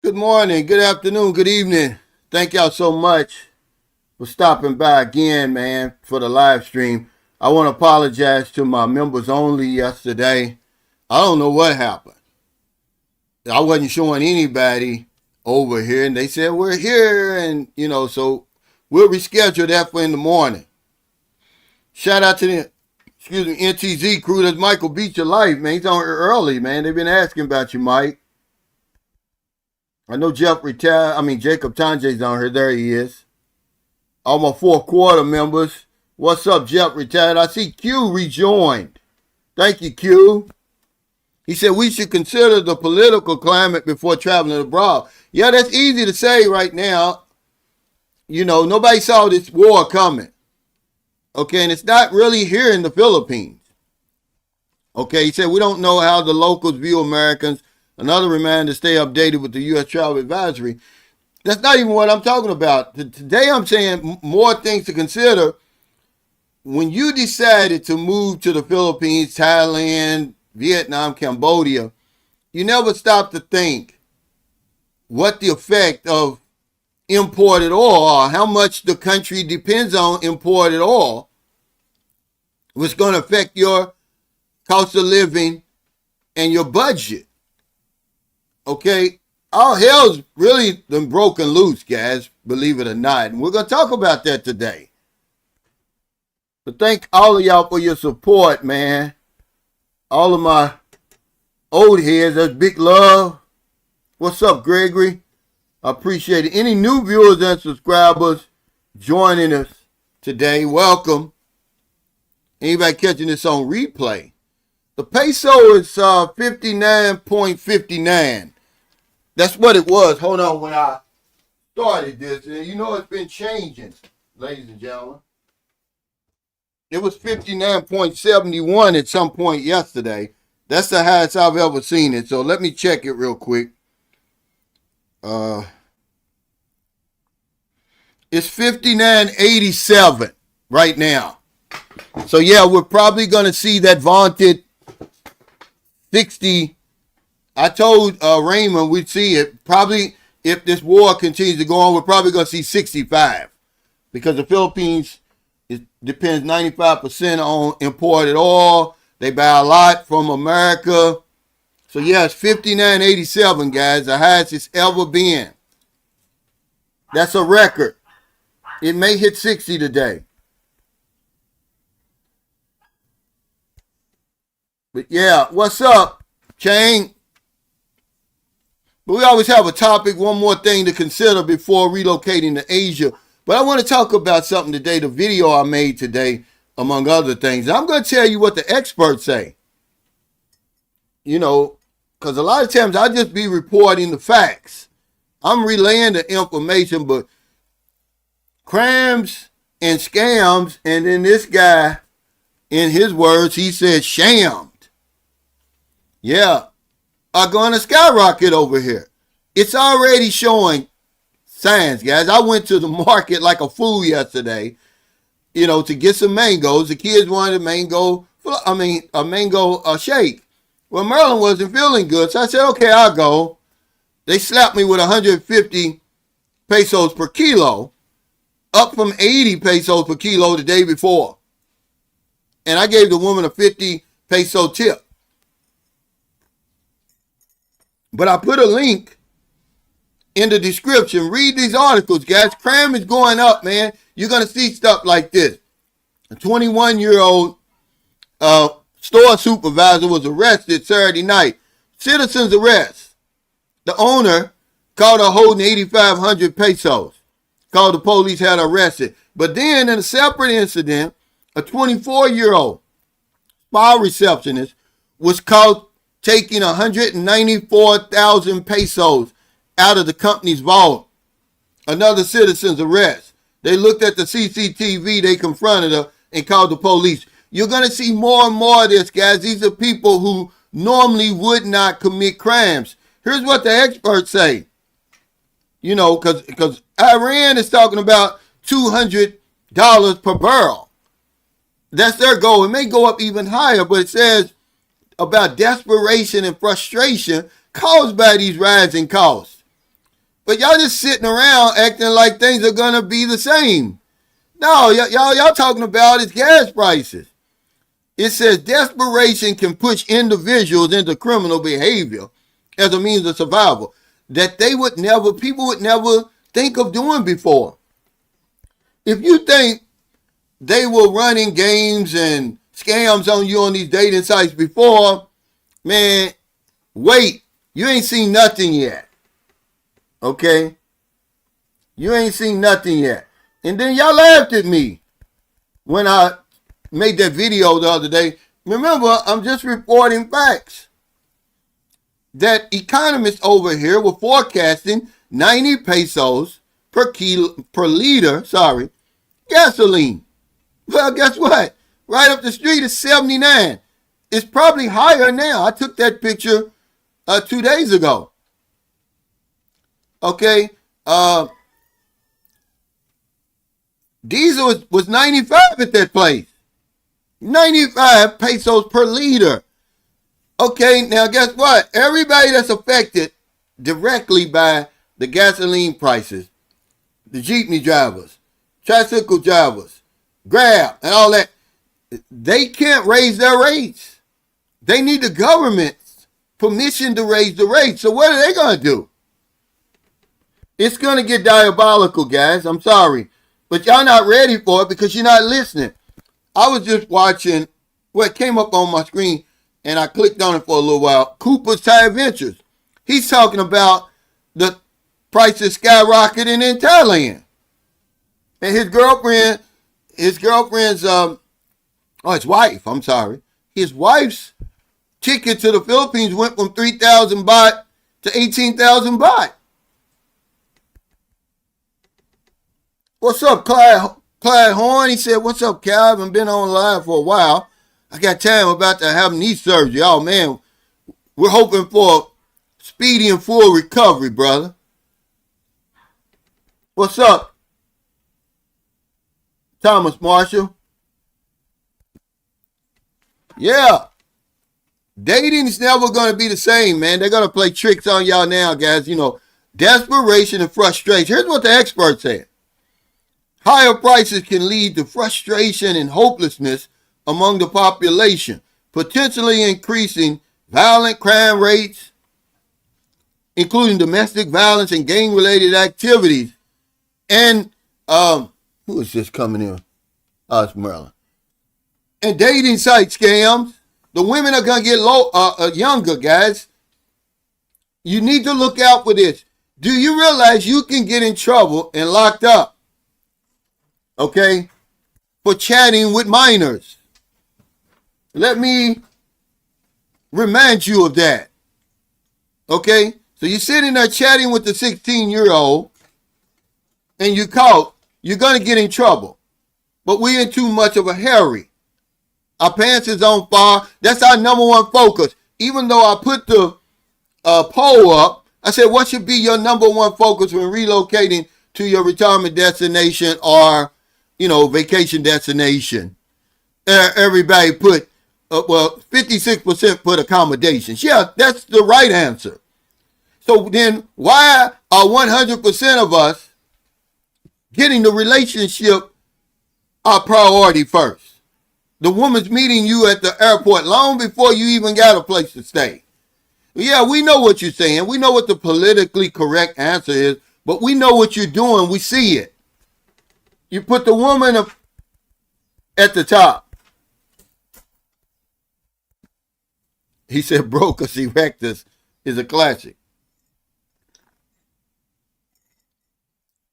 Good morning, good afternoon, good evening. Thank y'all so much for stopping by again, man, for the live stream. I want to apologize to my members only yesterday. I don't know what happened. I wasn't showing anybody over here, and they said we're here, and so we'll reschedule that for in the morning. Shout out to the NTZ crew. That's Michael Beat Your Life, man. He's on here early, man. They've been asking about you, Mike. I know Jacob Tanjay's on here. There he is. All my fourth quarter members. What's up, Jeff retired? I see Q rejoined. Thank you, Q. He said we should consider the political climate before traveling abroad. Yeah, that's easy to say right now. Nobody saw this war coming. Okay, and it's not really here in the Philippines. Okay, he said we don't know how the locals view Americans. Another reminder to stay updated with the U.S. Travel Advisory. That's not even what I'm talking about. Today I'm saying more things to consider. When you decided to move to the Philippines, Thailand, Vietnam, Cambodia, you never stop to think what the effect of imported oil or how much the country depends on imported oil was going to affect your cost of living and your budget. Okay, all hell's really been broken loose, guys, believe it or not. And we're going to talk about that today. But thank all of y'all for your support, man. All of my old heads, that's big love. What's up, Gregory? I appreciate it. Any new viewers and subscribers joining us today, welcome. Anybody catching this on replay? The peso is 59.59. That's what it was. Hold on, when I started this, and it's been changing, ladies and gentlemen. It was 59.71 at some point yesterday. That's the highest I've ever seen it. So let me check it real quick. It's 59.87 right now. So yeah, we're probably going to see that vaunted 60. I told Raymond we'd see it. Probably, if this war continues to go on, we're probably going to see 65. Because the Philippines depends 95% on imported oil. They buy a lot from America. So yeah, it's 59.87, guys. The highest it's ever been. That's a record. It may hit 60 today. But yeah, what's up, Chang? But we always have a topic, one more thing to consider before relocating to Asia. But I want to talk about something today, the video I made today, among other things. And I'm going to tell you what the experts say. Because a lot of times I just be reporting the facts. I'm relaying the information, but crimes and scams, and then this guy, in his words, he said shammed. Yeah. Are going to skyrocket over here. It's already showing signs, guys. I went to the market like a fool yesterday, to get some mangoes. The kids wanted a mango shake. Well, Merlin wasn't feeling good, so I said, okay, I'll go. They slapped me with 150 pesos per kilo, up from 80 pesos per kilo the day before. And I gave the woman a 50 peso tip. But I put a link in the description. Read these articles, guys. Crime is going up, man. You're going to see stuff like this. A 21-year-old store supervisor was arrested Saturday night. Citizen's arrest. The owner caught her holding 8,500 pesos. Called the police, had her arrested. But then in a separate incident, a 24-year-old spa receptionist was caught taking 194,000 pesos out of the company's vault. Another citizen's arrest. They looked at the CCTV, they confronted her and called the police. You're going to see more and more of this, guys. These are people who normally would not commit crimes. Here's what the experts say. Because Iran is talking about $200 per barrel. That's their goal. It may go up even higher, but it says about desperation and frustration caused by these rising costs. But y'all just sitting around acting like things are gonna be the same. No, y'all talking about is gas prices. It says desperation can push individuals into criminal behavior as a means of survival that people would never think of doing before. If you think they were running games and scams on you on these dating sites before, man, wait. You ain't seen nothing yet. Okay? You ain't seen nothing yet. And then y'all laughed at me when I made that video the other day. Remember, I'm just reporting facts. That economists over here were forecasting 90 pesos per liter, gasoline. Well, guess what? Right up the street is 79. It's probably higher now. I took that picture 2 days ago. Okay. Diesel was 95 at that place. 95 pesos per liter. Okay, now guess what? Everybody that's affected directly by the gasoline prices, the jeepney drivers, tricycle drivers, Grab, and all that, they can't raise their rates. They need the government's permission to raise the rates. So what are they going to do? It's going to get diabolical, guys. I'm sorry. But y'all not ready for it because you're not listening. I was just watching what came up on my screen, and I clicked on it for a little while. Cooper's Tire Ventures. He's talking about the prices skyrocketing in Thailand. And his wife's ticket to the Philippines went from 3,000 baht to 18,000 baht. What's up, Clyde Horn? He said, what's up, Cal? I haven't been on live for a while. I got time about to have knee surgery. Oh, man, we're hoping for a speedy and full recovery, brother. What's up, Thomas Marshall? Yeah. Dating is never going to be the same, man. They're going to play tricks on y'all now, guys. You know, desperation and frustration. Here's what the experts said. Higher prices can lead to frustration and hopelessness among the population, potentially increasing violent crime rates, including domestic violence and gang-related activities. And, who is this coming in? Oh, it's Merlin. And dating site scams. The women are going to get younger, guys. You need to look out for this. Do you realize you can get in trouble and locked up? Okay, for chatting with minors. Let me remind you of that. Okay, so you're sitting there chatting with the 16-year-old and you caught, you're going to get in trouble. But we're in too much of a hurry. Our pants is on fire. That's our number one focus. Even though I put the poll up, I said, what should be your number one focus when relocating to your retirement destination or vacation destination? Everybody put, 56% put accommodations. Yeah, that's the right answer. So then why are 100% of us getting the relationship our priority first? The woman's meeting you at the airport long before you even got a place to stay. Yeah, we know what you're saying. We know what the politically correct answer is, but we know what you're doing. We see it. You put the woman at the top. He said Brocus Erectus is a classic.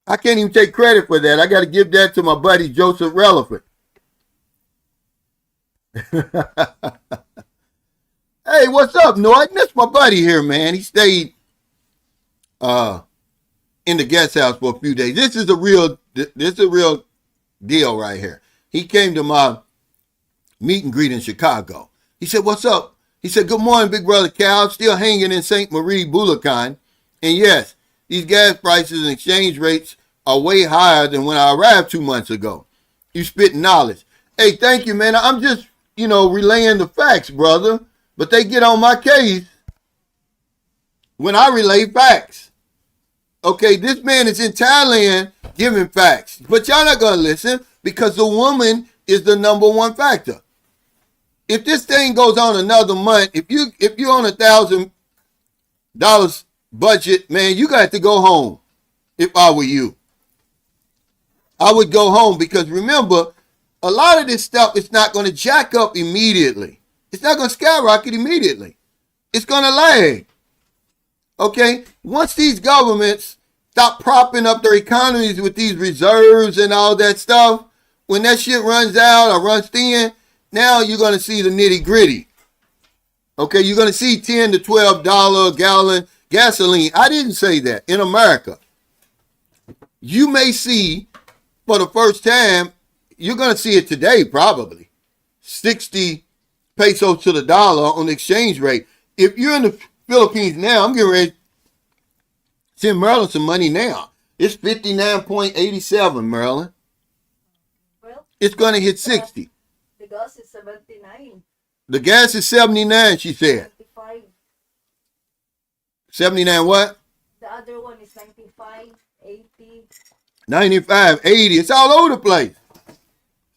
I can't even take credit for that. I got to give that to my buddy Joseph Relevant. Hey, what's up, Norton? That's my buddy here, man. He stayed in the guest house for a few days. This is a real deal right here. He came to my meet and greet in Chicago. He said, what's up? He said, good morning, big brother Cal. Still hanging in St. Marie, Bulacan. And yes, these gas prices and exchange rates are way higher than when I arrived 2 months ago. You spitting knowledge. Hey, thank you, man. I'm just, relaying the facts, brother. But they get on my case when I relay facts. Okay, this man is in Thailand giving facts, but y'all not gonna listen because the woman is the number one factor. If this thing goes on another month, if you're on $1,000 budget, man, you got to go home. If I were you, I would go home because remember, a lot of this stuff is not going to jack up immediately. It's not going to skyrocket immediately. It's going to lag. Okay? Once these governments stop propping up their economies with these reserves and all that stuff, when that shit runs out or runs thin, now you're going to see the nitty gritty. Okay? You're going to see $10 to $12 a gallon gasoline. I didn't say that. In America, you may see for the first time, you're going to see it today probably, 60 pesos to the dollar on the exchange rate. If you're in the Philippines now, I'm getting ready to send Maryland some money now. It's 59.87, Maryland. Well, it's going to hit 60. The gas is 79. The gas is 79, she said. 95. 79 what? The other one is 95, 80. 95, 80. It's all over the place.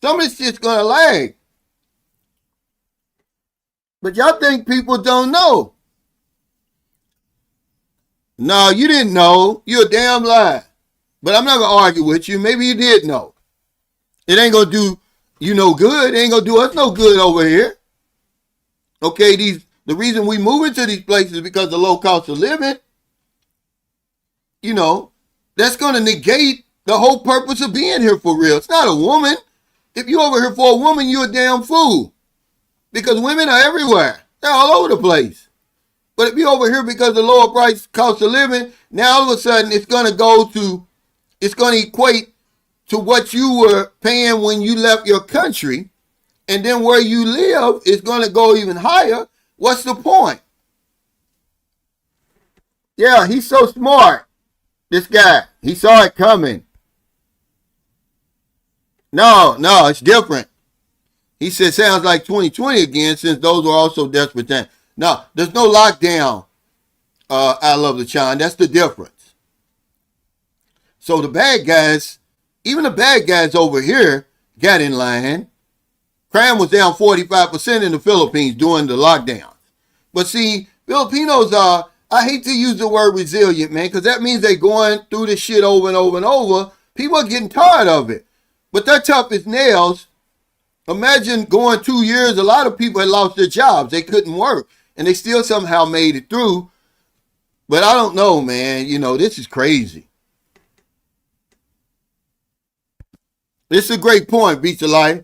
Some of this shit's going to lag. But y'all think people don't know. No, you didn't know. You're a damn lie. But I'm not going to argue with you. Maybe you did know. It ain't going to do you no good. It ain't going to do us no good over here. Okay, the reason we move into these places is because of the low cost of living. You know, that's going to negate the whole purpose of being here for real. It's not a woman. If you're over here for a woman, you're a damn fool. Because women are everywhere. They're all over the place. But if you're over here because of the lower price cost of living, now all of a sudden it's going to equate to what you were paying when you left your country. And then where you live is going to go even higher. What's the point? Yeah, he's so smart. This guy, he saw it coming. No, it's different. He said, sounds like 2020 again, since those were also desperate times. No, there's no lockdown. I love the China. That's the difference. So the bad guys, even the bad guys over here, got in line. Crime was down 45% in the Philippines during the lockdown. But see, Filipinos are, I hate to use the word resilient, man, because that means they're going through this shit over and over and over. People are getting tired of it. But they're tough as nails. Imagine going 2 years, a lot of people had lost their jobs. They couldn't work. And they still somehow made it through. But I don't know, man. You know, this is crazy. This is a great point, Beats of Life.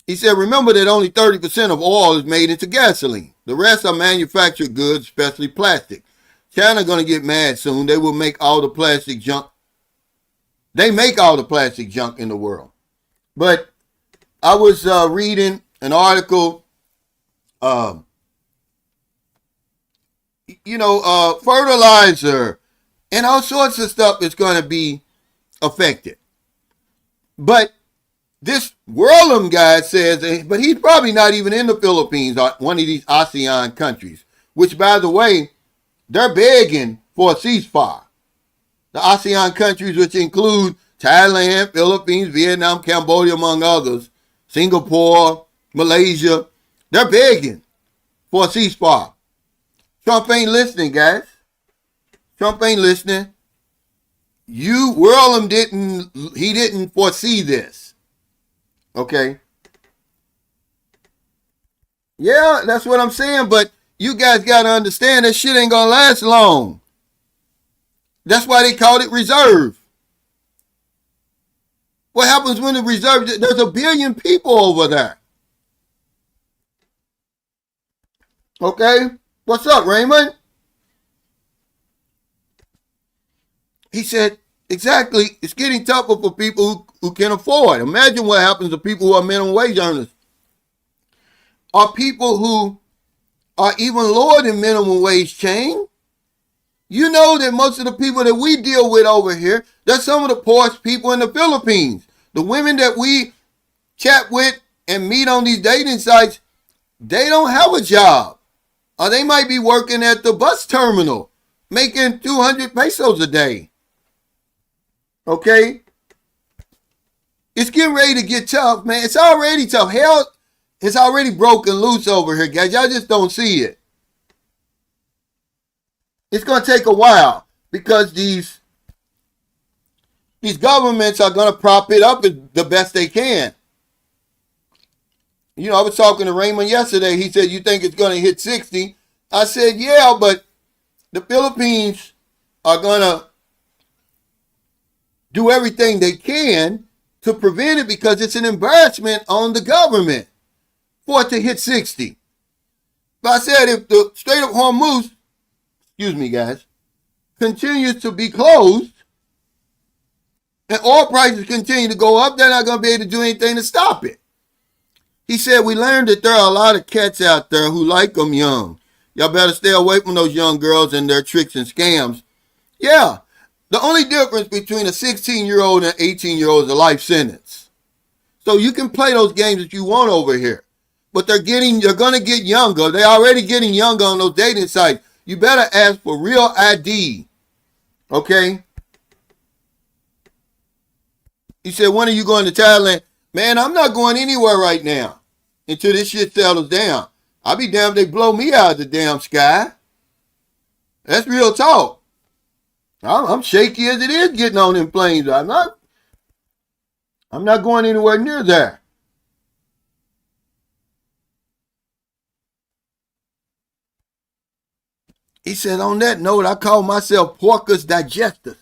He said, remember that only 30% of oil is made into gasoline. The rest are manufactured goods, especially plastic. China going to get mad soon. They will make all the plastic junk. They make all the plastic junk in the world. But I was reading an article, fertilizer and all sorts of stuff is going to be affected. But this Whirlum guy says, but he's probably not even in the Philippines or one of these ASEAN countries, which, by the way, they're begging for a ceasefire. The ASEAN countries, which include Thailand, Philippines, Vietnam, Cambodia, among others, Singapore, Malaysia, they're begging for a ceasefire. Trump ain't listening, guys. Trump ain't listening. Whirlum didn't foresee this. Okay. Yeah, that's what I'm saying, but you guys got to understand that shit ain't going to last long. That's why they called it reserve. What happens when the reserve, there's a billion people over there. Okay? What's up, Raymond? He said, exactly, it's getting tougher for people who can afford. Imagine what happens to people who are minimum wage earners. Or people who are even lower than minimum wage chain. You know that most of the people that we deal with over here, they're some of the poorest people in the Philippines. The women that we chat with and meet on these dating sites, they don't have a job. Or they might be working at the bus terminal. making 200 pesos a day. Okay? It's getting ready to get tough, man. It's already tough. Hell, it's already broken loose over here, guys. Y'all just don't see it. It's going to take a while because these governments are going to prop it up the best they can. You know, I was talking to Raymond yesterday. He said, you think it's going to hit 60? I said, yeah, but the Philippines are going to do everything they can to prevent it because it's an embarrassment on the government for it to hit 60. But I said, if the Strait of Hormuz, excuse me, guys, continues to be closed and oil prices continue to go up, they're not going to be able to do anything to stop it. He said, we learned that there are a lot of cats out there who like them young. Y'all better stay away from those young girls and their tricks and scams. Yeah, the only difference between a 16-year-old and an 18-year-old is a life sentence. So you can play those games that you want over here. But they're going to get younger. They're already getting younger on those dating sites. You better ask for real ID. Okay? He said, when are you going to Thailand? Man, I'm not going anywhere right now until this shit settles down. I'll be damned if they blow me out of the damn sky. That's real talk. I'm shaky as it is getting on them planes. I'm not going anywhere near there. He said, on that note, I call myself Porcus Digestus.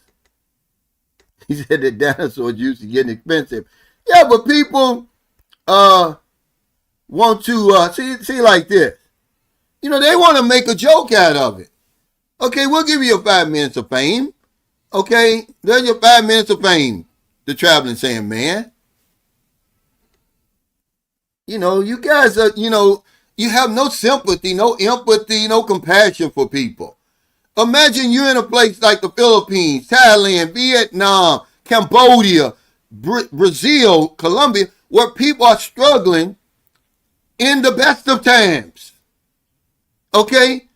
He said that dinosaur juice is getting expensive. Yeah, but people want to see like this. You know, they want to make a joke out of it. Okay, we'll give you your 5 minutes of fame. Okay, there's your 5 minutes of fame. The Traveling Sandman. You know, you guys are, you have no sympathy, no empathy, no compassion for people. Imagine you're in a place like the Philippines, Thailand, Vietnam, Cambodia, Brazil, Colombia, where people are struggling in the best of times. Okay?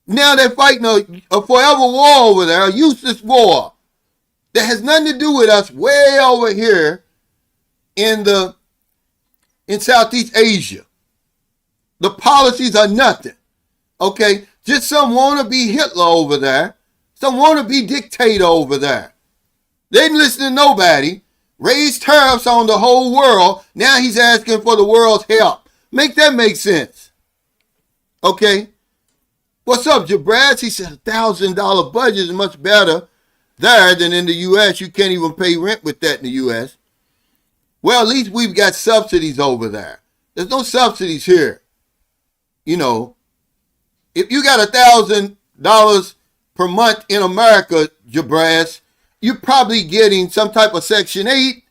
Now they're fighting a forever war over there, a useless war that has nothing to do with us way over here in Southeast Asia. The policies are nothing. Okay? Just some wannabe Hitler over there, some wannabe dictator over there. They didn't listen to nobody. Raised tariffs on the whole world. Now he's asking for the world's help. Make that make sense. Okay? What's up, Jabraz? He said $1,000 budget is much better there than in the U.S. You can't even pay rent with that in the U.S. Well, at least we've got subsidies over there. There's no subsidies here. You know, if you got $1,000 per month in America, Jabraz, you're probably getting some type of Section 8.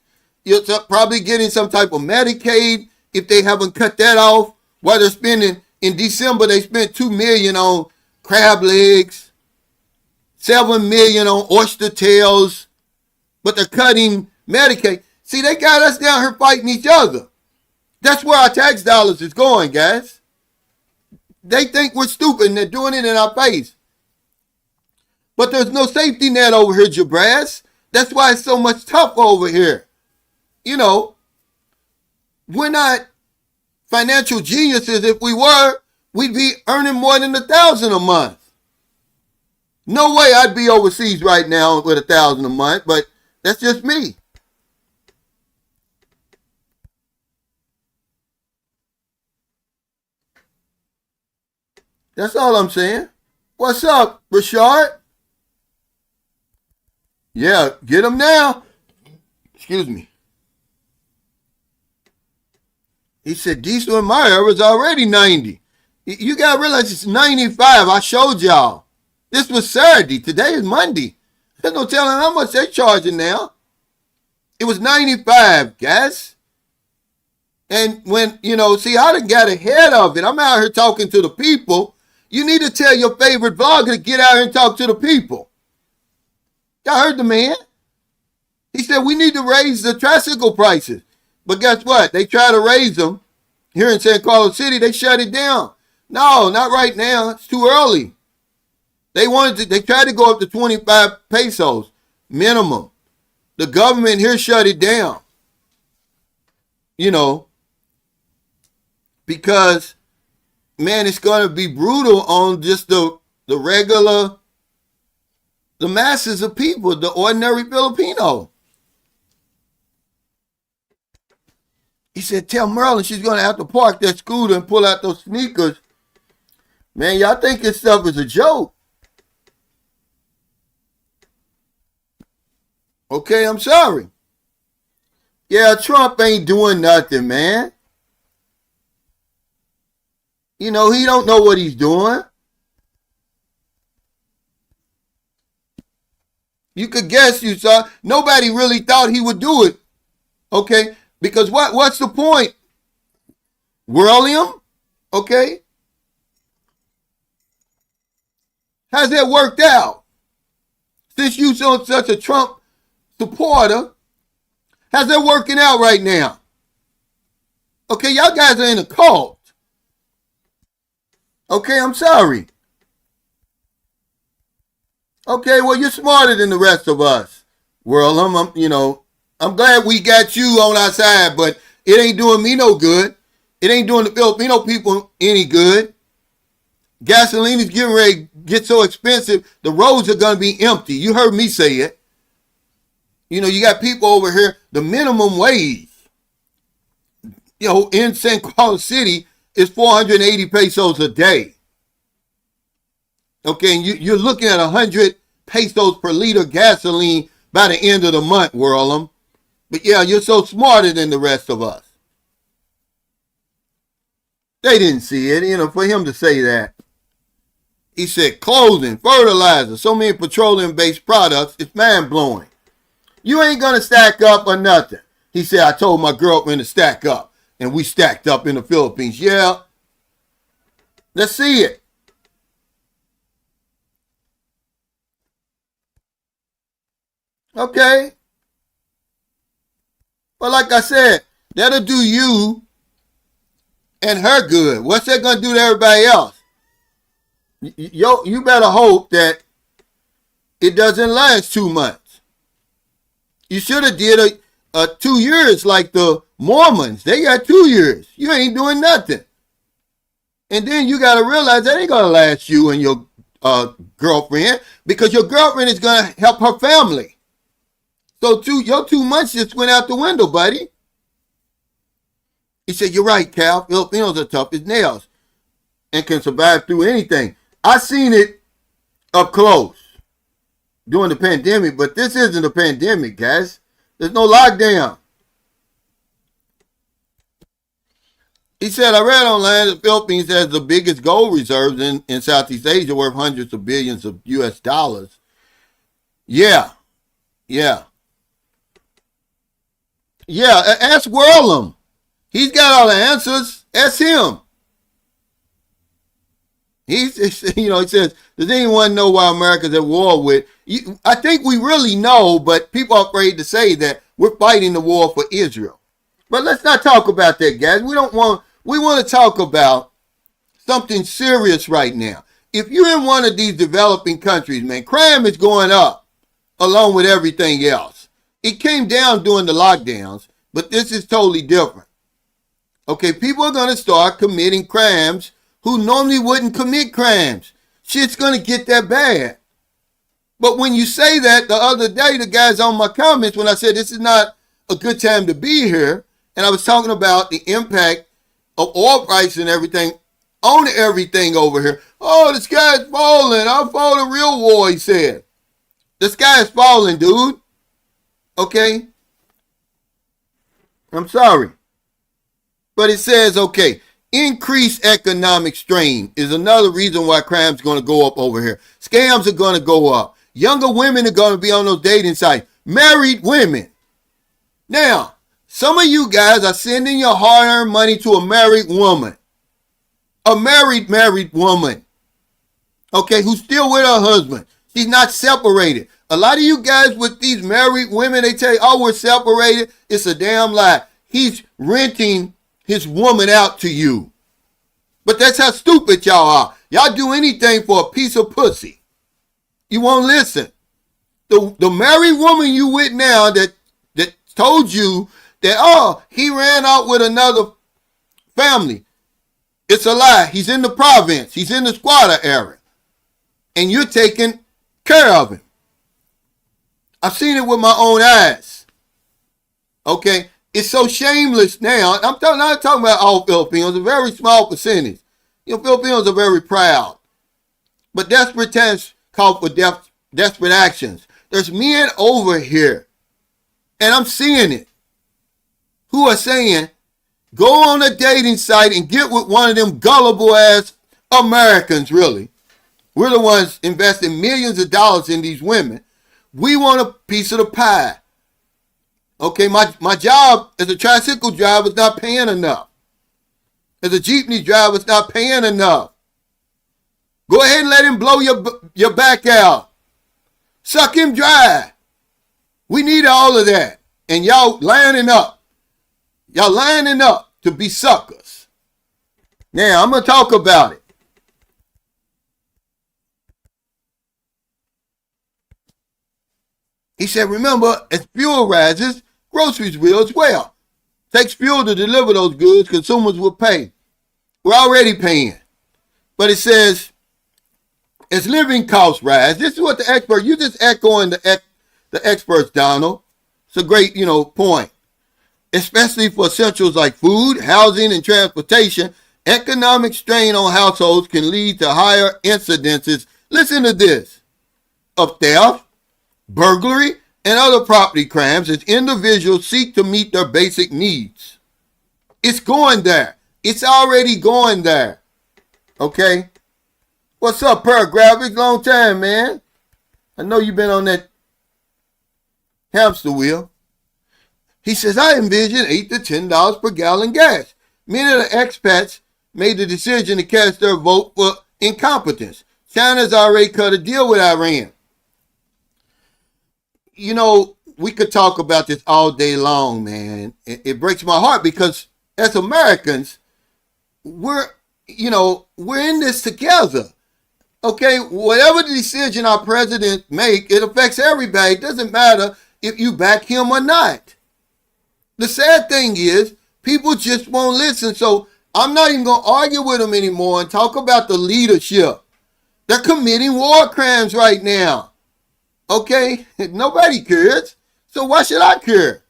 You're probably getting some type of Medicaid if they haven't cut that off. While they're spending, in December, they spent $2 million on crab legs, $7 million on oyster tails, but they're cutting Medicaid. See, they got us down here fighting each other. That's where our tax dollars is going, guys. They think we're stupid and they're doing it in our face. But there's no safety net over here, Jabraz. That's why it's so much tougher over here. You know, we're not financial geniuses. If we were, we'd be earning more than $1,000 a month. No way I'd be overseas right now with $1,000 a month, but that's just me. That's all I'm saying. What's up, Rashard? Yeah, get him now. Excuse me. He said diesel in my era is already 90. You got to realize it's 95. I showed y'all. This was Saturday. Today is Monday. There's no telling how much they're charging now. It was 95, guys. And when, see, I done got ahead of it. I'm out here talking to the people. You need to tell your favorite vlogger to get out here and talk to the people. Y'all heard the man. He said we need to raise the tricycle prices. But guess what? They try to raise them here in San Carlos City. They shut it down. No, not right now. It's too early. They tried to go up to 25 pesos minimum. The government here shut it down. You know, because man, it's going to be brutal on just the regular, the masses of people, the ordinary Filipino. He said, tell Merlin she's going to have to park that scooter and pull out those sneakers. Man, y'all think this stuff is a joke. Okay, I'm sorry. Yeah, Trump ain't doing nothing, man. You know, he don't know what he's doing. You could guess you saw. Nobody really thought he would do it. Okay? Because what's the point? Whirlium? Okay? How's that worked out? Since you so such a Trump supporter, how's that working out right now? Okay, y'all guys are in a cult. Okay, I'm sorry. Okay, well, you're smarter than the rest of us. Well, I'm glad we got you on our side, but it ain't doing me no good. It ain't doing the Filipino people any good. Gasoline is getting ready to get so expensive, the roads are going to be empty. You heard me say it. You know, you got people over here, the minimum wage, in San Carlos City is 480 pesos a day. Okay, and you're looking at 100 pesos per liter gasoline by the end of the month, Whirlum. But yeah, you're so smarter than the rest of us. They didn't see it, for him to say that. He said clothing, fertilizer, so many petroleum-based products, it's mind-blowing. You ain't going to stack up or nothing. He said, I told my girlfriend to stack up, and we stacked up in the Philippines. Yeah, let's see it. Okay. But like I said, that'll do you and her good. What's that going to do to everybody else? You better hope that it doesn't last 2 months. You should have did a 2 years like the Mormons. They got 2 years. You ain't doing nothing. And then you got to realize that ain't going to last you and your girlfriend, because your girlfriend is going to help her family. So your 2 months just went out the window, buddy. He said, you're right, Cal. Filipinos are tough as nails and can survive through anything. I seen it up close during the pandemic, but this isn't a pandemic, guys. There's no lockdown. He said, I read online that the Philippines has the biggest gold reserves in Southeast Asia, worth hundreds of billions of US dollars. Yeah. Ask Whirlum. He's got all the answers. Ask him. He says, does anyone know why America's at war with? I think we really know, but people are afraid to say that we're fighting the war for Israel. But let's not talk about that, guys. We want to talk about something serious right now. If you're in one of these developing countries, man, crime is going up along with everything else. It came down during the lockdowns, but this is totally different. Okay, people are going to start committing crimes who normally wouldn't commit crimes. Shit's going to get that bad. But when you say that, the other day, the guys on my comments, when I said this is not a good time to be here, and I was talking about the impact of oil price and everything on everything over here. Oh, the sky's falling. I'm falling real war, he said. The sky is falling, dude. Okay? I'm sorry. But it says, okay, increased economic strain is another reason why crime's going to go up over here. Scams are going to go up. Younger women are going to be on those dating sites. Married women. Now, some of you guys are sending your hard-earned money to a married woman. A married woman. Okay, who's still with her husband. She's not separated. A lot of you guys with these married women, they tell you, oh, we're separated. It's a damn lie. He's renting his woman out to you. But that's how stupid y'all are. Y'all do anything for a piece of pussy. You won't listen. The married woman you with now that told you that, oh, he ran out with another family. It's a lie. He's in the province. He's in the squatter area. And you're taking care of him. I've seen it with my own eyes. Okay? It's so shameless now. I'm not talking about all Filipinos. A very small percentage. Filipinos are very proud. But desperate times call for desperate actions. There's men over here, and I'm seeing it, who are saying, go on a dating site and get with one of them gullible ass Americans, really. We're the ones investing millions of dollars in these women. We want a piece of the pie. Okay, my job as a tricycle driver is not paying enough. As a jeepney driver, it's not paying enough. Go ahead and let him blow your back out. Suck him dry. We need all of that. And y'all lining up. Y'all lining up to be suckers. Now, I'm going to talk about it. He said, remember, as fuel rises, groceries will as well. Takes fuel to deliver those goods, consumers will pay. We're already paying. But it says, as living costs rise, this is what the expert, you just echoing the experts, Donald. It's a great, point. Especially for essentials like food, housing, and transportation, economic strain on households can lead to higher incidences, listen to this, of theft, burglary, and other property crimes as individuals seek to meet their basic needs. It's going there. It's already going there. Okay? What's up, Graphics? Long time, man. I know you've been on that hamster wheel. He says, I envision $8 to $10 per gallon gas. Many of the expats made the decision to cast their vote for incompetence. China's already cut a deal with Iran. We could talk about this all day long, man. It breaks my heart because as Americans, we're in this together. Okay, whatever the decision our president make, it affects everybody. It doesn't matter if you back him or not. The sad thing is, people just won't listen. So I'm not even going to argue with them anymore and talk about the leadership. They're committing war crimes right now. Okay? Nobody cares. So why should I care?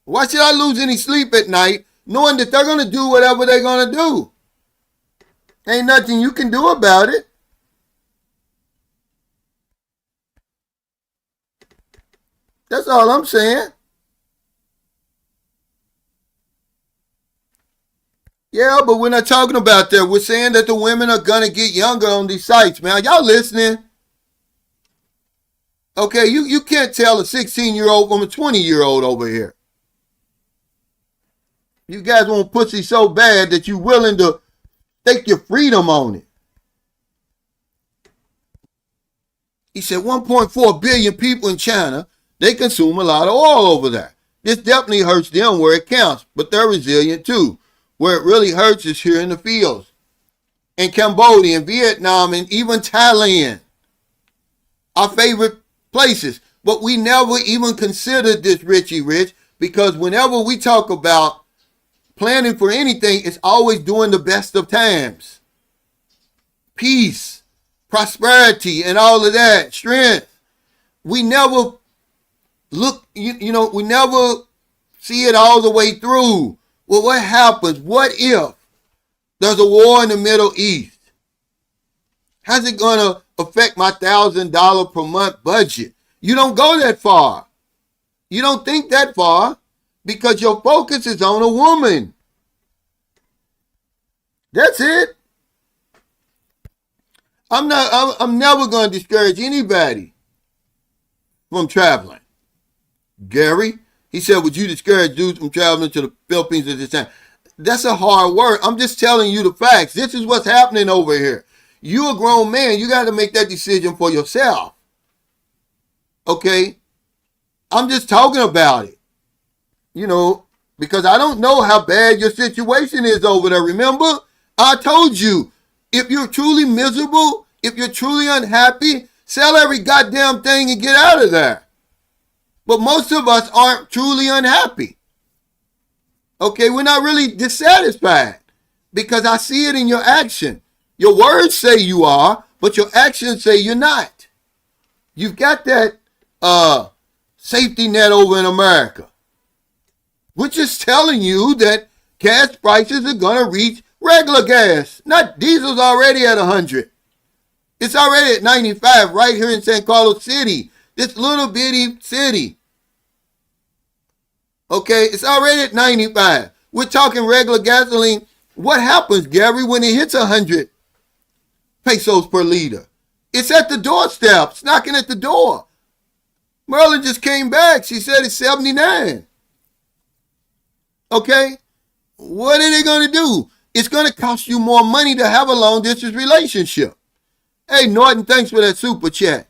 Why should I lose any sleep at night knowing that they're going to do whatever they're going to do? Ain't nothing you can do about it. That's all I'm saying. Yeah, but we're not talking about that. We're saying that the women are going to get younger on these sites, man. Y'all listening? Okay, you can't tell a 16-year-old from a 20-year-old over here. You guys want pussy so bad that you're willing to stake your freedom on it. He said 1.4 billion people in China, they consume a lot of oil over there. This definitely hurts them where it counts, but they're resilient too. Where it really hurts is here in the fields. In Cambodia, in Vietnam, and even Thailand. Our favorite places. But we never even considered this Richie Rich because whenever we talk about planning for anything, it's always doing the best of times. Peace, prosperity, and all of that. Strength. We never look, we never see it all the way through. Well, what happens? What if there's a war in the Middle East? How's it going to affect my $1,000 per month budget? You don't go that far. You don't think that far because your focus is on a woman. That's it. I'm never going to discourage anybody from traveling. Gary, he said, would you discourage dudes from traveling to the Philippines at this time? That's a hard word. I'm just telling you the facts. This is what's happening over here. You a grown man. You got to make that decision for yourself. Okay? I'm just talking about it. Because I don't know how bad your situation is over there. Remember? I told you, if you're truly miserable, if you're truly unhappy, Sell every goddamn thing and get out of there. But most of us aren't truly unhappy. Okay, we're not really dissatisfied because I see it in your action. Your words say you are, but your actions say you're not. You've got that safety net over in America, which is telling you that gas prices are going to reach regular gas. Not diesel's already at 100. It's already at 95 right here in San Carlos City, this little bitty city. Okay, it's already at 95. We're talking regular gasoline. What happens, Gary, when it hits 100 pesos per liter? It's at the doorstep. It's knocking at the door. Merlin just came back. She said it's 79. Okay? What are they going to do? It's going to cost you more money to have a long distance relationship. Hey, Norton, thanks for that super chat.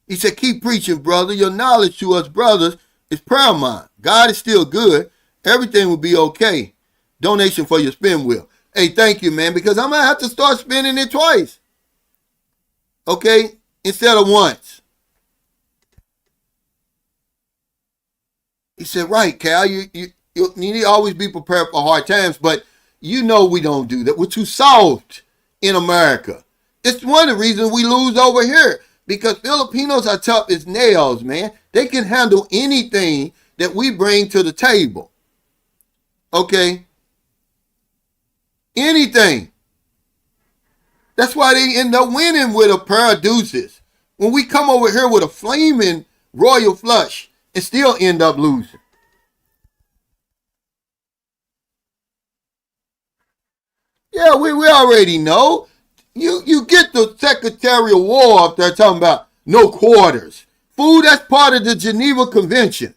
He said, keep preaching, brother. Your knowledge to us brothers is paramount. God is still good. Everything will be okay. Donation for your spin wheel. Hey, thank you, man, because I'm going to have to start spinning it twice. Okay? Instead of once. He said, right, Cal, you need to always be prepared for hard times, but you know we don't do that. We're too soft in America. It's one of the reasons we lose over here, because Filipinos are tough as nails, man. They can handle anything that we bring to the table. Okay? Anything. That's why they end up winning with a pair of deuces. When we come over here with a flaming royal flush and still end up losing. Yeah, we already know. You get the Secretary of War up there talking about no quarters. Fool, that's part of the Geneva Convention.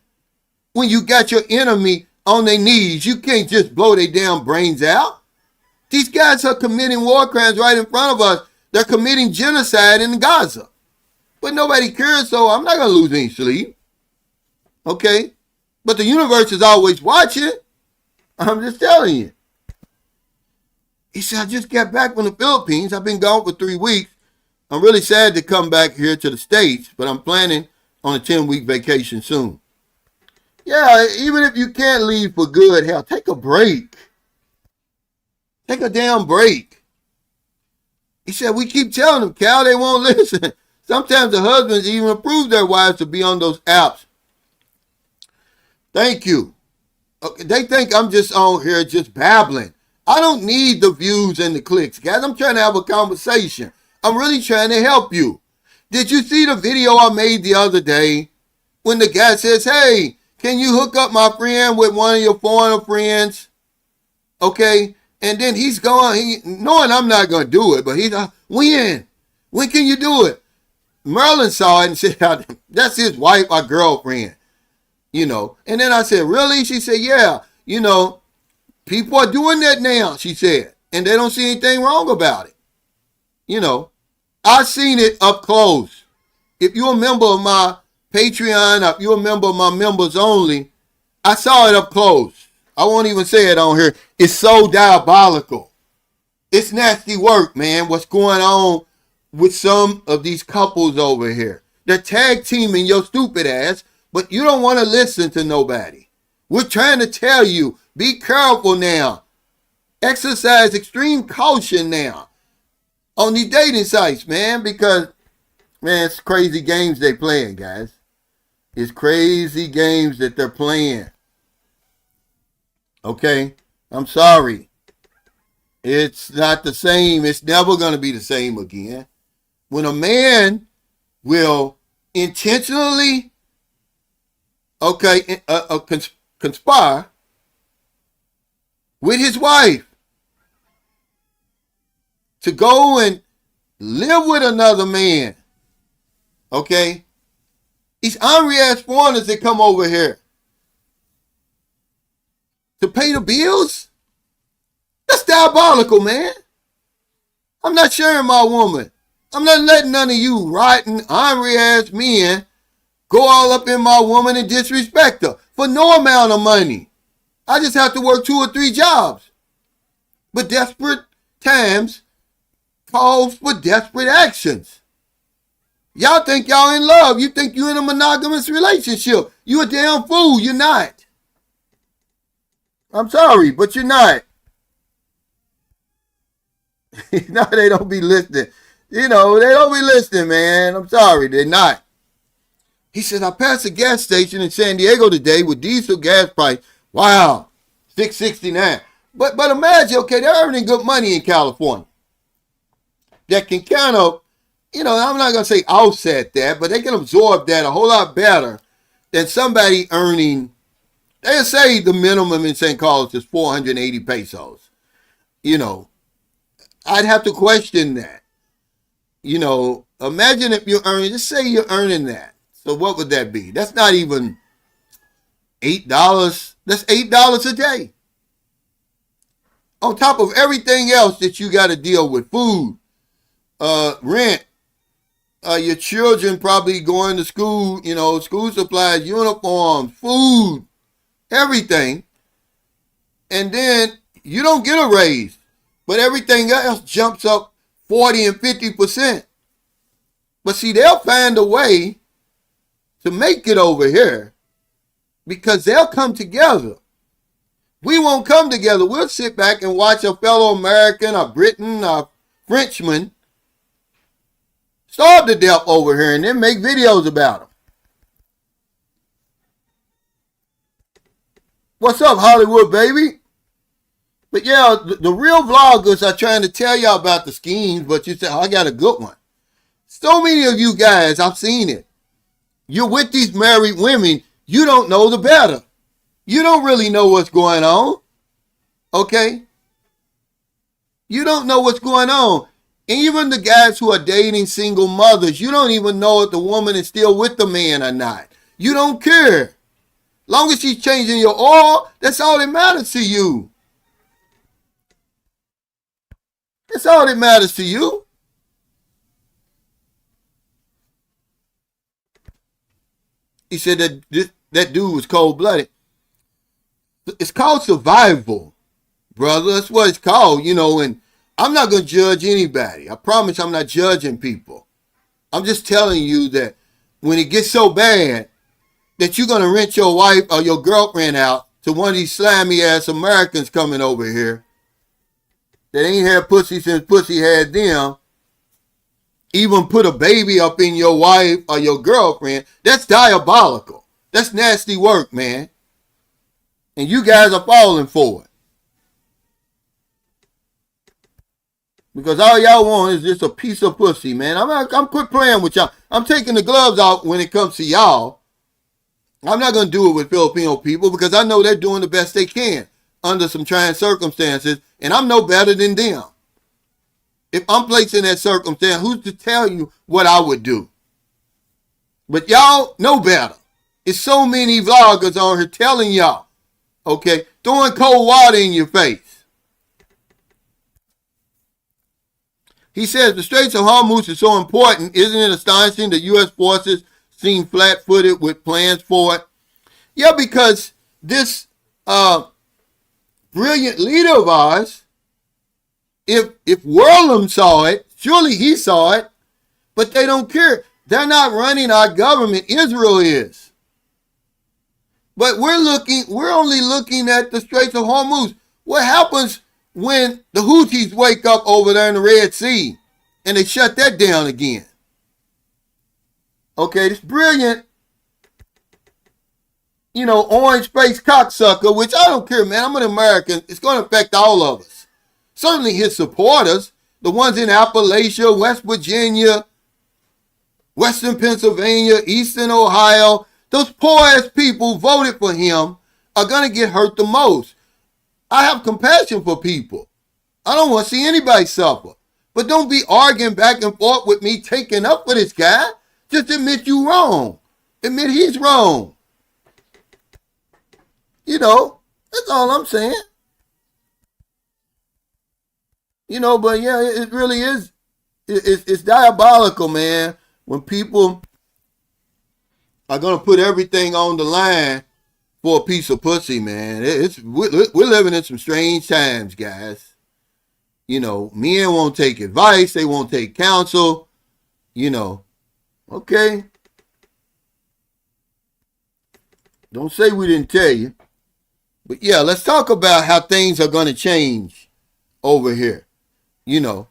When you got your enemy on their knees, you can't just blow their damn brains out. These guys are committing war crimes right in front of us. They're committing genocide in Gaza. But nobody cares, so I'm not going to lose any sleep. Okay? But the universe is always watching. I'm just telling you. He said, I just got back from the Philippines. I've been gone for 3 weeks. I'm really sad to come back here to the States, but I'm planning on a 10-week vacation soon. Yeah, even if you can't leave for good, hell, take a break. Take a damn break. He said, we keep telling them, Cal, they won't listen. Sometimes the husbands even approve their wives to be on those apps. Thank you. Okay, they think I'm just on here just babbling. I don't need the views and the clicks, guys. I'm trying to have a conversation. I'm really trying to help you. Did you see the video I made the other day when the guy says, hey, can you hook up my friend with one of your foreigner friends? Okay? And then he's going, knowing I'm not going to do it, but he's like, when? When can you do it? Merlin saw it and said, that's his wife or girlfriend. You know. And then I said, really? She said, yeah. You know, people are doing that now, she said. And they don't see anything wrong about it. You know. I've seen it up close. If you're a member of my Patreon, if you're a member of my members only, I saw it up close. I won't even say it on here. It's so diabolical. It's nasty work, man, what's going on with some of these couples over here. They're tag teaming your stupid ass, but you don't want to listen to nobody. We're trying to tell you, be careful now. Exercise extreme caution now on these dating sites, man, because, man, it's crazy games they playing, guys. It's crazy games that they're playing. Okay? I'm sorry. It's not the same. It's never going to be the same again. When a man will intentionally, conspire with his wife to go and live with another man, okay? These ornery-ass foreigners that come over here to pay the bills, that's diabolical, man. I'm not sharing my woman. I'm not letting none of you rotten, ornery-ass men go all up in my woman and disrespect her for no amount of money. I just have to work 2 or 3 jobs. But desperate times calls for desperate actions. Y'all think y'all in love. You think you in a monogamous relationship. You a damn fool. You're not. I'm sorry, but you're not. No, they don't be listening. They don't be listening, man. I'm sorry, they're not. He said, I passed a gas station in San Diego today with diesel gas price. Wow, $6.69. But imagine, okay, they're earning good money in California. That can kind of, I'm not going to say offset that, but they can absorb that a whole lot better than somebody earning, they say the minimum in St. Carlos is 480 pesos. I'd have to question that. Imagine if you're earning, just say you're earning that. So what would that be? That's not even $8. That's $8 a day. On top of everything else that you got to deal with, food, rent, your children probably going to school, school supplies, uniforms, food, everything. And then you don't get a raise, but everything else jumps up 40 and 50%. But see, they'll find a way to make it over here because they'll come together. We won't come together. We'll sit back and watch a fellow American, a Briton, a Frenchman starve to death over here and then make videos about them. What's up, Hollywood, baby? But yeah, the real vloggers are trying to tell y'all about the schemes, but you say, I got a good one. So many of you guys, I've seen it. You're with these married women. You don't know the better. You don't really know what's going on. Okay? You don't know what's going on. And even the guys who are dating single mothers, you don't even know if the woman is still with the man or not. You don't care. Long as she's changing your oil, that's all that matters to you. That's all that matters to you. He said that dude was cold-blooded. It's called survival, brother. That's what it's called, and I'm not going to judge anybody. I promise I'm not judging people. I'm just telling you that when it gets so bad that you're going to rent your wife or your girlfriend out to one of these slimy-ass Americans coming over here that ain't had pussy since pussy had them, even put a baby up in your wife or your girlfriend, that's diabolical. That's nasty work, man. And you guys are falling for it. Because all y'all want is just a piece of pussy, man. I'm quit playing with y'all. I'm taking the gloves off when it comes to y'all. I'm not going to do it with Filipino people because I know they're doing the best they can under some trying circumstances, and I'm no better than them. If I'm placed in that circumstance, who's to tell you what I would do? But y'all know better. It's so many vloggers on here telling y'all, okay, throwing cold water in your face. He says the Straits of Hormuz is so important. Isn't it astonishing that U.S. forces seem flat-footed with plans for it? Yeah, because this brilliant leader of ours, if Worlam saw it, surely he saw it, but they don't care. They're not running our government. Israel is. But we're only looking at the Straits of Hormuz. What happens when the Houthis wake up over there in the Red Sea and they shut that down again? Okay, this brilliant, orange-faced cocksucker, which I don't care, man. I'm an American. It's going to affect all of us. Certainly his supporters, the ones in Appalachia, West Virginia, Western Pennsylvania, Eastern Ohio, those poor-ass people who voted for him are going to get hurt the most. I have compassion for people. I don't want to see anybody suffer. But don't be arguing back and forth with me taking up for this guy. Just admit you wrong. Admit he's wrong. That's all I'm saying. But yeah, it really is. It's diabolical, man. When people are going to put everything on the line for a piece of pussy, man. We're living in some strange times, guys. Men won't take advice. They won't take counsel. Okay. Don't say we didn't tell you. But yeah, let's talk about how things are going to change over here. You know,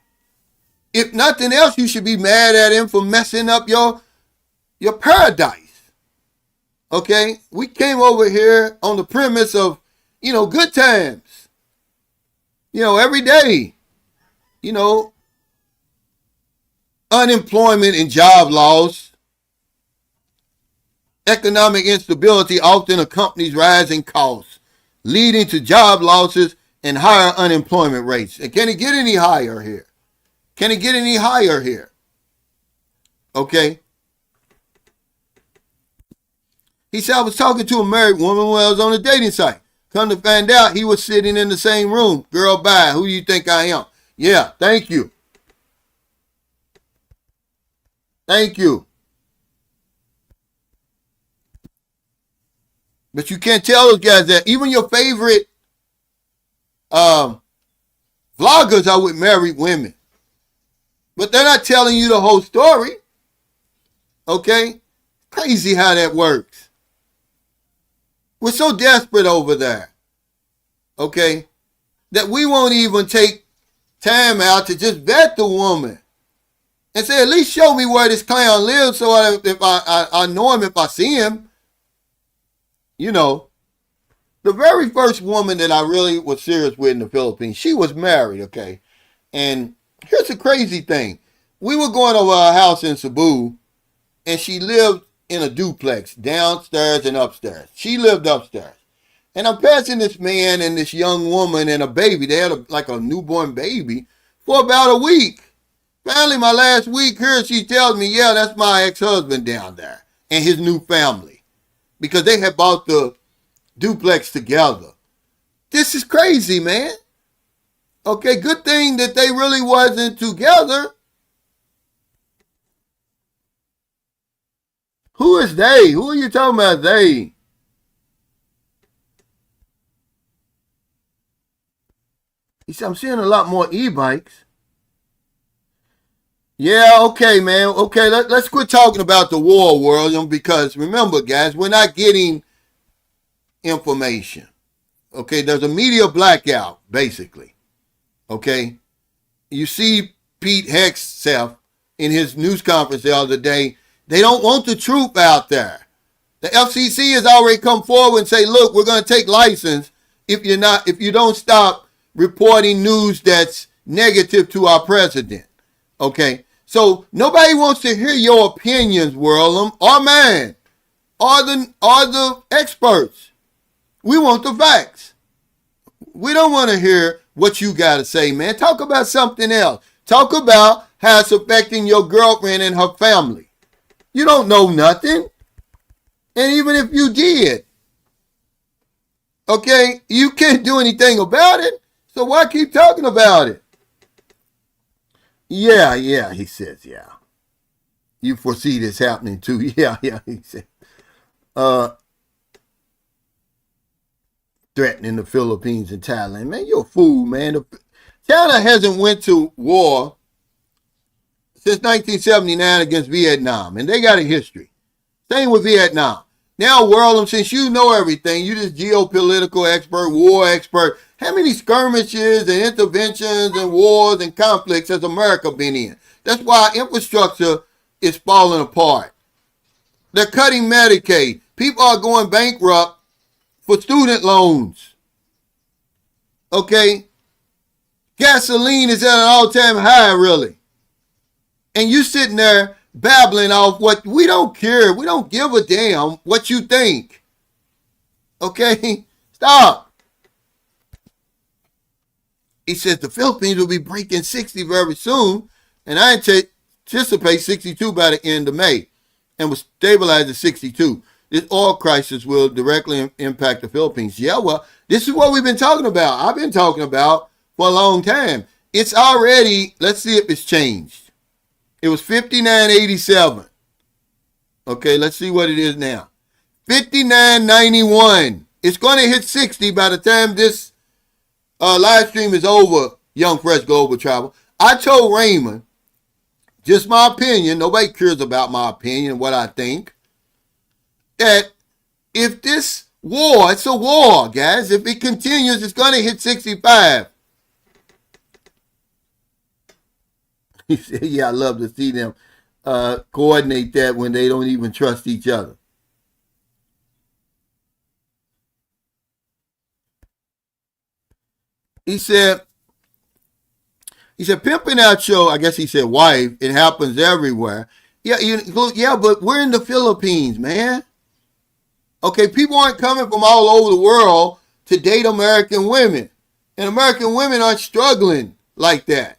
if nothing else, you should be mad at him for messing up your paradise. Okay? We came over here on the premise of, good times. Every day. You know, unemployment and job loss, economic instability often accompanies rising costs, leading to job losses and higher unemployment rates. And can it get any higher here? Can it get any higher here? Okay. He said, I was talking to a married woman when I was on a dating site. Come to find out, he was sitting in the same room. Girl, bye. Who do you think I am? Yeah, thank you. Thank you. But you can't tell those guys that. Even your favorite vloggers are with married women. But they're not telling you the whole story. Okay? Crazy how that works. We're so desperate over there. Okay? That we won't even take time out to just vet the woman. And say, at least show me where this clown lives so if I know him if I see him. The very first woman that I really was serious with in the Philippines, she was married, okay? And here's the crazy thing. We were going over her house in Cebu, and she lived in a duplex, downstairs and upstairs. She lived upstairs. And I'm passing this man and this young woman and a baby. They had a newborn baby for about a week. Finally, my last week here, she tells me, yeah, that's my ex-husband down there and his new family. Because they had bought the duplex together. This is crazy, man. Okay, good thing that they really wasn't together. Who is they? Who are you talking about, they? He said, I'm seeing a lot more e-bikes. Yeah, okay, man. Okay, let's quit talking about the war world, because remember, guys, we're not getting information. Okay, there's a media blackout, basically. Okay, you see Pete Hegseth in his news conference the other day. They don't want the truth out there. The FCC has already come forward and say, look, we're going to take license if you don't stop reporting news that's negative to our president. Okay, so nobody wants to hear your opinions, world, or mine, or the experts. We want the facts. We don't want to hear what you got to say, man. Talk about something else. Talk about how it's affecting your girlfriend and her family. You don't know nothing. And even if you did, okay, you can't do anything about it. So why keep talking about it? Yeah, he says, yeah. You foresee this happening too. Yeah, he said. Threatening the Philippines and Thailand. Man, you're a fool, man. China hasn't went to war since 1979 against Vietnam, and they got a history. Same with Vietnam. Now, world, since you know everything, you this geopolitical expert, war expert, how many skirmishes and interventions and wars and conflicts has America been in? That's why our infrastructure is falling apart. They're cutting Medicaid. People are going bankrupt for student loans. Okay? Gasoline is at an all-time high, really. And you sitting there babbling off what we don't care. We don't give a damn what you think. Okay? Stop. He says the Philippines will be breaking 60 very soon, and I anticipate 62 by the end of May, and will stabilize at 62. This oil crisis will directly impact the Philippines. Yeah, well, this is what we've been talking about. I've been talking about for a long time. It's already, let's see if it's changed. It was 59.87. Okay, let's see what it is now. 59.91. It's going to hit 60 by the time this live stream is over, Young Fresh Global Travel. I told Raymond just my opinion, nobody cares about my opinion, what I think, that if this war, it's a war, guys, if it continues, it's going to hit 65. He said, yeah, I love to see them coordinate that when they don't even trust each other. He said, pimping out your, I guess he said wife, it happens everywhere. Yeah, yeah, but we're in the Philippines, man. Okay, people aren't coming from all over the world to date American women. And American women aren't struggling like that.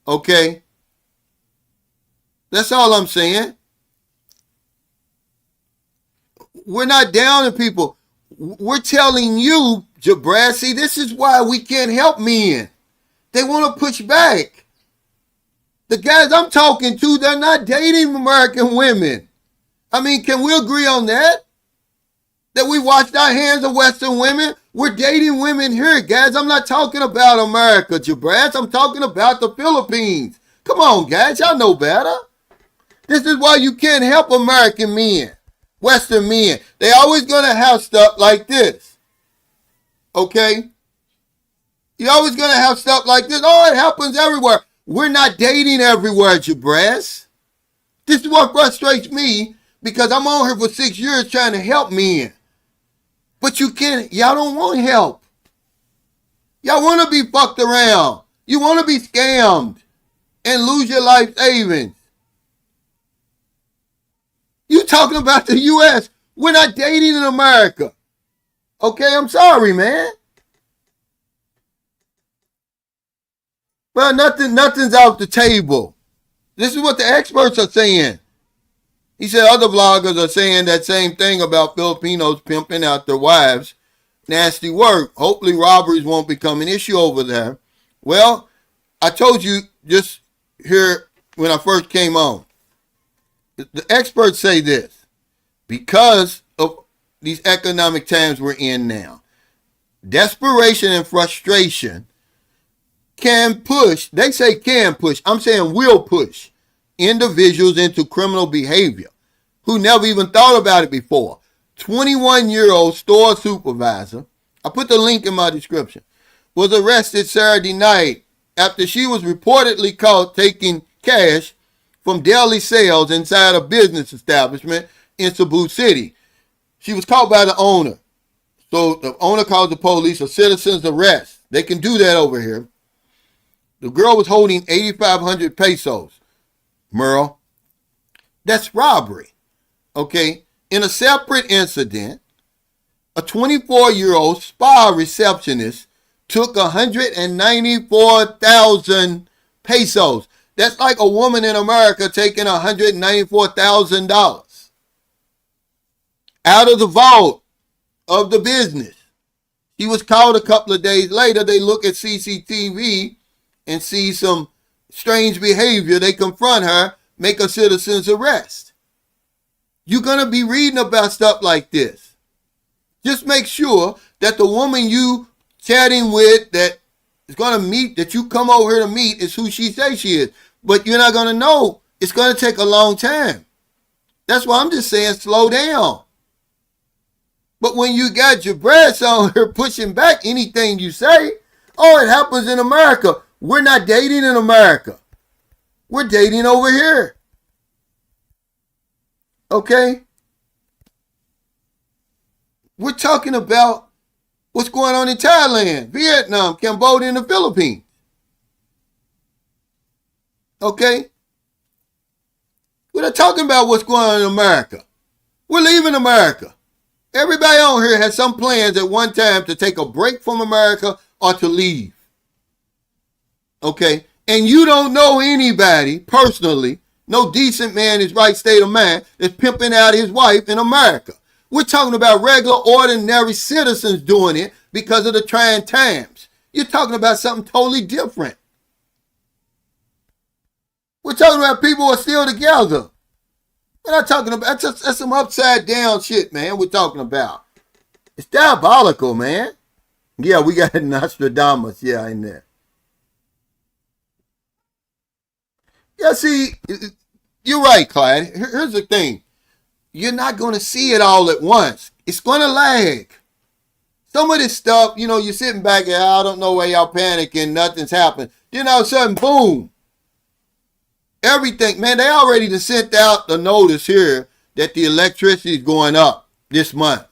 Okay? That's all I'm saying. We're not down on people. We're telling you, Jabrassi, this is why we can't help men. They want to push back. The guys I'm talking to, they're not dating American women. I mean, can we agree on that? That we washed our hands of Western women? We're dating women here, guys. I'm not talking about America, Jabras. I'm talking about the Philippines. Come on, guys. Y'all know better. This is why you can't help American men, Western men. They always going to have stuff like this. Okay? You're always going to have stuff like this. Oh, it happens everywhere. We're not dating everywhere, Jabras. This is what frustrates me because I'm on here for 6 years trying to help men. But you can't, y'all don't want help. Y'all want to be fucked around. You want to be scammed and lose your life savings. You talking about the U.S. We're not dating in America. Okay, I'm sorry, man. But nothing's off the table. This is what the experts are saying. He said other bloggers are saying that same thing about Filipinos pimping out their wives. Nasty work. Hopefully robberies won't become an issue over there. Well, I told you just here when I first came on. The experts say this. Because of these economic times we're in now, desperation and frustration can push, they say can push, I'm saying will push individuals into criminal behavior who never even thought about it before. 21-year-old store supervisor, I put the link in my description, was arrested Saturday night after she was reportedly caught taking cash from daily sales inside a business establishment in Cebu City. She was caught by the owner. So the owner called the police, a citizen's arrest. They can do that over here. The girl was holding 8,500 pesos. Merle. That's robbery. Okay. In a separate incident, a 24-year-old spa receptionist took 194,000 pesos. That's like a woman in America taking $194,000 out of the vault of the business. He was caught a couple of days later. They look at CCTV and see some strange behavior. They confront her, make a citizen's arrest. You're going to be reading about stuff like this. Just make sure that the woman you chatting with that is going to meet, that you come over here to meet, is who she says she is. But you're not going to know. It's going to take a long time. That's why I'm just saying slow down. But when you got your breasts on here pushing back anything you say, oh, it happens in America. We're not dating in America. We're dating over here. Okay? We're talking about what's going on in Thailand, Vietnam, Cambodia, and the Philippines. Okay? We're not talking about what's going on in America. We're leaving America. Everybody on here has some plans at one time to take a break from America or to leave. Okay? And you don't know anybody personally, no decent man in his right state of mind, that's pimping out his wife in America. We're talking about regular, ordinary citizens doing it because of the trying times. You're talking about something totally different. We're talking about people who are still together. We're not talking about, that's some upside down shit, man, we're talking about. It's diabolical, man. Yeah, we got Nostradamus, in there. Yeah, see, you're right, Clyde. Here's the thing. You're not going to see it all at once. It's going to lag. Some of this stuff, you know, you're sitting back and I don't know why y'all panicking, nothing's happened. Then all of a sudden, boom. Everything, man, they already just sent out the notice here that the electricity is going up this month.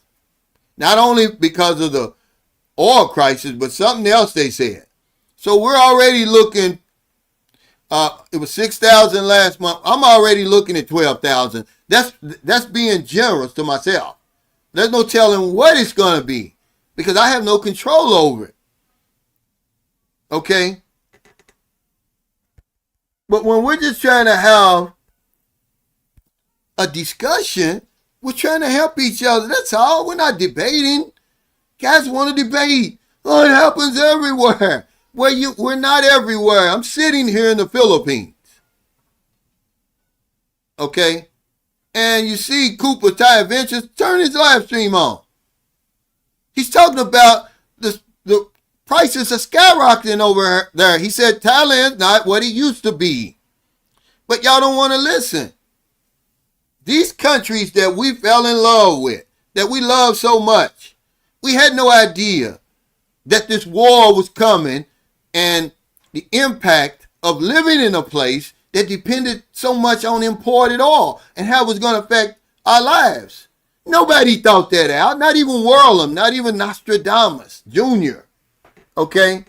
Not only because of the oil crisis, but something else they said. So we're already looking, it was 6,000 last month. I'm already looking at 12,000. That's being generous to myself. There's no telling what it's going to be because I have no control over it. Okay? But when we're just trying to have a discussion, we're trying to help each other. That's all. We're not debating. Guys want to debate. Oh, it happens everywhere. We're not everywhere. I'm sitting here in the Philippines. Okay? And you see Cooper Tire Ventures, turn his live stream on. He's talking about the prices are skyrocketing over there. He said Thailand's not what it used to be. But y'all don't want to listen. These countries that we fell in love with, that we love so much, we had no idea that this war was coming and the impact of living in a place that depended so much on imported oil and how it was going to affect our lives. Nobody thought that out. Not even Whirlham, not even Nostradamus Jr. Okay?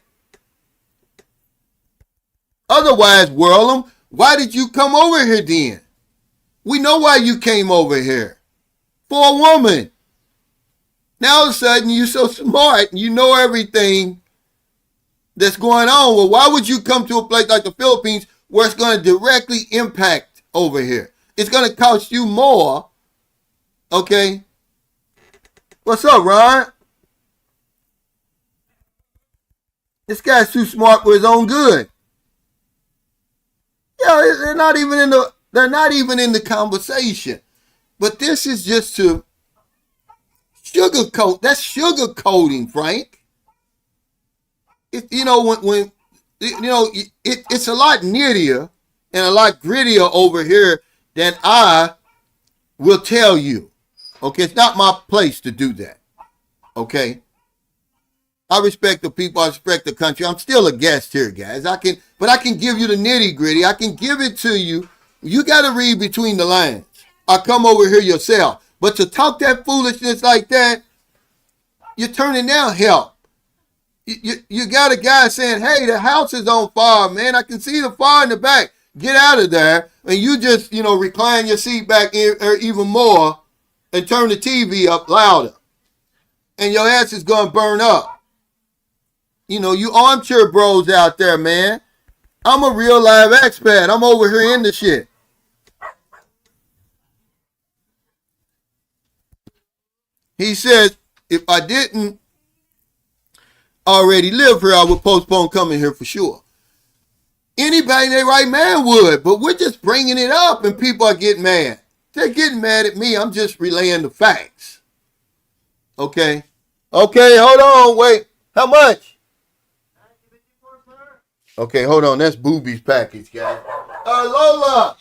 Otherwise, Whirlham, why did you come over here then? We know why you came over here. For a woman. Now all of a sudden you're so smart and you know everything that's going on. Well, why would you come to a place like the Philippines where it's going to directly impact over here? It's going to cost you more. Okay? What's up, Ron? This guy's too smart for his own good. Yeah, they're not even in the conversation. But this is just to sugarcoat. That's sugarcoating, Frank. You know, when you know, it's a lot nittier and a lot grittier over here than I will tell you. Okay, it's not my place to do that. Okay, I respect the people. I respect the country. I'm still a guest here, guys. But I can give you the nitty gritty. I can give it to you. You got to read between the lines. I come over here yourself. But to talk that foolishness like that, you're turning down help. You got a guy saying, hey, the house is on fire, man. I can see the fire in the back. Get out of there. And you just, recline your seat back even more and turn the TV up louder. And your ass is going to burn up. You armchair bros out there, man. I'm a real live expat. I'm over here in the shit. He says, if I didn't already live here, I would postpone coming here for sure. Anybody in their right man would, but we're just bringing it up and people are getting mad. They're getting mad at me. I'm just relaying the facts. Okay? Okay, hold on. Wait. How much? Okay, hold on. That's Booby's package, guys. Lola!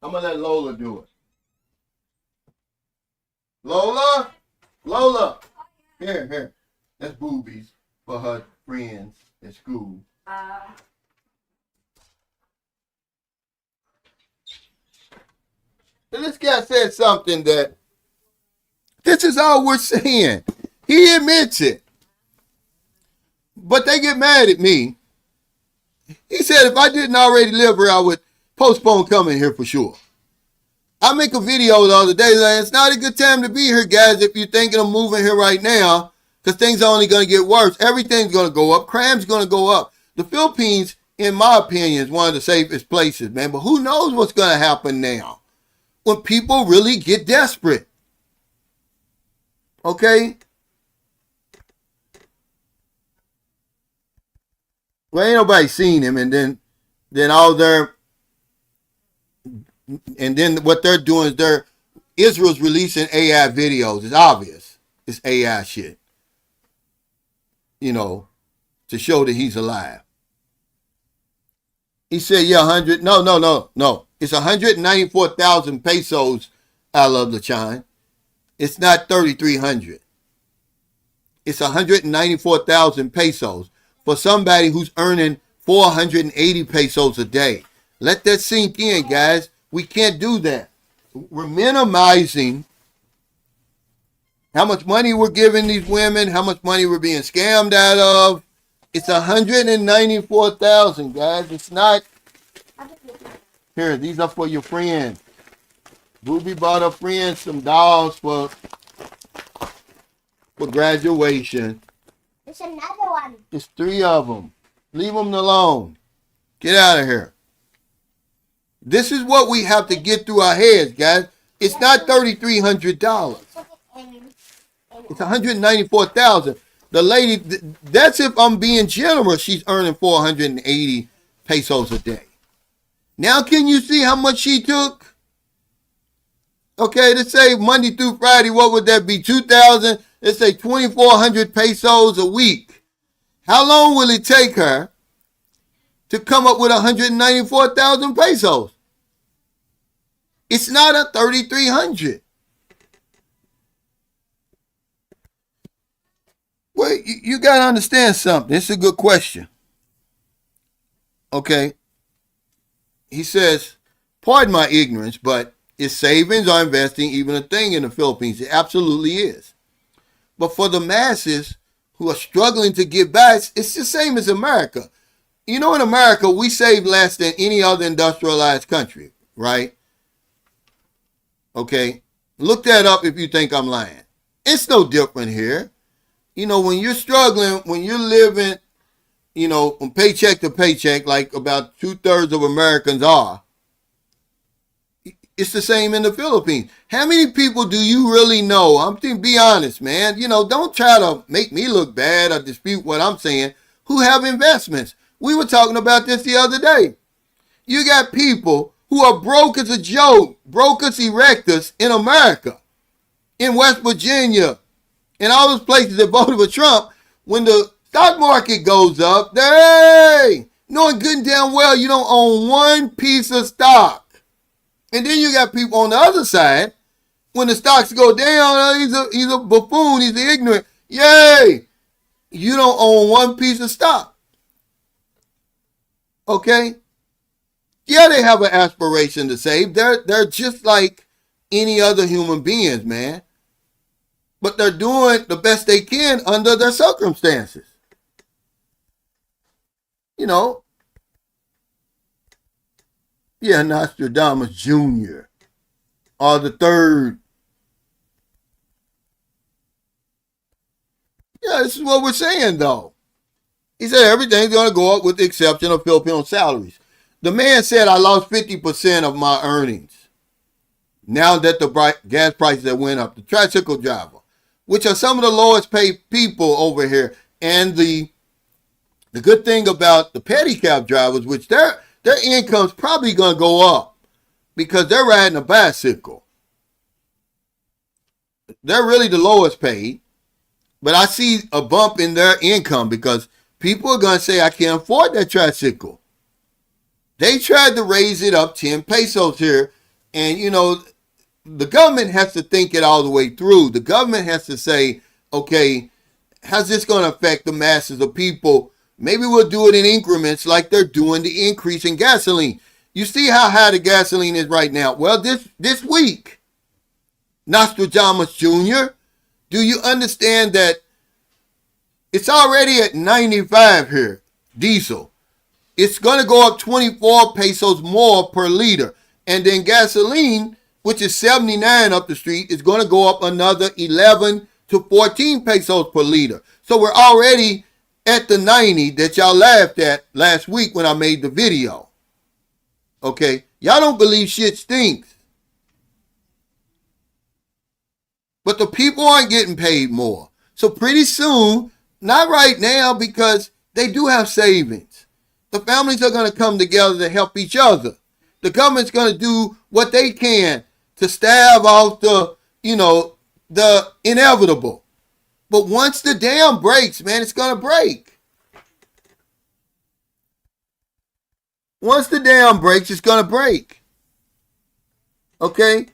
I'm going to let Lola do it. Lola? Lola! Here. That's Boobies for her friends at school. And this guy said something that this is all we're saying. He admits it. But they get mad at me. He said if I didn't already live here, I would postpone coming here for sure. I make a video the other day saying it's not a good time to be here, guys, if you're thinking of moving here right now, because things are only going to get worse. Everything's going to go up. Crime's going to go up. The Philippines, in my opinion, is one of the safest places, man. But who knows what's going to happen now when people really get desperate. Okay? Well, ain't nobody seen him, and then what they're doing is Israel's releasing AI videos. It's obvious. It's AI shit. To show that he's alive. He said, yeah, 100. No, no, no, no. It's 194,000 pesos, I love the chime. It's not 3,300. It's 194,000 pesos for somebody who's earning 480 pesos a day. Let that sink in, guys. We can't do that. We're minimizing how much money we're giving these women, how much money we're being scammed out of. It's 194,000, guys. It's not. Here, these are for your friends. Ruby bought her friends some dolls for graduation. There's another one. It's 3 of them. Leave them alone. Get out of here. This is what we have to get through our heads, guys. It's not $3,300. It's 194,000. The lady, that's if I'm being generous, she's earning 480 pesos a day. Now can you see how much she took? Okay, let's say Monday through Friday, what would that be? 2,000, let's say 2,400 pesos a week. How long will it take her to come up with 194,000 pesos? It's not a 3,300. Well, you got to understand something. It's a good question. Okay. He says, pardon my ignorance, but is savings or investing even a thing in the Philippines? It absolutely is. But for the masses who are struggling to get by, it's the same as America. You know, in America, we save less than any other industrialized country, right? Okay. Look that up if you think I'm lying. It's no different here. You know, when you're struggling, when you're living, you know, from paycheck to paycheck, like about 2/3 of Americans are, it's the same in the Philippines. How many people do you really know? I'm thinking, be honest, man. You know, don't try to make me look bad or dispute what I'm saying, who have investments. We were talking about this the other day. You got people who are broke as a joke, broke as erectors in America, in West Virginia, and all those places that voted for Trump. When the stock market goes up, hey, knowing good and damn well you don't own one piece of stock. And then you got people on the other side, when the stocks go down, he's a buffoon, he's ignorant. Yay! You don't own one piece of stock. Okay? Yeah, they have an aspiration to save. They're just like any other human beings, man. But they're doing the best they can under their circumstances. You know? Yeah, Nostradamus Jr. or the third. Yeah, this is what we're saying, though. He said everything's going to go up with the exception of Filipino salaries. The man said, I lost 50% of my earnings now that the gas prices have went up. The tricycle driver, which are some of the lowest paid people over here. And the good thing about the pedicab drivers, which their income's probably going to go up because they're riding a bicycle. They're really the lowest paid. But I see a bump in their income because people are going to say, I can't afford that tricycle. They tried to raise it up 10 pesos here. And, you know, the government has to think it all the way through. The government has to say, okay, how's this going to affect the masses of people? Maybe we'll do it in increments like they're doing the increase in gasoline. You see how high the gasoline is right now? Well, this week, Nostradamus Jr., do you understand that it's already at 95 here, diesel? It's going to go up 24 pesos more per liter. And then gasoline, which is 79 up the street, is going to go up another 11 to 14 pesos per liter. So we're already at the 90 that y'all laughed at last week when I made the video. Okay? Y'all don't believe shit stinks. But the people aren't getting paid more. So pretty soon, not right now because they do have savings. The families are going to come together to help each other. The government's going to do what they can to stave off the inevitable. But once the dam breaks, man, it's going to break. Once the dam breaks, it's going to break. Okay?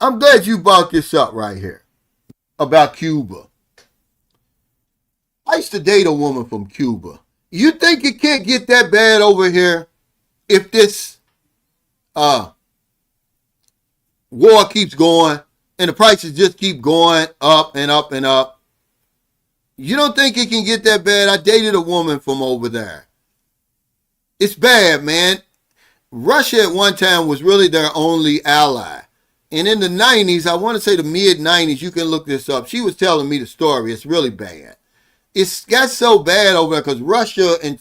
I'm glad you brought this up right here about Cuba. I used to date a woman from Cuba. You think it can't get that bad over here if this war keeps going and the prices just keep going up and up and up? You don't think it can get that bad? I dated a woman from over there. It's bad, man. Russia at one time was really their only ally. And in the 90s, I want to say the mid 90s, you can look this up. She was telling me the story. It's really bad. It's got so bad over there because Russia and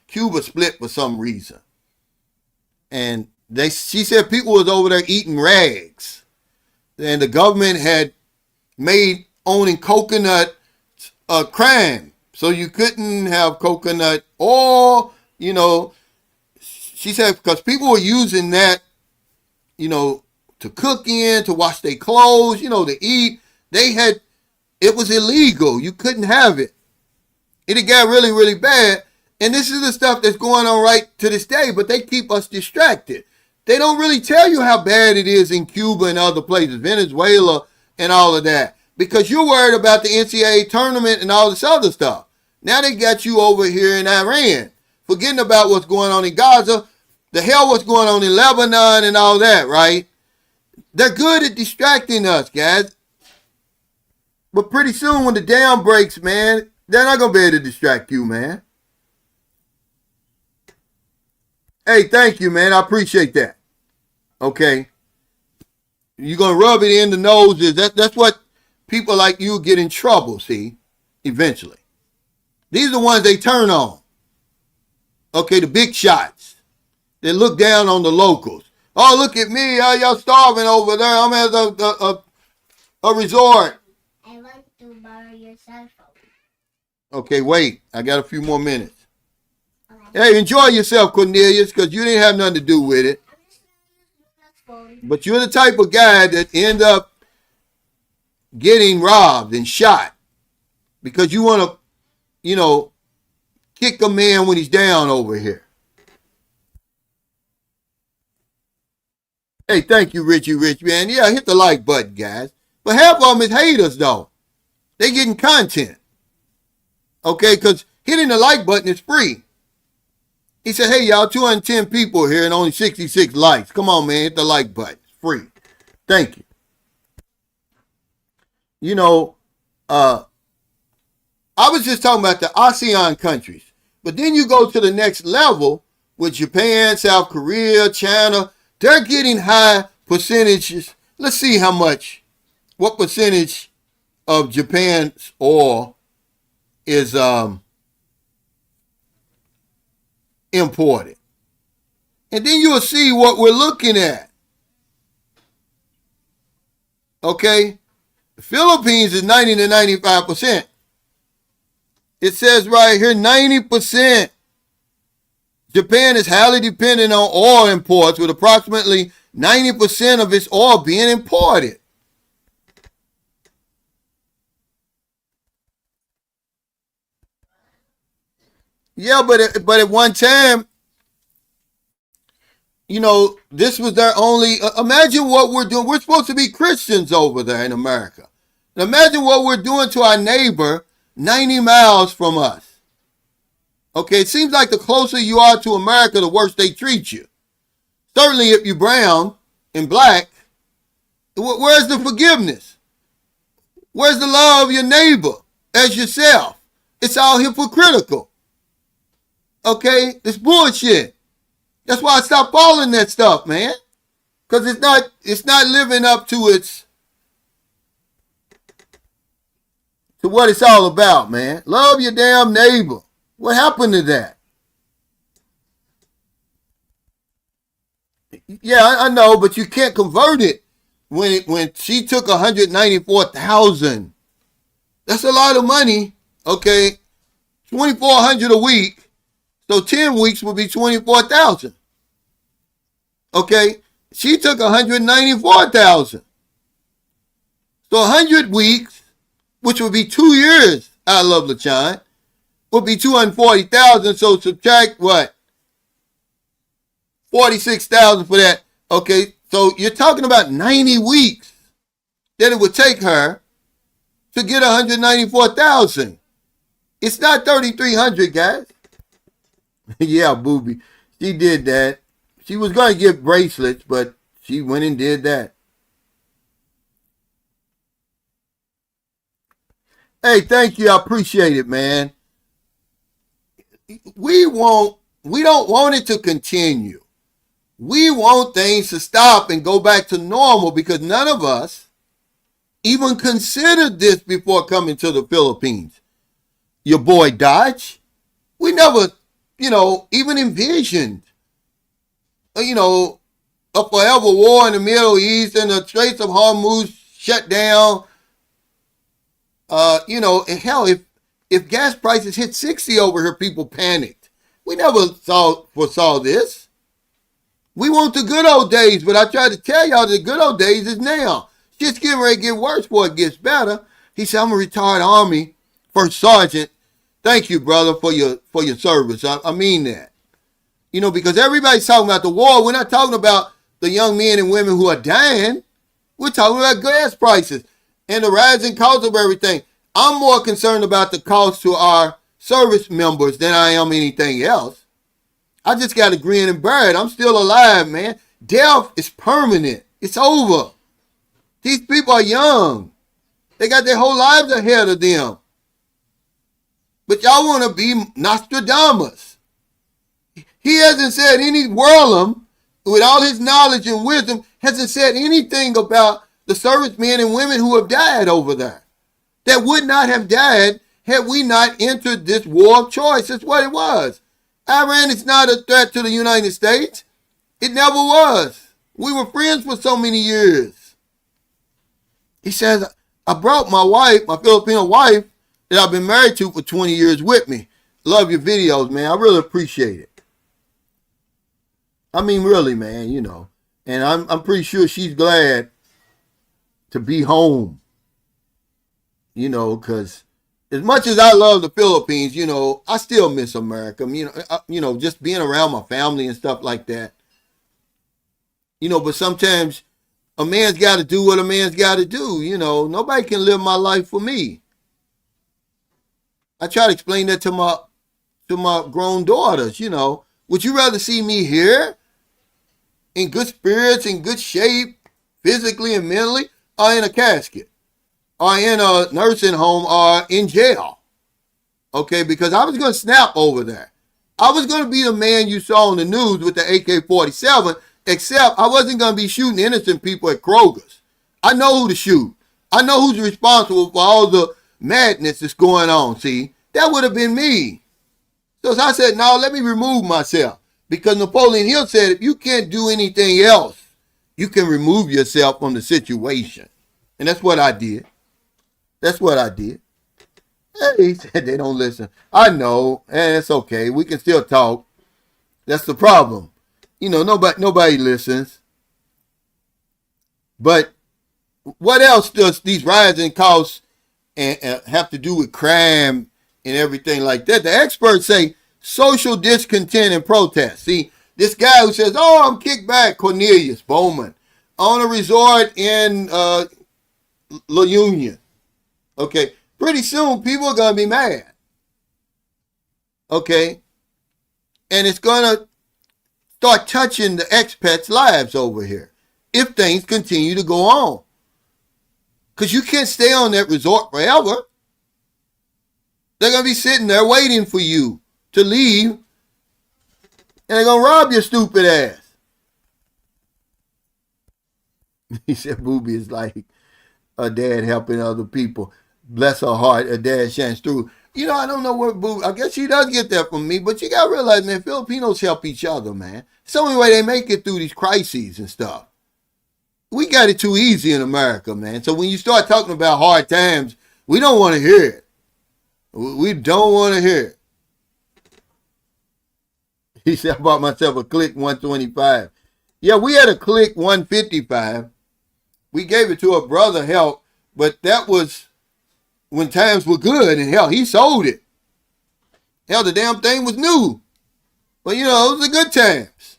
Cuba split for some reason. And she said people was over there eating rags. And the government had made owning coconut a crime. So you couldn't have coconut oil, you know. She said because people were using that, you know, to cook in, to wash their clothes, you know, to eat. It was illegal. You couldn't have it. It got really, really bad. And this is the stuff that's going on right to this day, but they keep us distracted. They don't really tell you how bad it is in Cuba and other places, Venezuela and all of that, because you're worried about the NCAA tournament and all this other stuff. Now they got you over here in Iran, forgetting about what's going on in Gaza, the hell what's going on in Lebanon and all that, right? They're good at distracting us, guys. But pretty soon when the dam breaks, man, they're not going to be able to distract you, man. Hey, thank you, man. I appreciate that. Okay. You're going to rub it in the noses. That's what people like you get in trouble, see, eventually. These are the ones they turn on. Okay, the big shots. They look down on the locals. Oh, look at me. Oh, y'all starving over there. I'm at a resort. I want to borrow your cell phone. Okay, wait. I got a few more minutes. Hey, enjoy yourself, Cornelius, because you didn't have nothing to do with it. But you're the type of guy that end up getting robbed and shot because you want to, you know, kick a man when he's down over here. Hey, thank you, Richie Rich, man. Yeah, hit the like button, guys. But half of them is haters, though. They getting content. Okay, because hitting the like button is free. He said, hey, y'all, 210 people here and only 66 likes. Come on, man, hit the like button. It's free. Thank you. You know, I was just talking about the ASEAN countries. But then you go to the next level with Japan, South Korea, China. They're getting high percentages. Let's see what percentage of Japan's oil is imported. And then you'll see what we're looking at. Okay? The Philippines is 90 to 95%. It says right here 90%. Japan is highly dependent on oil imports with approximately 90% of its oil being imported. Yeah, but at one time, you know, this was their only. Imagine what we're doing. We're supposed to be Christians over there in America. And imagine what we're doing to our neighbor 90 miles from us. Okay, it seems like the closer you are to America, the worse they treat you. Certainly if you're brown and black, where's the forgiveness? Where's the love of your neighbor as yourself? It's all hypocritical. Okay, it's bullshit. That's why I stopped following that stuff, man. Because it's not living up to what it's all about, man. Love your damn neighbor. What happened to that? Yeah, I know, but you can't convert it when she took 194,000. That's a lot of money. Okay, 2,400 a week. So 10 weeks would be 24,000. Okay, she took 194,000. So 100 weeks, which would be 2 years, I love LaChon, would be 240,000. So subtract what? 46,000 for that. Okay, so you're talking about 90 weeks that it would take her to get 194,000. It's not 3,300, guys. Yeah, booby. She did that. She was going to get bracelets, but she went and did that. Hey, thank you. I appreciate it, man. We don't want it to continue. We want things to stop and go back to normal because none of us even considered this before coming to the Philippines. Your boy Dodge, we never, even envisioned, a forever war in the Middle East and the Straits of Hormuz shut down. And hell, if gas prices hit 60 over here, people panicked. We never foresaw this. We want the good old days, but I tried to tell y'all the good old days is now. Shit's getting ready to get worse before it gets better. He said, I'm a retired Army First Sergeant. Thank you, brother, for your service. I mean that. Because everybody's talking about the war. We're not talking about the young men and women who are dying. We're talking about gas prices and the rising cost of everything. I'm more concerned about the cost to our service members than I am anything else. I just got to grin and bear it. I'm still alive, man. Death is permanent. It's over. These people are young. They got their whole lives ahead of them. But y'all want to be Nostradamus. He hasn't said any Whirlum, with all his knowledge and wisdom, hasn't said anything about the servicemen and women who have died over there. That would not have died had we not entered this war of choice. That's what it was. Iran is not a threat to the United States. It never was. We were friends for so many years. He says, I brought my wife, my Filipino wife, that I've been married to for 20 years with me. Love your videos, man. I really appreciate it. I mean, really, man, And I'm pretty sure she's glad to be home. Because as much as I love the Philippines, I still miss America. Just being around my family and stuff like that. But sometimes a man's got to do what a man's got to do. Nobody can live my life for me. I try to explain that to my grown daughters. Would you rather see me here in good spirits, in good shape, physically and mentally, or in a casket, or in a nursing home, or in jail? Okay, because I was going to snap over there. I was going to be the man you saw on the news with the AK-47, except I wasn't going to be shooting innocent people at Kroger's. I know who to shoot. I know who's responsible for all the madness that's going on, see? That would have been me. So I said, no, let me remove myself. Because Napoleon Hill said, if you can't do anything else, you can remove yourself from the situation. And that's what I did. That's what I did. Hey, he said they don't listen. I know, and it's okay. We can still talk. That's the problem. Nobody listens. But what else does these rising costs and have to do with crime and everything like that? The experts say social discontent and protest. See, this guy who says, I'm kicked back, Cornelius Bowman, on a resort in La Union. Okay, pretty soon people are going to be mad. Okay, and it's going to start touching the expats' lives over here if things continue to go on. Because you can't stay on that resort forever. They're going to be sitting there waiting for you to leave, and they're going to rob your stupid ass. He said, Booby is like a dad helping other people. Bless her heart, a dad shines through. I don't know what Booby, I guess she does get that from me, but you got to realize, man, Filipinos help each other, man. It's the only way they make it through these crises and stuff. We got it too easy in America, man. So when you start talking about hard times, we don't want to hear it. We don't want to hear it. He said, I bought myself a Click 125. Yeah, we had a Click 155. We gave it to a brother, help, but that was when times were good, and hell, he sold it. Hell, the damn thing was new. But, it was the good times.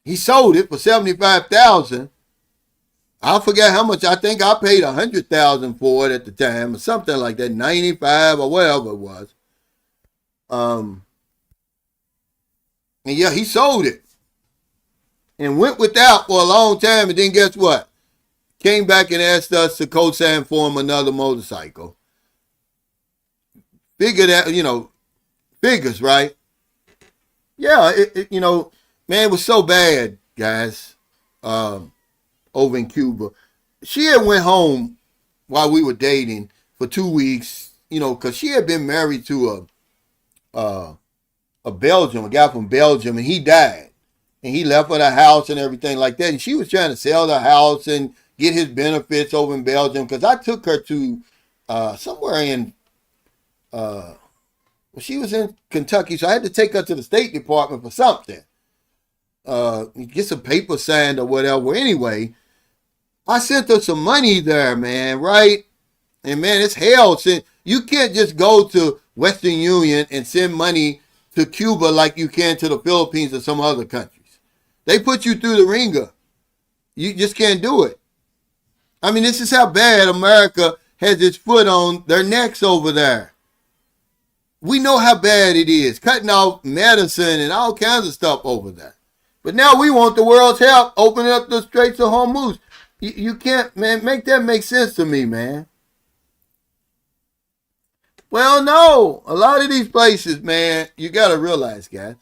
He sold it for 75,000. I forget how much. I think I paid 100,000 for it at the time, or something like that, 95 or whatever it was. Um, and yeah, he sold it and went without for a long time. And then guess what? Came back and asked us to co-sign for him another motorcycle. Figure that, figures, right? Yeah, man, it was so bad, guys, um, over in Cuba. She had went home while we were dating for 2 weeks, because she had been married to a Belgium, a guy from Belgium, and he died. And he left her the house and everything like that. And she was trying to sell the house and get his benefits over in Belgium, because I took her to somewhere in, she was in Kentucky, so I had to take her to the State Department for something. Get some paper signed or whatever. Anyway, I sent her some money there, man, right? And man, it's hell. You can't just go to Western Union and send money to Cuba like you can to the Philippines or some other countries. They put you through the ringer. You just can't do it. I mean, this is how bad America has its foot on their necks over there. We know how bad it is, cutting off medicine and all kinds of stuff over there. But now we want the world's help, opening up the Straits of Hormuz. You can't, man, make that make sense to me, man. Well, no. A lot of these places, man, you got to realize, guys,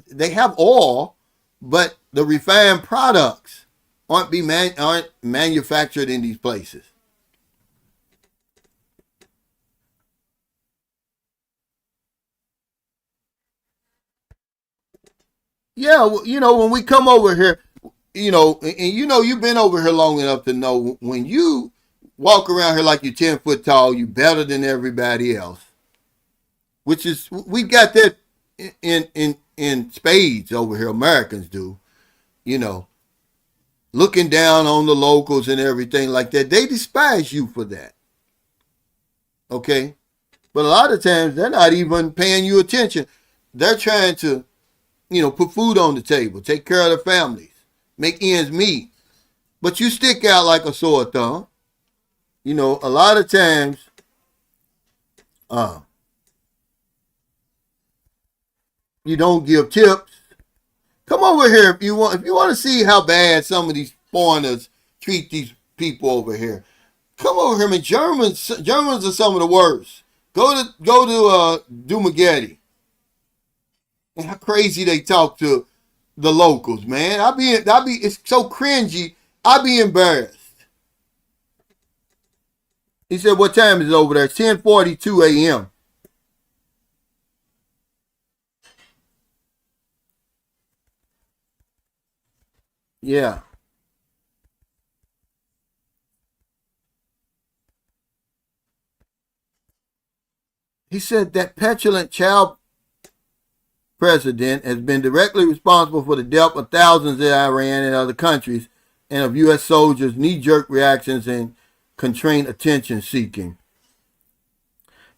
they have oil, but the refined products aren't manufactured in these places. Yeah, when we come over here, you've been over here long enough to know when you walk around here like you're 10 foot tall, you better than everybody else. Which is we got that in spades over here. Americans do, you know, looking down on the locals and everything like that. They despise you for that. Okay, but a lot of times they're not even paying you attention. They're trying to, put food on the table, take care of their families, make ends meet. But you stick out like a sore thumb. A lot of times, uh, you don't give tips. Come over here if you want. If you want to see how bad some of these foreigners treat these people over here, come over here. I mean, Germans are some of the worst. Go to Dumagetti, and how crazy they talk to the locals, man. It's so cringy. I be embarrassed. He said, "What time is it over there?" It's 10:42 a.m. Yeah. He said that petulant child president has been directly responsible for the death of thousands in Iran and other countries and of U.S. soldiers' knee-jerk reactions and constrained attention seeking.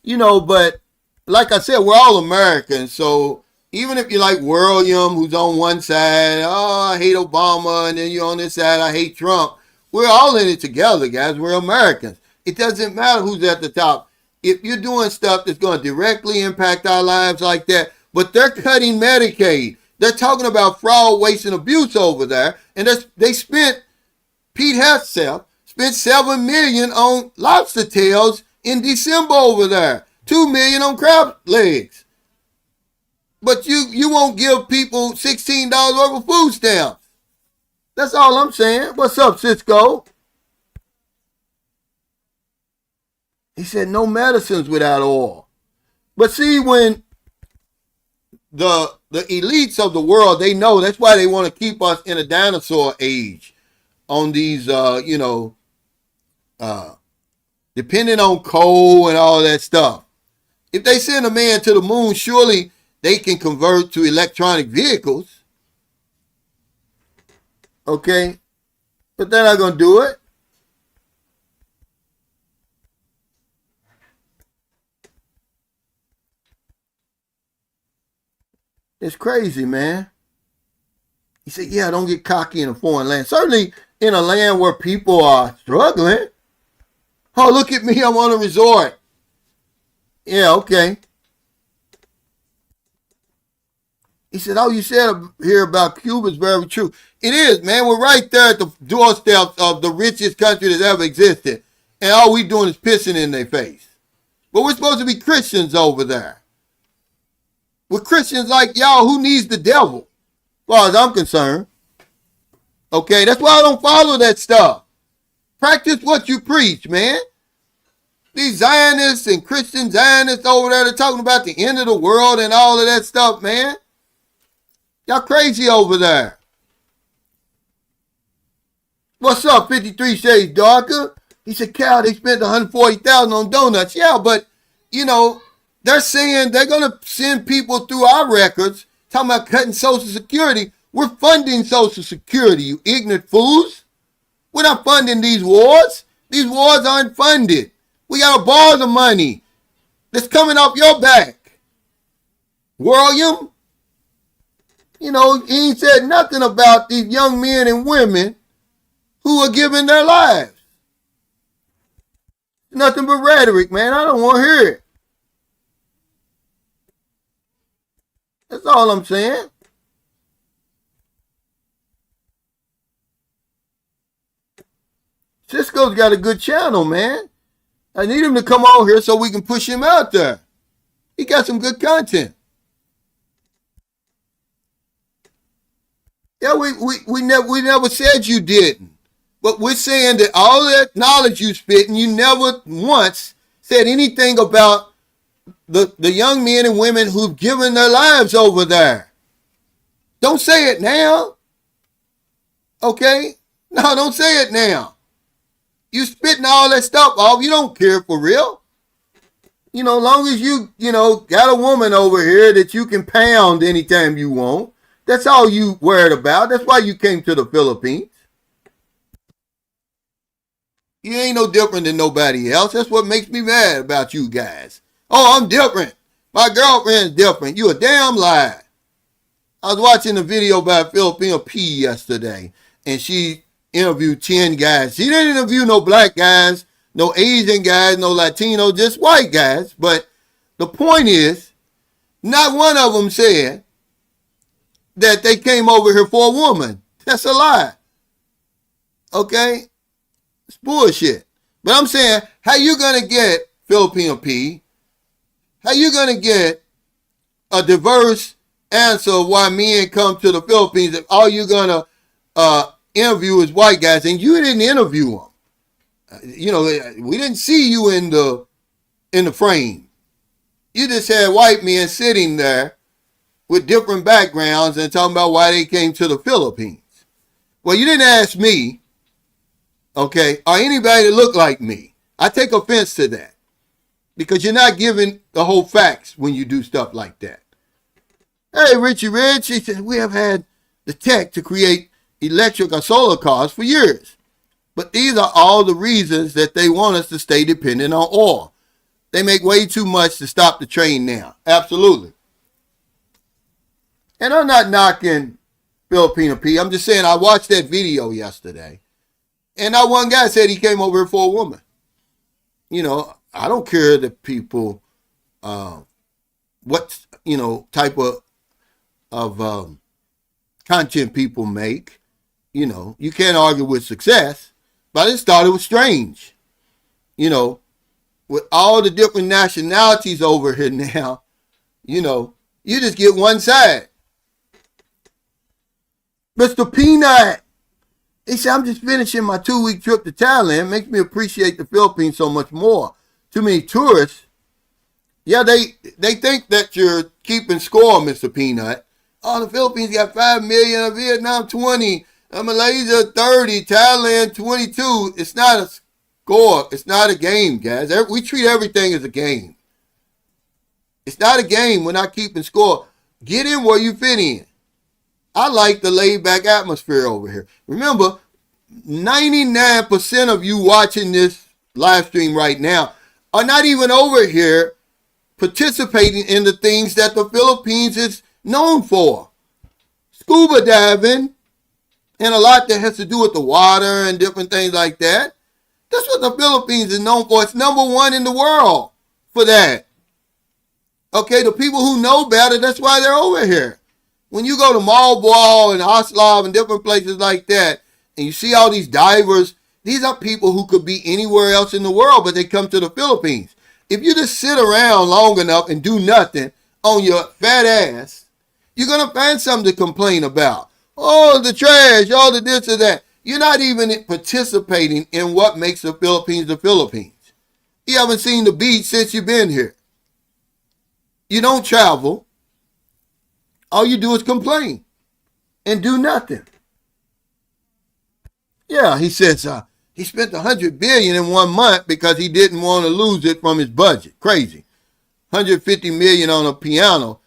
But like I said, we're all Americans, so even if you like William, who's on one side, oh, I hate Obama, and then you're on this side, I hate Trump, we're all in it together, guys. We're Americans. It doesn't matter who's at the top. If you're doing stuff that's going to directly impact our lives like that, but they're cutting Medicaid. They're talking about fraud, waste, and abuse over there, and they spent Pete Hegseth spent $7 million on lobster tails in December over there. $2 million on crab legs. But you won't give people $16 worth of food stamps. That's all I'm saying. What's up, Cisco? He said no medicines without oil. But see, when the elites of the world, they know that's why they want to keep us in a dinosaur age on these uh depending on coal and all that stuff. If they send a man to the moon, surely they can convert to electronic vehicles. Okay? But they're not going to do it. It's crazy, man. He said, yeah, don't get cocky in a foreign land. Certainly in a land where people are struggling. Oh, look at me, I'm on a resort. Yeah, okay. He said, oh, you said here about Cuba is very true. It is, man. We're right there at the doorstep of the richest country that's ever existed. And all we doing is pissing in their face. But we're supposed to be Christians over there. We're Christians like y'all. Who needs the devil? As far as I'm concerned. Okay, that's why I don't follow that stuff. Practice what you preach, man. These Zionists and Christian Zionists over there, they're talking about the end of the world and all of that stuff, man. Y'all crazy over there. What's up, 53 Shades Darker? He said, Cal, they spent $140,000 on donuts. Yeah, but, you know, they're saying they're going to send people through our records, talking about cutting Social Security. We're funding Social Security, you ignorant fools. We're not funding these wars. These wars aren't funded. We got to borrow the money that's coming off your back. William, you know, he ain't said nothing about these young men and women who are giving their lives. Nothing but rhetoric, man. I don't want to hear it. That's all I'm saying. Cisco's got a good channel, man. I need him to come on here so we can push him out there. He got some good content. Yeah, we never said you didn't. But we're saying that all that knowledge you spit, and you never once said anything about the young men and women who've given their lives over there. Don't say it now. Okay? No, don't say it now. You spitting all that stuff off. You don't care for real. You know, as long as you got a woman over here that you can pound anytime you want. That's all you worried about. That's why you came to the Philippines. You ain't no different than nobody else. That's what makes me mad about you guys. Oh, I'm different. My girlfriend's different. You a damn lie. I was watching a video by Filipino P yesterday, and she interviewed 10 guys. She didn't interview no black guys, no Asian guys, no Latino, just white guys. But the point is, not one of them said that they came over here for a woman. That's a lie. Okay? It's bullshit. But I'm saying, how you going to get, Filipino P, how you going to get a diverse answer of why men come to the Philippines if all you're going to interview is white guys, and you didn't interview them? You know, we didn't see you in the frame. You just had white men sitting there with different backgrounds and talking about why they came to the Philippines. Well, you didn't ask me, okay, or anybody that looked like me. I take offense to that because you're not giving the whole facts when you do stuff like that. Hey, Richie Rich, he said, we have had the tech to create electric or solar cars for years. But these are all the reasons that they want us to stay dependent on oil. They make way too much to stop the train now. Absolutely. And I'm not knocking Filipino P. I'm just saying I watched that video yesterday. And that one guy said he came over here for a woman. You know, I don't care that people, what, type of content people make. You know, you can't argue with success. But I just thought it was strange. You know, with all the different nationalities over here now, you just get one side. Mr. Peanut, he said, I'm just finishing my 2-week trip to Thailand. Makes me appreciate the Philippines so much more. Too many tourists. Yeah, they think that you're keeping score, Mr. Peanut. Oh, the Philippines got 5 million, Vietnam 20, Malaysia 30, Thailand 22. It's not a score. It's not a game, guys. We treat everything as a game. It's not a game. We're not keeping score. Get in where you fit in. I like the laid-back atmosphere over here. Remember, 99% of you watching this live stream right now are not even over here participating in the things that the Philippines is known for. scuba diving and a lot that has to do with the water and different things like that. That's what the Philippines is known for. It's number one in the world for that. Okay, the people who know better, that's why they're over here. When you go to Malboa and Oslav and different places like that, and you see all these divers, these are people who could be anywhere else in the world, but they come to the Philippines. If you just sit around long enough and do nothing on your fat ass, you're going to find something to complain about. Oh, the trash, all the this or that. You're not even participating in what makes the Philippines the Philippines. You haven't seen the beach since you've been here. You don't travel. All you do is complain and do nothing. Yeah, he says he spent $100 billion in 1 month because he didn't want to lose it from his budget. Crazy. $150 million on a piano.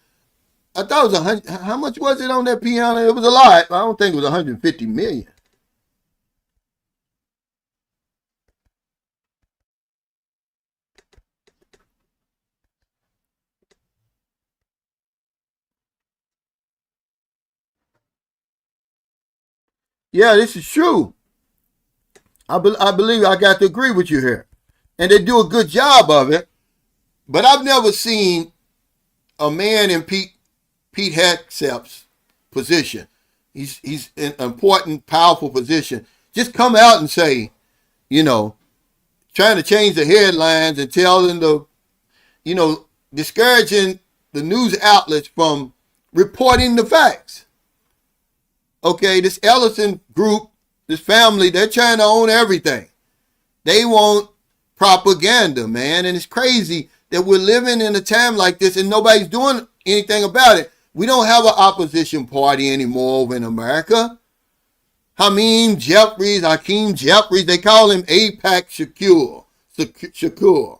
I thought it was 100. How much was it on that piano? It was a lot. I don't think it was $150 million. Yeah, this is true. I believe I got to agree with you here. And they do a good job of it. But I've never seen a man in Pete Hegseth's position. He's in an important, powerful position. Just come out and say, trying to change the headlines and tell them discouraging the news outlets from reporting the facts. Okay, this Ellison group, this family, they're trying to own everything. They want propaganda, man. And it's crazy that we're living in a time like this and nobody's doing anything about it. We don't have an opposition party anymore over in America. Hakeem Jeffries, they call him AIPAC Shakur. AIPAC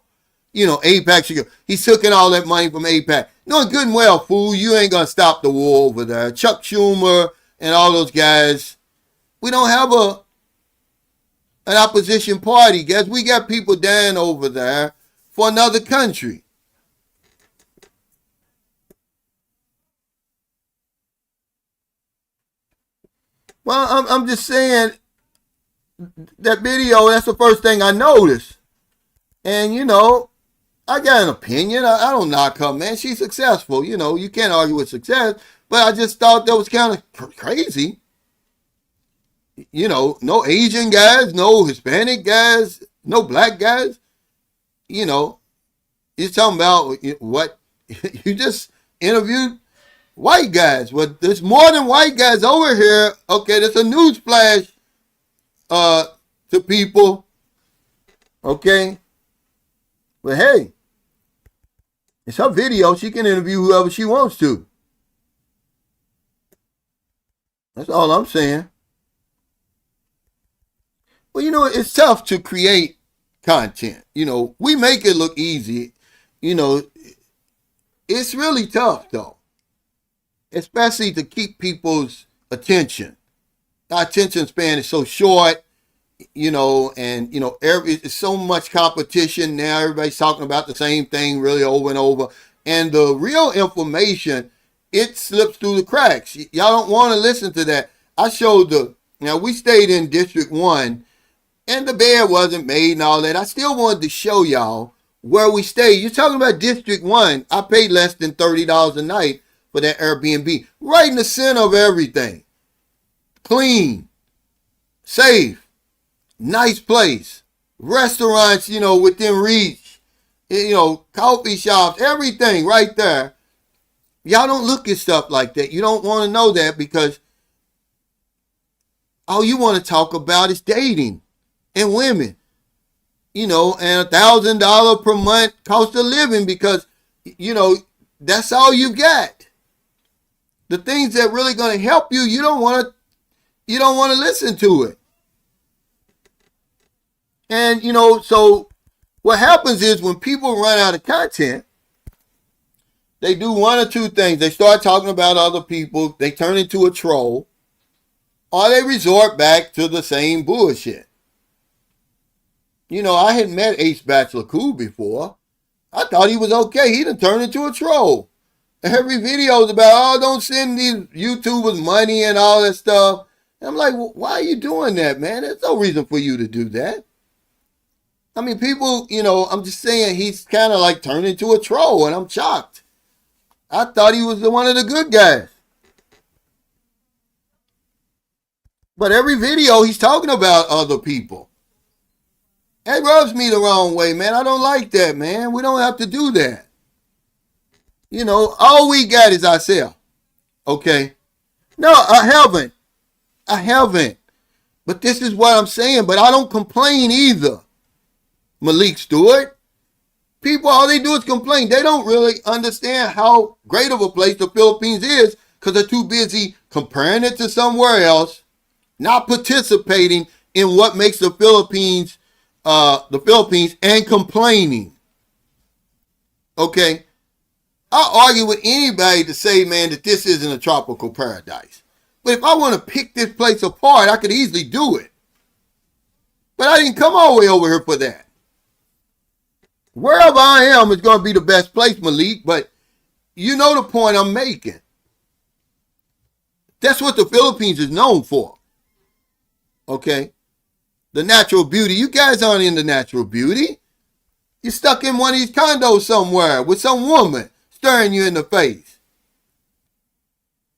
Shakur. He's taking all that money from AIPAC. Knowing good and well, fool, you ain't going to stop the war over there. Chuck Schumer and all those guys. We don't have an opposition party, guys. We got people dying over there for another country. Well, I'm just saying that video, that's the first thing I noticed. And, I got an opinion. I don't knock her, man. She's successful. You can't argue with success. But I just thought that was kind of crazy. No Asian guys, no Hispanic guys, no black guys. You're talking about what? You just interviewed white guys. Well, there's more than white guys over here. Okay, there's a news flash to people. Okay. But hey, it's her video. She can interview whoever she wants to. That's all I'm saying. Well, it's tough to create content. We make it look easy. It's really tough, though. Especially to keep people's attention. Our attention span is so short, it's so much competition now. Everybody's talking about the same thing really over and over. And the real information, it slips through the cracks. Y'all don't want to listen to that. I showed now we stayed in District 1, and the bed wasn't made and all that. I still wanted to show y'all where we stayed. You're talking about District 1. I paid less than $30 a night for that Airbnb. Right in the center of everything. Clean. Safe. Nice place. Restaurants, within reach. Coffee shops. Everything right there. Y'all don't look at stuff like that. You don't want to know that because all you want to talk about is dating and women. And $1,000 per month cost of living because, that's all you got. The things that really going to help you, you don't want to listen to it. And, so what happens is when people run out of content, they do one or two things. They start talking about other people. They turn into a troll. Or they resort back to the same bullshit. I had met Ace Bachelor Cool before. I thought he was okay. He done turned into a troll. Every video is about, oh, don't send these YouTubers money and all that stuff. And I'm like, well, why are you doing that, man? There's no reason for you to do that. I mean, people, I'm just saying he's kind of like turned into a troll, and I'm shocked. I thought he was one of the good guys. But every video he's talking about other people. It rubs me the wrong way, man. I don't like that, man. We don't have to do that. All we got is ourselves. Okay? No, I haven't. I haven't. But this is what I'm saying. But I don't complain either, Malik Stewart. People, all they do is complain. They don't really understand how great of a place the Philippines is because they're too busy comparing it to somewhere else, not participating in what makes the Philippines, and complaining. Okay? I'll argue with anybody to say, man, that this isn't a tropical paradise. But if I want to pick this place apart, I could easily do it. But I didn't come all the way over here for that. Wherever I am is going to be the best place, Malik, but you know the point I'm making. That's what the Philippines is known for. Okay? The natural beauty. You guys aren't into natural beauty. You're stuck in one of these condos somewhere with some woman staring you in the face.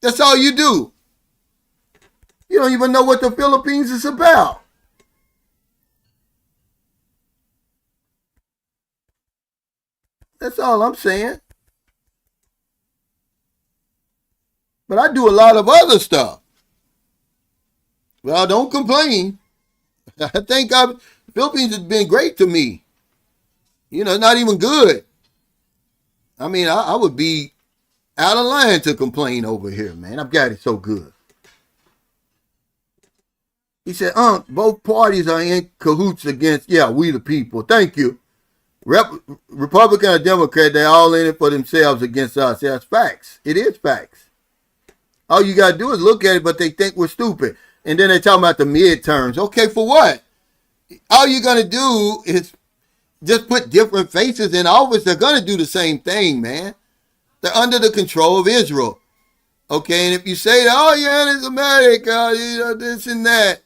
That's all you do. You don't even know what the Philippines is about. That's all I'm saying. But I do a lot of other stuff. Well, don't complain. I think the Philippines has been great to me. Not even good. I mean, I would be out of line to complain over here, man. I've got it so good. He said, both parties are in cahoots against, we the people. Thank you. Republican or Democrat, they're all in it for themselves against us. That's facts. It is facts. All you got to do is look at it, but they think we're stupid. And then they talk about the midterms. Okay, for what? All you're going to do is just put different faces in office. They're going to do the same thing, man. They're under the control of Israel. Okay, and if you say, oh, yeah, it's America, this and that.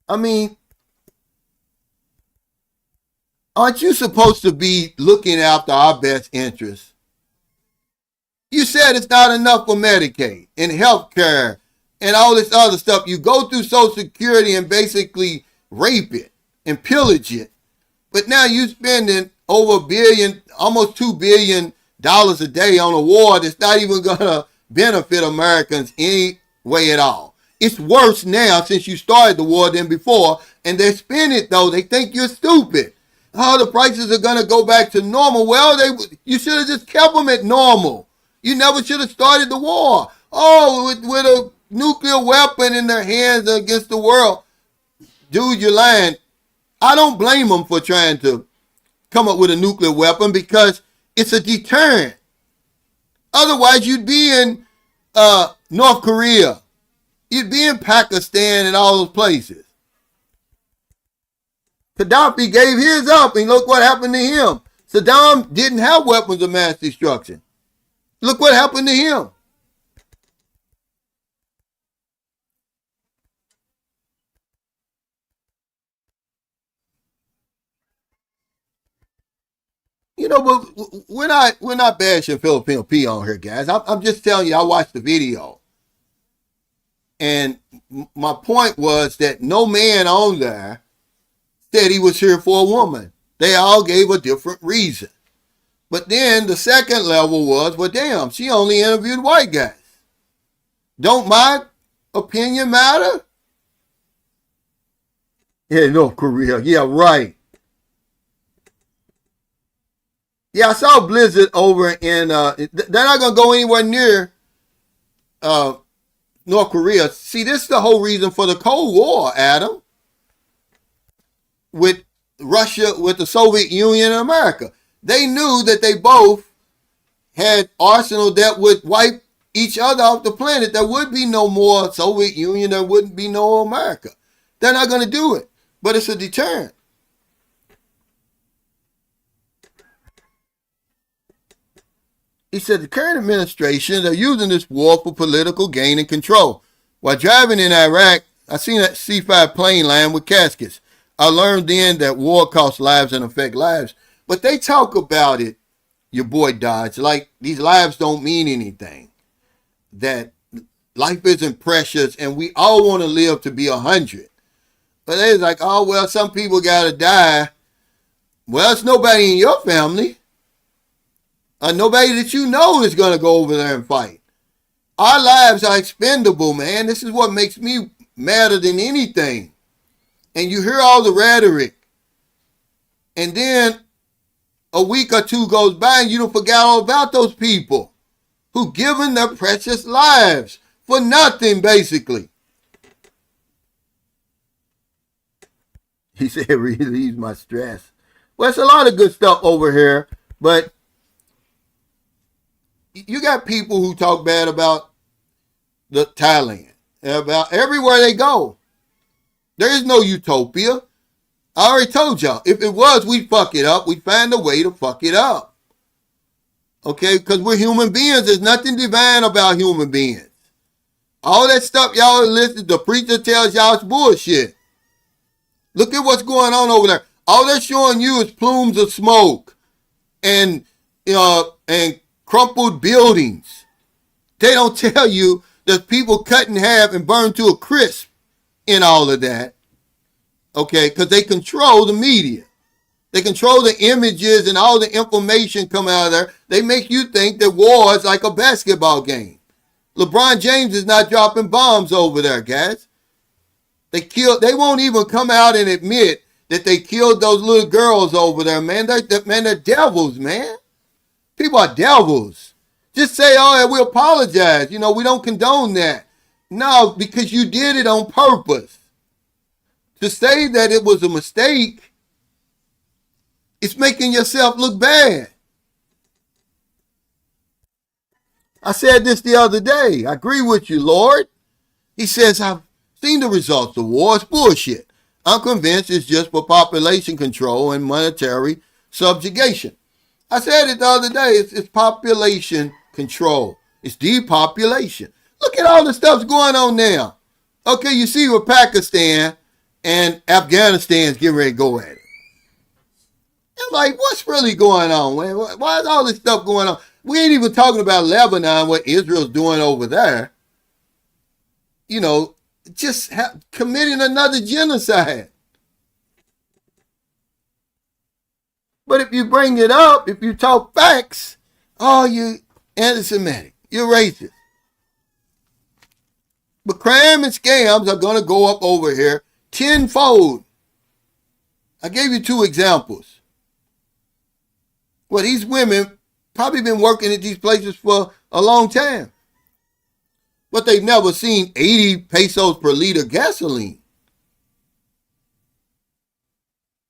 I mean, aren't you supposed to be looking after our best interests? You said it's not enough for Medicaid and health care and all this other stuff. You go through Social Security and basically rape it and pillage it. But now you're spending over $1 billion, almost $2 billion a day on a war that's not even going to benefit Americans any way at all. It's worse now since you started the war than before. And they spend it, though. They think you're stupid. Oh, the prices are going to go back to normal. Well, you should have just kept them at normal. You never should have started the war. Oh, with a nuclear weapon in their hands against the world. Dude, you're lying. I don't blame them for trying to come up with a nuclear weapon because it's a deterrent. Otherwise, you'd be in North Korea. You'd be in Pakistan and all those places. Gaddafi gave his up, and look what happened to him. Saddam didn't have weapons of mass destruction. Look what happened to him. But we're not bashing Filipino P on here, guys. I'm just telling you, I watched the video. And my point was that no man on there said he was here for a woman. They all gave a different reason. But then the second level was, well, damn, she only interviewed white guys. Don't my opinion matter? Yeah, North Korea. Yeah, right. Yeah, I saw Blizzard over in, they're not going to go anywhere near North Korea. See, this is the whole reason for the Cold War, Adam. With Russia, with the Soviet Union and America. They knew that they both had arsenal that would wipe each other off the planet. There would be no more Soviet Union. There wouldn't be no America. They're not going to do it. But it's a deterrent. He said the current administration are using this war for political gain and control. While driving in Iraq, I seen that C-5 plane land with caskets. I learned then that war costs lives and affect lives. But they talk about it, your boy Dodge, like these lives don't mean anything. That life isn't precious and we all want to live to be 100. But it's like, oh, well, some people got to die. Well, it's nobody in your family. Nobody that you know is going to go over there and fight. Our lives are expendable, man. This is what makes me madder than anything. And you hear all the rhetoric. And then a week or two goes by and you don't forget all about those people who given their precious lives for nothing, basically. He said, relieves my stress. Well, it's a lot of good stuff over here, but you got people who talk bad about the Thailand, about everywhere they go. There is no utopia. I already told y'all, if it was, we'd fuck it up. We'd find a way to fuck it up. Okay, because we're human beings. There's nothing divine about human beings. All that stuff y'all listen, the preacher tells y'all it's bullshit. Look at what's going on over there. All they're showing you is plumes of smoke and crumpled buildings. They don't tell you there's people cut in half and burned to a crisp in all of that. Okay, because they control the media. They control the images and all the information come out of there. They make you think that war is like a basketball game. LeBron James is not dropping bombs over there, guys. They won't even come out and admit that they killed those little girls over there, man. They're devils, man. People are devils. Just say, oh, yeah, we apologize. We don't condone that. No, because you did it on purpose. To say that it was a mistake, it's making yourself look bad. I said this the other day. I agree with you, Lord. He says, I've seen the results of war. It's bullshit. I'm convinced it's just for population control and monetary subjugation. I said it the other day. It's population control. It's depopulation. Look at all the stuff's going on now. Okay, you see with Pakistan and Afghanistan's getting ready to go at it. I'm like, what's really going on, man? Why is all this stuff going on? We ain't even talking about Lebanon, what Israel's doing over there. Just committing another genocide. But if you bring it up, if you talk facts, oh, you're anti-Semitic. You're racist. But crime and scams are going to go up over here tenfold. I gave you 2 examples. Well, these women probably been working at these places for a long time. But they've never seen 80 pesos per liter gasoline.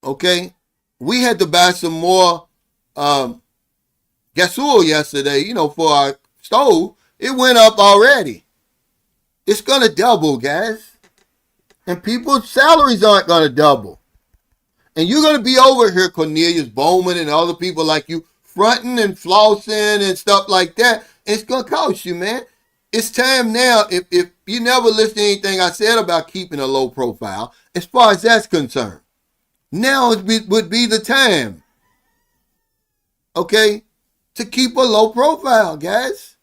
Okay? We had to buy some more gasoil yesterday, for our stove. It went up already. It's going to double, guys. And people's salaries aren't going to double. And you're going to be over here, Cornelius Bowman and other people like you, fronting and flossing and stuff like that. It's going to cost you, man. It's time now, if you never listen to anything I said about keeping a low profile, as far as that's concerned, now would be the time, okay, to keep a low profile, guys.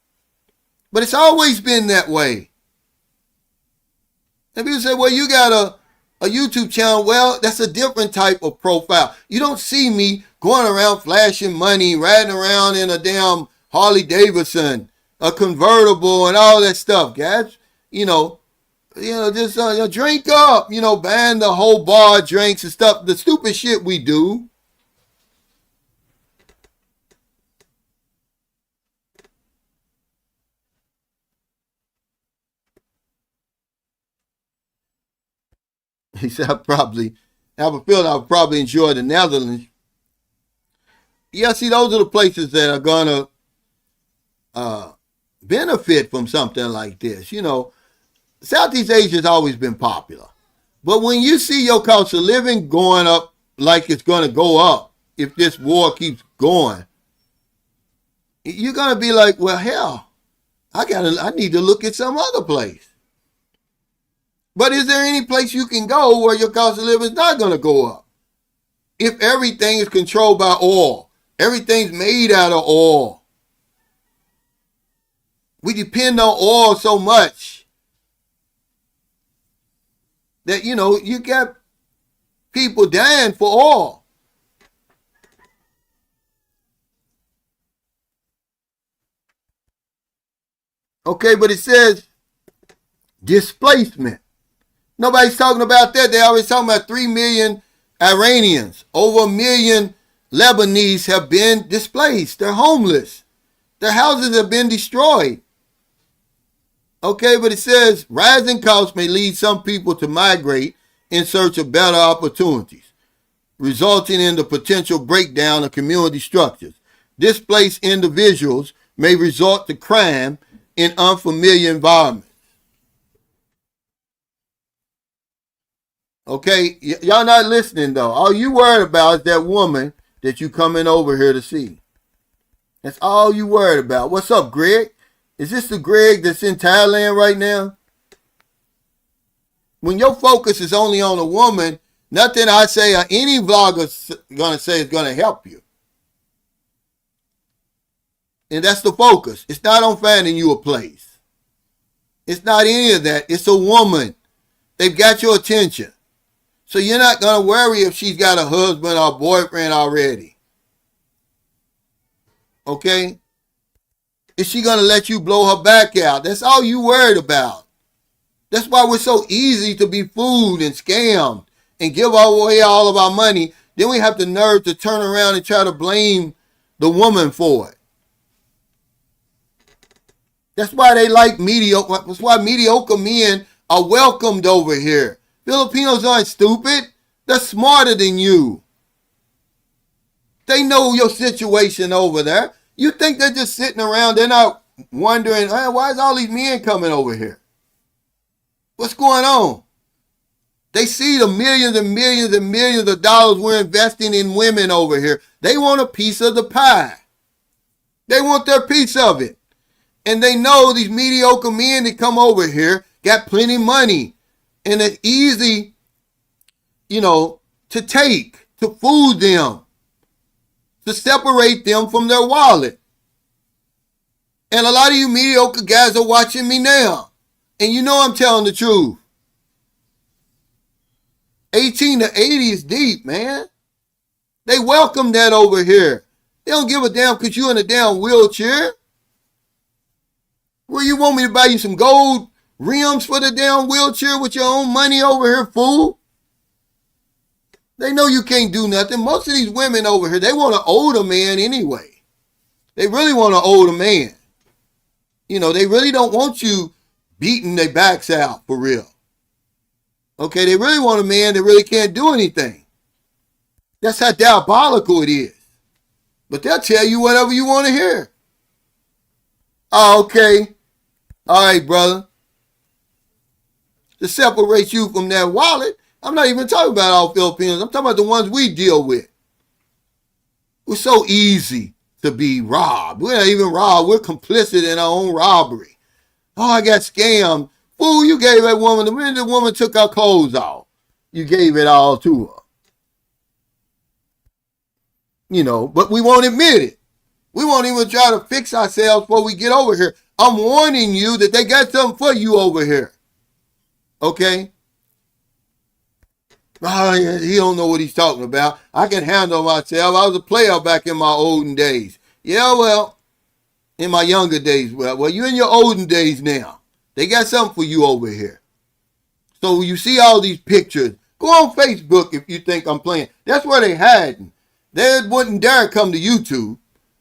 But it's always been that way. And people say, well, you got a YouTube channel. Well, that's a different type of profile. You don't see me going around flashing money, riding around in a damn Harley Davidson, a convertible and all that stuff, guys. Just drink up, buying the whole bar drinks and stuff, the stupid shit we do. He said, I have a feeling I'll probably enjoy the Netherlands. Yeah, see, those are the places that are going to benefit from something like this. Southeast Asia has always been popular. But when you see your cost of living going up like it's going to go up if this war keeps going, you're gonna be like, well, hell, I need to look at some other place. But is there any place you can go where your cost of living is not gonna go up? If everything is controlled by oil, everything's made out of oil. We depend on oil so much that, you got people dying for oil. Okay, but it says displacement. Nobody's talking about that. They're always talking about 3 million Iranians. Over 1 million Lebanese have been displaced. They're homeless. Their houses have been destroyed. Okay, but it says rising costs may lead some people to migrate in search of better opportunities, resulting in the potential breakdown of community structures. Displaced individuals may resort to crime in unfamiliar environments. Okay, y'all not listening though. All you worried about is that woman that you coming over here to see. That's all you worried about. What's up, Greg? Is this the Greg that's in Thailand right now? When your focus is only on a woman, nothing I say or any vlogger's gonna say is gonna help you. And that's the focus. It's not on finding you a place. It's not any of that. It's a woman. They've got your attention. So you're not going to worry if she's got a husband or boyfriend already. Okay? Is she going to let you blow her back out? That's all you worried about. That's why we're so easy to be fooled and scammed and give away all of our money. Then we have the nerve to turn around and try to blame the woman for it. That's why they like mediocre. That's why mediocre men are welcomed over here. Filipinos aren't stupid. They're smarter than you. They know your situation over there. You think they're just sitting around, they're not wondering, hey, why is all these men coming over here? What's going on? They see the millions and millions and millions of dollars we're investing in women over here. They want a piece of the pie. They want their piece of it. And they know these mediocre men that come over here got plenty of money. And it's easy, to take, to fool them, to separate them from their wallet. And a lot of you mediocre guys are watching me now. And you know I'm telling the truth. 18 to 80 is deep, man. They welcome that over here. They don't give a damn because you're in a damn wheelchair. Well, you want me to buy you some gold rims for the damn wheelchair with your own money over here, fool? They know you can't do nothing. Most of these women over here, they want an older man anyway. They really want an older man. They really don't want you beating their backs out for real. Okay, they really want a man that really can't do anything. That's how diabolical it is. But they'll tell you whatever you want to hear. Oh, okay. All right, brother. To separate you from that wallet, I'm not even talking about all Filipinos. I'm talking about the ones we deal with. We're so easy to be robbed. We're not even robbed. We're complicit in our own robbery. Oh, I got scammed. Fool, you gave that woman, the minute the woman took her clothes off, you gave it all to her. But we won't admit it. We won't even try to fix ourselves before we get over here. I'm warning you that they got something for you over here. Okay? Oh, he don't know what he's talking about. I can handle myself. I was a player back in my olden days. Yeah, well, in my younger days. Well, you're in your olden days now. They got something for you over here. So you see all these pictures. Go on Facebook if you think I'm playing. That's where they hiding. They wouldn't dare come to YouTube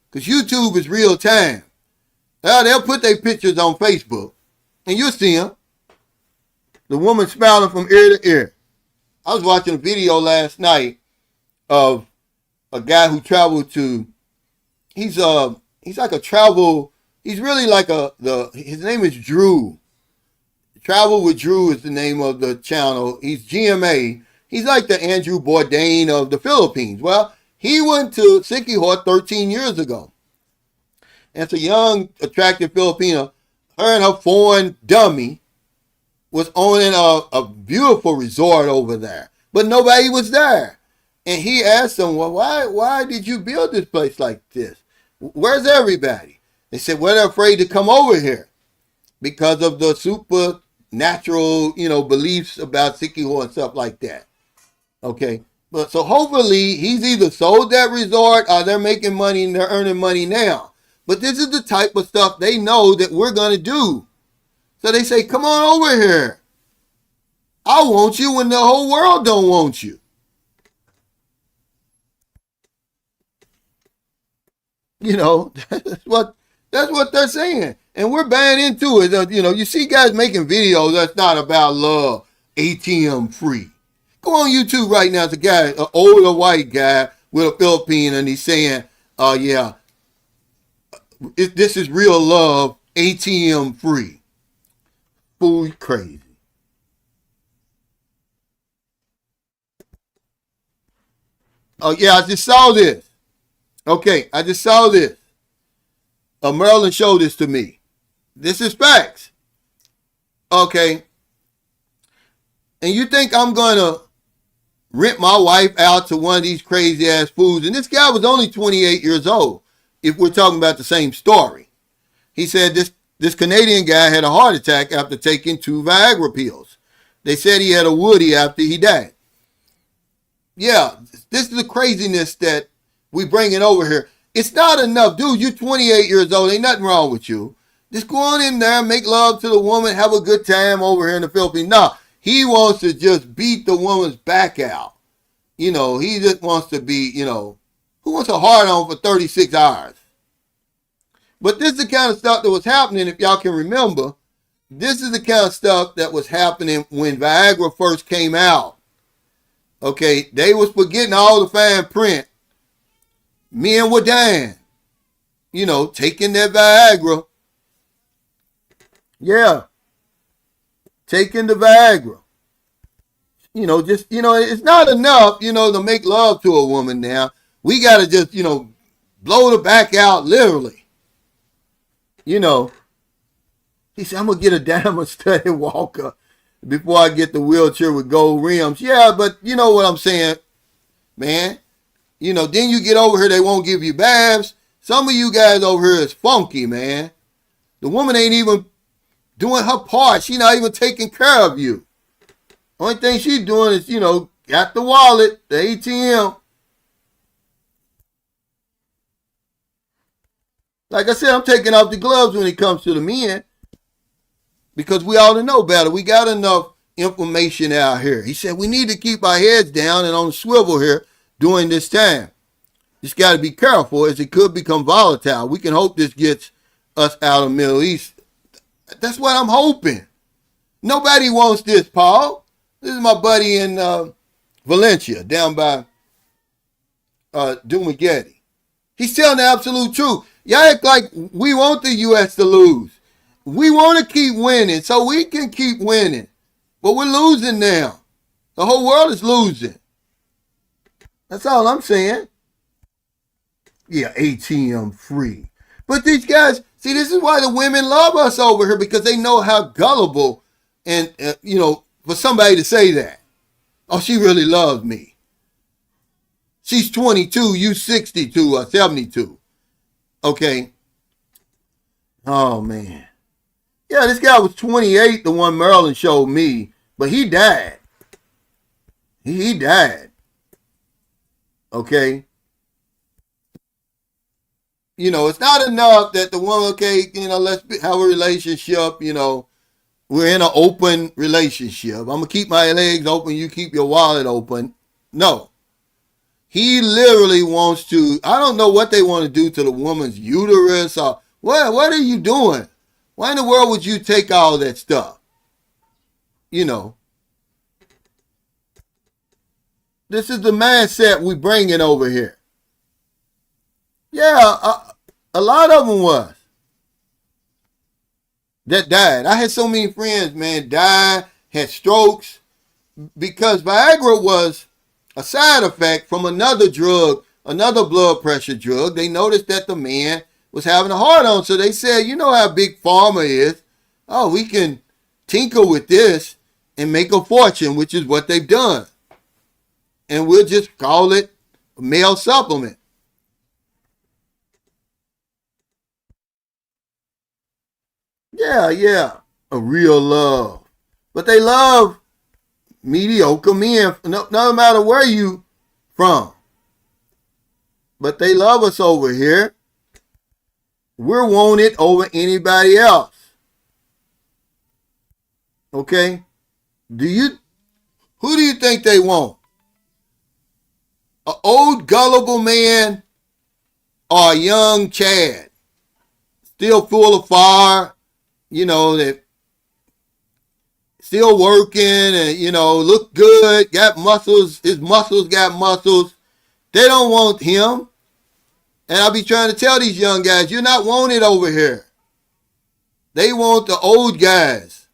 because YouTube is real time. They'll put their pictures on Facebook and you'll see them. The woman smiling from ear to ear. I was watching a video last night of a guy who traveled to, he's like a travel, he's really like his name is Drew. Travel with Drew is the name of the channel. He's GMA. He's like the Andrew Bourdain of the Philippines. Well, he went to Siquijor 13 years ago. and it's a young, attractive Filipino. Her and her foreign dummy was owning a beautiful resort over there, but nobody was there. And he asked them, well, why did you build this place like this? Where's everybody? They said, well, they're afraid to come over here because of the supernatural, beliefs about Sikiho and stuff like that. Okay. But so hopefully he's either sold that resort or they're making money and they're earning money now. But this is the type of stuff they know that we're going to do. So they say, come on over here. I want you when the whole world don't want you. That's what they're saying. And we're buying into it. You see guys making videos that's not about love, ATM free. Go on YouTube right now. It's a guy, an older white guy with a Philippine, and he's saying, yeah, this is real love, ATM free. Fool crazy. Oh, yeah, I just saw this. Okay, I just saw this. Maryland showed this to me. This is facts. Okay. And you think I'm going to rent my wife out to one of these crazy ass fools? And this guy was only 28 years old, if we're talking about the same story. He said this Canadian guy had a heart attack after taking 2 Viagra pills. They said he had a woody after he died. Yeah, this is the craziness that we bring it over here. It's not enough. Dude, you're 28 years old. Ain't nothing wrong with you. Just go on in there, make love to the woman, have a good time over here in the Philippines. No, he wants to just beat the woman's back out. He just wants to be, who wants a hard on for 36 hours? But this is the kind of stuff that was happening, if y'all can remember. This is the kind of stuff that was happening when Viagra first came out. Okay, they was forgetting all the fine print. Men were dying. Taking that Viagra. Yeah. Taking the Viagra. It's not enough, to make love to a woman now. We got to just, blow the back out literally. He said, I'm going to get a diamond studded walker before I get the wheelchair with gold rims. Yeah, but you know what I'm saying, man. Then you get over here, they won't give you baths. Some of you guys over here is funky, man. The woman ain't even doing her part. She not even taking care of you. Only thing she's doing is, got the wallet, the ATM. Like I said, I'm taking off the gloves when it comes to the men. Because we ought to know better. We got enough information out here. He said we need to keep our heads down and on the swivel here during this time. Just got to be careful as it could become volatile. We can hope this gets us out of the Middle East. That's what I'm hoping. Nobody wants this, Paul. This is my buddy in Valencia, down by Dumagetti. He's telling the absolute truth. Y'all act like we want the U.S. to lose. We want to keep winning so we can keep winning. But we're losing now. The whole world is losing. That's all I'm saying. Yeah, ATM free. But these guys, see, this is why the women love us over here, because they know how gullible and, for somebody to say that. Oh, she really loves me. She's 22, you 62 or 72. Okay. Oh, man. Yeah, this guy was 28, the one Maryland showed me, but he died. He died. Okay. It's not enough that the woman, okay, let's have a relationship, we're in an open relationship. I'm going to keep my legs open, you keep your wallet open. No. He literally wants to, I don't know what they want to do to the woman's uterus or what are you doing? Why in the world would you take all that stuff? This is the mindset we bringing over here. Yeah, a lot of them was. That died. I had so many friends, man, die, had strokes, because Viagra was a side effect from another drug, another blood pressure drug. They noticed that the man was having a hard on. So they said, you know how big pharma is. Oh, we can tinker with this and make a fortune, which is what they've done. And we'll just call it a male supplement. Yeah, yeah. A real love. But they love mediocre men, no matter where you from. But they love us over here. We're wanted over anybody else. Okay? Who do you think they want? An old gullible man or a young Chad? Still full of fire, that still working and, look good, got muscles, his muscles got muscles. They don't want him. And I'll be trying to tell these young guys, you're not wanted over here. They want the old guys.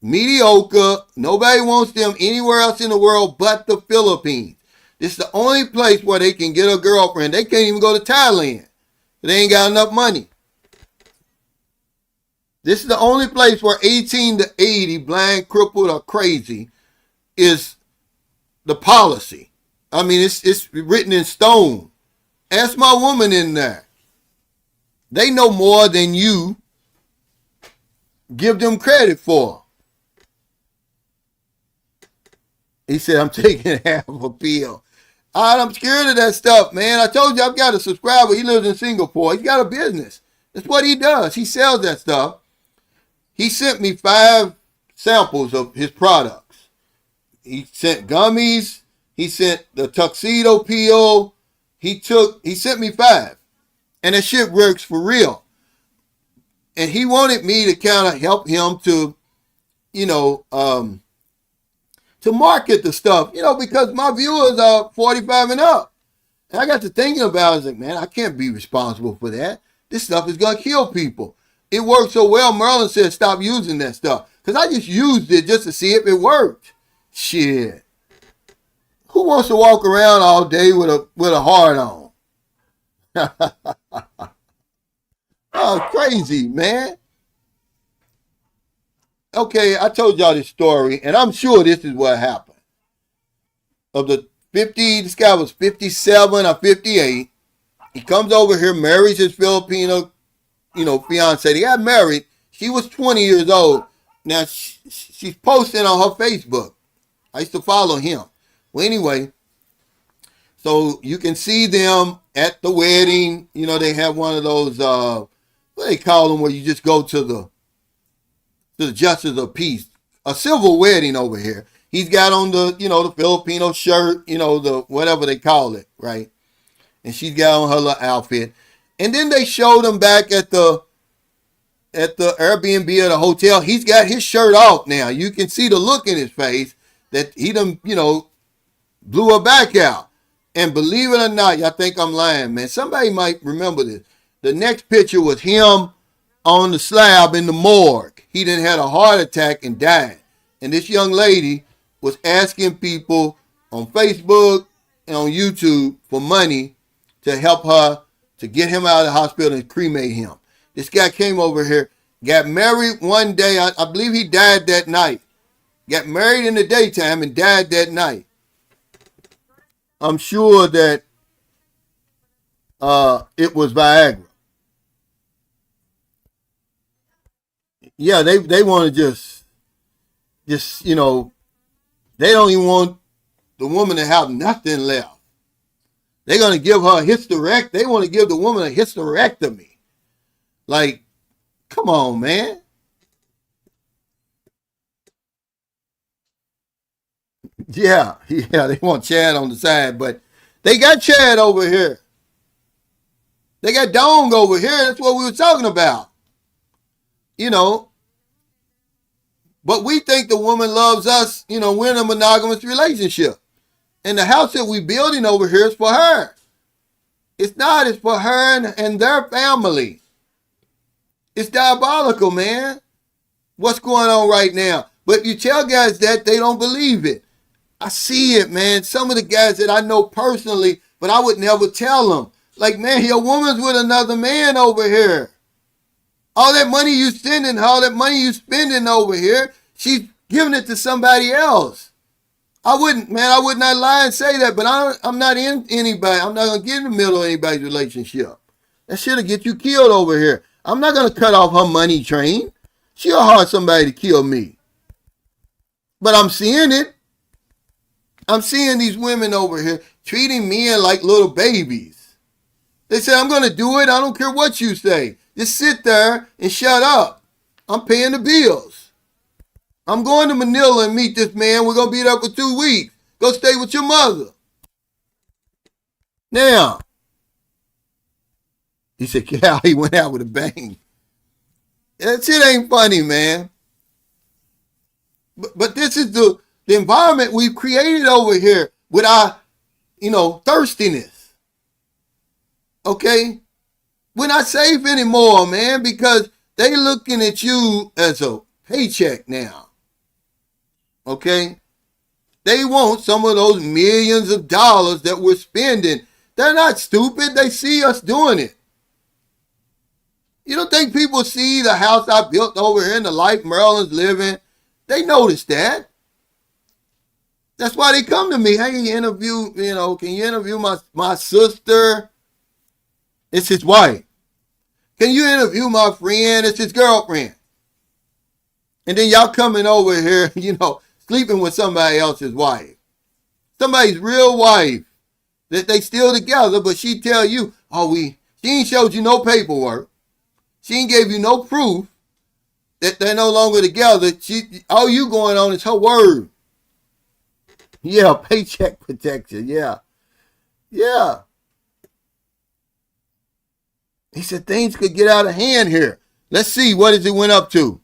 Mediocre. Nobody wants them anywhere else in the world but the Philippines. This is the only place where they can get a girlfriend. They can't even go to Thailand. They ain't got enough money. This is the only place where 18 to 80, blind, crippled, or crazy is the policy. I mean, it's written in stone. Ask my woman in there. They know more than you give them credit for. He said, I'm taking half a pill. All right, I'm scared of that stuff, man. I told you I've got a subscriber. He lives in Singapore. He's got a business. That's what he does. He sells that stuff. He sent me 5 samples of his products. He sent gummies. He sent the tuxedo pill. He sent me 5. And that shit works for real. And he wanted me to kind of help him to, to market the stuff, because my viewers are 45 and up. And I got to thinking about it. I was like, man, I can't be responsible for that. This stuff is going to kill people. It worked so well, Merlin said, stop using that stuff. Because I just used it just to see if it worked. Shit. Who wants to walk around all day with a heart on? Oh, crazy, man. Okay, I told y'all this story, and I'm sure this is what happened. Of the 50, this guy was 57 or 58. He comes over here, marries his Filipino, fiance. They got married. She was 20 years old. Now, she's posting on her Facebook. I used to follow him. Well, anyway, so you can see them at the wedding. They have one of those, what do they call them, where you just go to the justice of peace. A civil wedding over here. He's got on the Filipino shirt, the whatever they call it, right? And she's got on her little outfit. And then they showed him back at the Airbnb or the hotel. He's got his shirt off now. You can see the look in his face that he done, blew her back out. And believe it or not, y'all think I'm lying, man. Somebody might remember this. The next picture was him on the slab in the morgue. He done had a heart attack and died. And this young lady was asking people on Facebook and on YouTube for money to help her to get him out of the hospital and cremate him. This guy came over here, got married one day. I believe he died that night. Got married in the daytime and died that night. I'm sure that it was Viagra. Yeah, they want to just they don't even want the woman to have nothing left. They're going to give her a hysterectomy. They want to give the woman a hysterectomy. Like, come on, man. Yeah, they want Chad on the side, but they got Chad over here. They got Dong over here. That's what we were talking about. But we think the woman loves us, we're in a monogamous relationship. And the house that we're building over here is for her. It's not. It's for her and their family. It's diabolical, man. What's going on right now? But if you tell guys that, they don't believe it. I see it, man. Some of the guys that I know personally, but I would never tell them. Like, man, your woman's with another man over here. All that money you sending, all that money you spending over here, she's giving it to somebody else. I would not lie and say that, but I'm not in anybody. I'm not going to get in the middle of anybody's relationship. That shit'll get you killed over here. I'm not going to cut off her money train. She'll hire somebody to kill me. But I'm seeing it. I'm seeing these women over here treating men like little babies. They say, I'm going to do it. I don't care what you say. Just sit there and shut up. I'm paying the bills. I'm going to Manila and meet this man. We're going to be there for 2 weeks. Go stay with your mother. Now, he said, yeah, he went out with a bang. That shit ain't funny, man. But this is the environment we've created over here with our, thirstiness. Okay? We're not safe anymore, man, because they looking at you as a paycheck now. Okay? They want some of those millions of dollars that we're spending. They're not stupid. They see us doing it. You don't think people see the house I built over here and the life Maryland's living? They notice that. That's why they come to me. Hey, can you interview my sister? It's his wife. Can you interview my friend? It's his girlfriend. And then y'all coming over here, sleeping with somebody else's wife. Somebody's real wife. That they still together, but she tell you, she ain't showed you no paperwork. She ain't gave you no proof that they're no longer together. All you going on is her word. Yeah, paycheck protection. Yeah. Yeah. He said things could get out of hand here. Let's see, what has it went up to?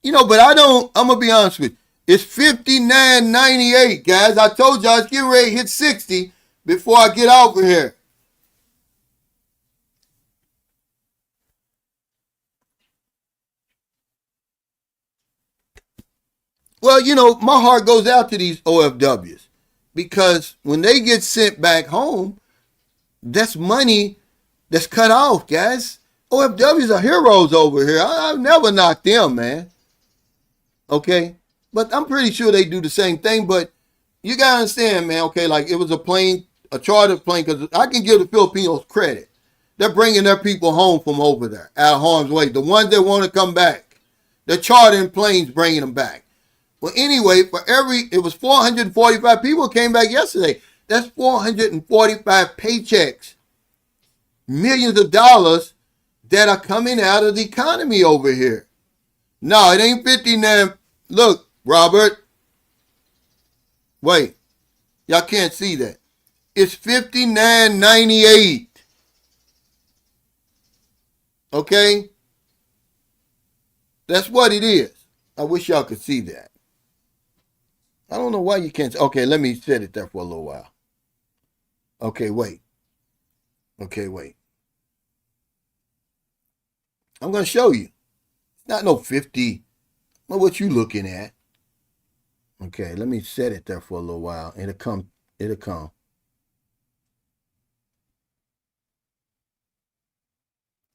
But I'm going to be honest with you. It's $59.98, guys. I told you I was getting ready to hit 60 before I get over here. Well, my heart goes out to these OFWs because when they get sent back home, that's money that's cut off, guys. OFWs are heroes over here. I've never knocked them, man. Okay? But I'm pretty sure they do the same thing. But you got to understand, man, okay, like it was a charter plane, because I can give the Filipinos credit. They're bringing their people home from over there, out of harm's way. The ones that want to come back. They're chartering planes bringing them back. Well, anyway, it was 445 people came back yesterday. That's 445 paychecks. Millions of dollars that are coming out of the economy over here. No, it ain't 59. Look, Robert. Wait. Y'all can't see that. It's $59.98. Okay? That's what it is. I wish y'all could see that. I don't know why you can't. Okay, let me set it there for a little while. Okay, wait. I'm going to show you. It's not no 50. Know what you looking at. Okay, let me set it there for a little while. It'll come.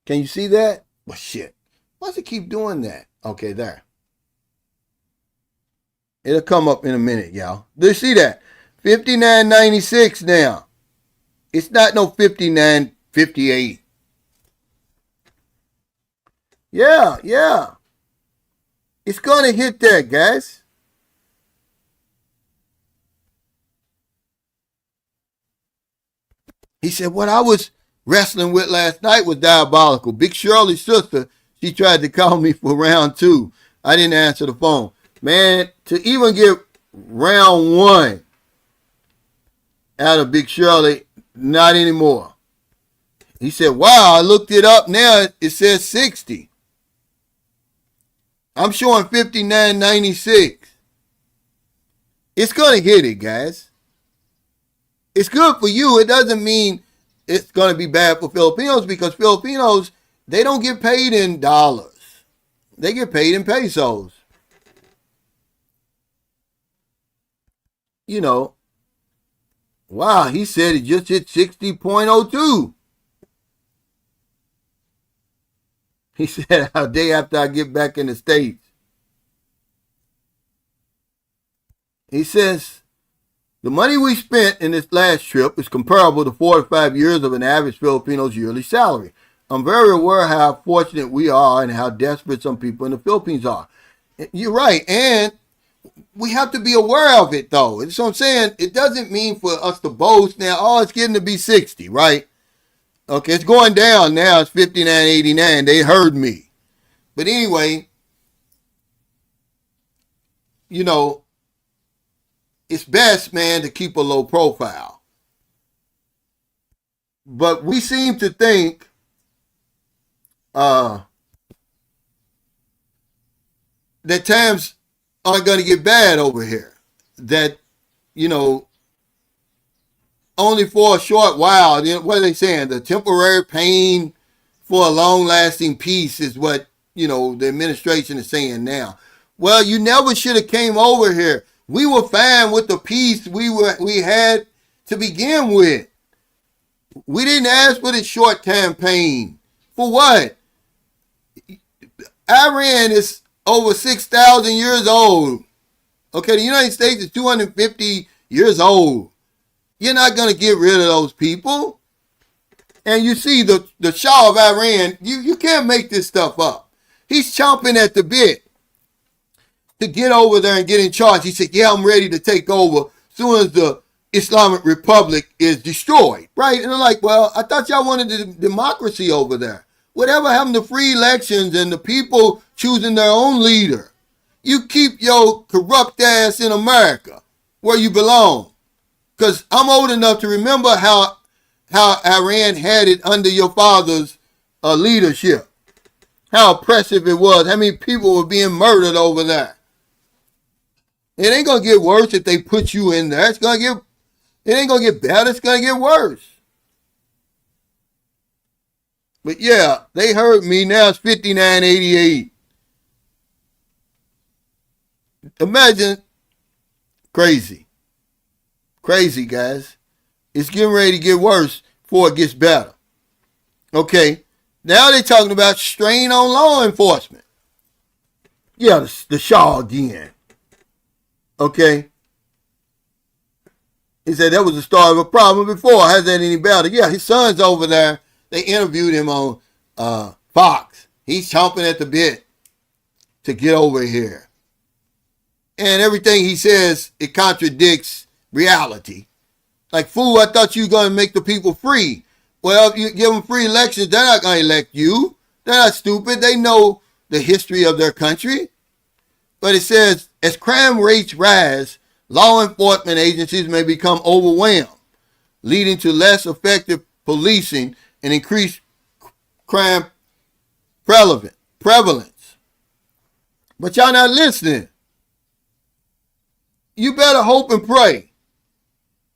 Can you see that? Well, shit. Why does it keep doing that? Okay, there. It'll come up in a minute, y'all. Do you see that? $59.96 now. It's not no $59.58. Yeah. It's going to hit that, guys. He said, what I was wrestling with last night was diabolical. Big Shirley's sister, she tried to call me for round 2. I didn't answer the phone. Man, to even get round 1 out of Big Shirley, not anymore. He said, wow, I looked it up now. It says 60. I'm showing $59.96. It's going to hit it, guys. It's good for you. It doesn't mean it's going to be bad for Filipinos, because Filipinos, they don't get paid in dollars. They get paid in pesos. Wow, he said it just hit 60.02. He said a day after I get back in the States. He says, the money we spent in this last trip is comparable to 4 to 5 years of an average Filipino's yearly salary. I'm very aware how fortunate we are and how desperate some people in the Philippines are. You're right, and we have to be aware of it, though. That's what I'm saying. It doesn't mean for us to boast now, oh, it's getting to be 60, right? Okay, it's going down now. It's 59.89. They heard me. But anyway, you know, it's best, man, to keep a low profile. But we seem to think that times aren't going to get bad over here. That, you know, only for a short while, what are they saying? The temporary pain for a long-lasting peace is what, you know, the administration is saying now. Well, you never should have came over here. We were fine with the peace we had to begin with. We didn't ask for this short-term pain. For what? Iran is over 6,000 years old. Okay, the United States is 250 years old. You're not going to get rid of those people. And you see the Shah of Iran, you can't make this stuff up. He's chomping at the bit to get over there and get in charge. He said, yeah, I'm ready to take over as soon as the Islamic Republic is destroyed, right? And I'm like, well, I thought y'all wanted the democracy over there. Whatever happened to free elections and the people choosing their own leader? You keep your corrupt ass in America where you belong. Because I'm old enough to remember how Iran had it under your father's leadership. How oppressive it was. How many people were being murdered over there. It ain't going to get worse if they put you in there. It ain't going to get better. It's going to get worse. But yeah, they heard me. Now it's 59.88. Imagine. Crazy. Crazy, guys. It's getting ready to get worse before it gets better. Okay. Now they're talking about strain on law enforcement. Yeah, the Shah again. Okay. He said that was the start of a problem before. How's that any better? Yeah, his son's over there. They interviewed him on Fox. He's chomping at the bit to get over here. And everything he says, it contradicts reality. Like, fool, I thought you were going to make the people free. Well, if you give them free elections, they're not going to elect you. They're not stupid. They know the history of their country. But it says, as crime rates rise, law enforcement agencies may become overwhelmed, leading to less effective policing and increased crime prevalence. But y'all not listening. You better hope and pray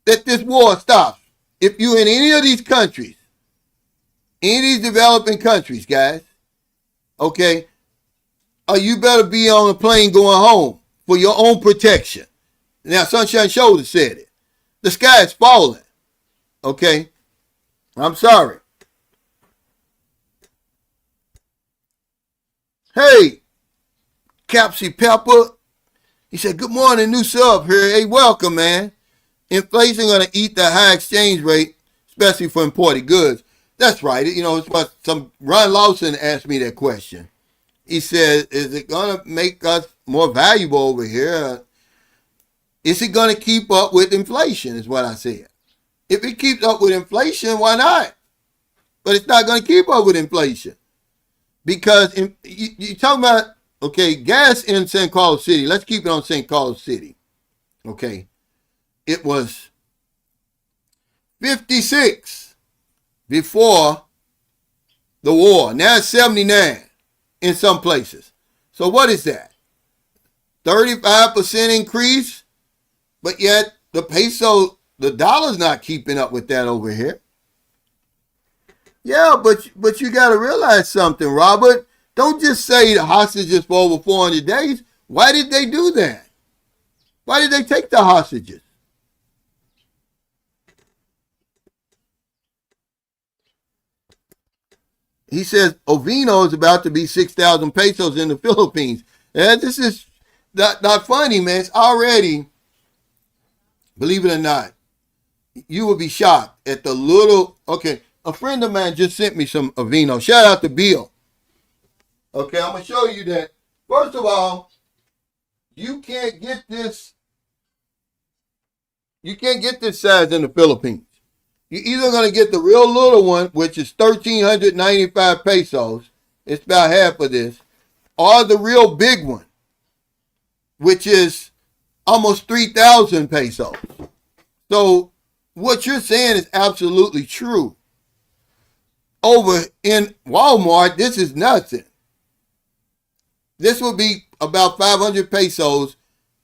that this war stops. If you're in any of these countries, any of these developing countries, guys, okay, you better be on a plane going home for your own protection. Now, Sunshine Shoulder said it. The sky is falling. Okay? I'm sorry. Hey, Capsy Pepper. He said, good morning, new sub here. Hey, welcome, man. Inflation going to eat the high exchange rate, especially for imported goods. That's right. You know, it's what Ron Lawson asked me that question. He said, is it going to make us more valuable over here? Is it going to keep up with inflation, is what I said. If it keeps up with inflation, why not? But it's not going to keep up with inflation. Because you're talking about, okay, gas in St. Carlos City. Let's keep it on St. Carlos City. Okay. It was 56 before the war. Now it's 79 in some places. So what is that? 35% increase, but yet the peso, the dollar's not keeping up with that over here. Yeah, but you got to realize something, Robert. Don't just say the hostages for over 400 days. Why did they do that? Why did they take the hostages? he says Ovino is about to be 6,000 pesos in the Philippines. And this is not funny, man. It's already, believe it or not, you will be shocked at the little. Okay, a friend of mine just sent me some Ovino. Shout out to Bill. Okay, I'm gonna show you that. First of all, you can't get this. You can't get this size in the Philippines. You're either gonna get the real little one, which is 1,395 pesos. It's about half of this, or the real big one, which is almost 3,000 pesos. So what you're saying is absolutely true. Over in Walmart, this is nothing. This would be about 500 pesos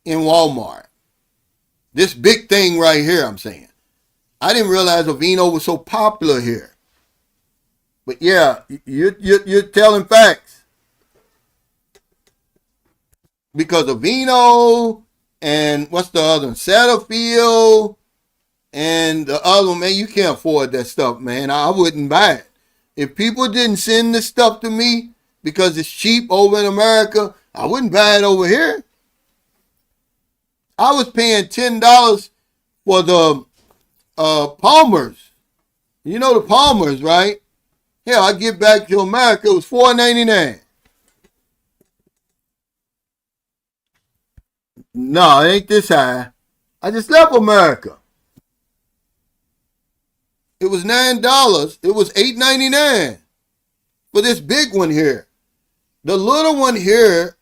in Walmart. This big thing right here, I'm saying. I didn't realize Ovino was so popular here. But yeah, you're telling facts. Because Ovino and what's the other one? Setterfield and the other one, man, you can't afford that stuff, man. I wouldn't buy it. If people didn't send this stuff to me because it's cheap over in America, I wouldn't buy it over here. I was paying $10 for the Palmers. You know the Palmers, right? Hell, I get back to America, it was $4.99. No, it ain't this high. I just left America. It was $9. It was $8.99 for this big one here. The little one here,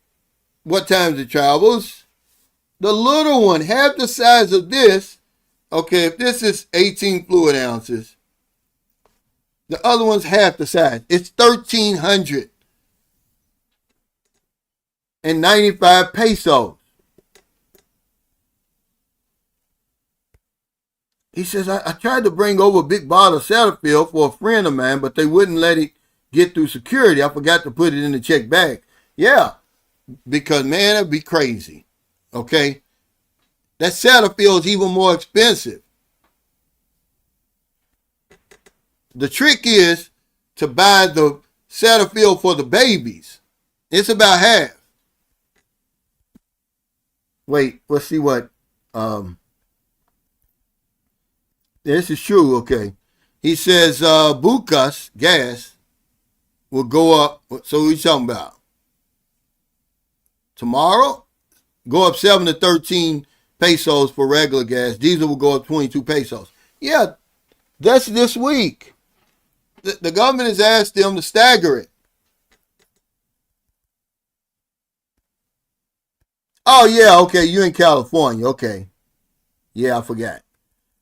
what times it travels? The little one, half the size of this. Okay, if this is 18 fluid ounces, the other one's half the size. It's 1,395 pesos. He says, I tried to bring over a big bottle of Setterfield for a friend of mine, but they wouldn't let it get through security. I forgot to put it in the check bag. Yeah, because, man, it'd be crazy. Okay? That Setterfield is even more expensive. The trick is to buy the Setterfield for the babies. It's about half. Wait, let's see what... This is true, okay. He says Bucas gas will go up. So what are you talking about? Tomorrow? Go up 7 to 13 pesos for regular gas. Diesel will go up 22 pesos. Yeah, that's this week. The government has asked them to stagger it. Oh, yeah, okay, you're in California. Okay. Yeah, I forgot.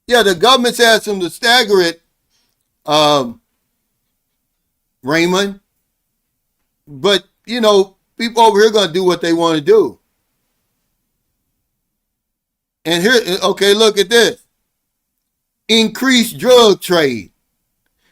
Yeah, the government's asked them to stagger it, Raymond. But, you know, people over here are going to do what they want to do. And here, okay, look at this. Increased drug trade.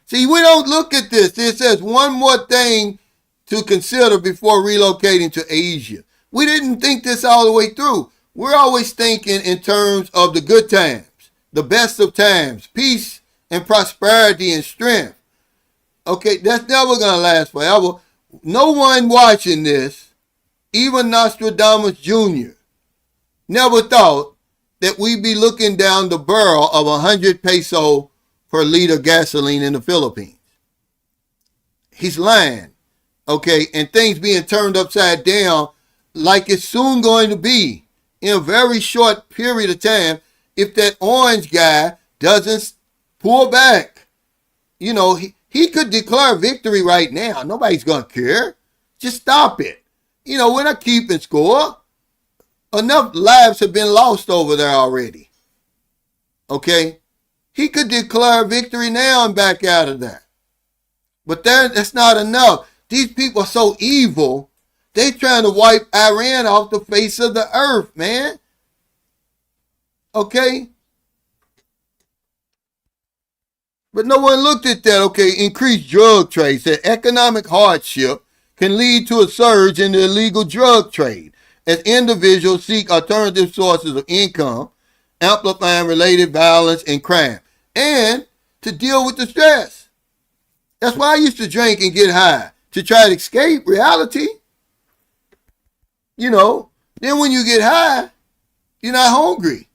See, we don't look at this. It says one more thing to consider before relocating to Asia. We didn't think this all the way through. We're always thinking in terms of the good times. The best of times, peace and prosperity and strength. Okay, that's never going to last forever. No one watching this, even Nostradamus Jr., never thought that we'd be looking down the barrel of 100 peso per liter gasoline in the Philippines. He's lying. Okay, and things being turned upside down like it's soon going to be in a very short period of time. If that orange guy doesn't pull back, you know, he could declare victory right now. Nobody's going to care. Just stop it. You know, we're not keeping score. Enough lives have been lost over there already. Okay? He could declare victory now and back out of that. But that's not enough. These people are so evil, they trying to wipe Iran off the face of the earth, man. Okay? But no one looked at that. Okay, increased drug trade. Said economic hardship can lead to a surge in the illegal drug trade as individuals seek alternative sources of income, amplifying related violence and crime, and to deal with the stress. That's why I used to drink and get high, to try to escape reality. You know, then when you get high, you're not hungry.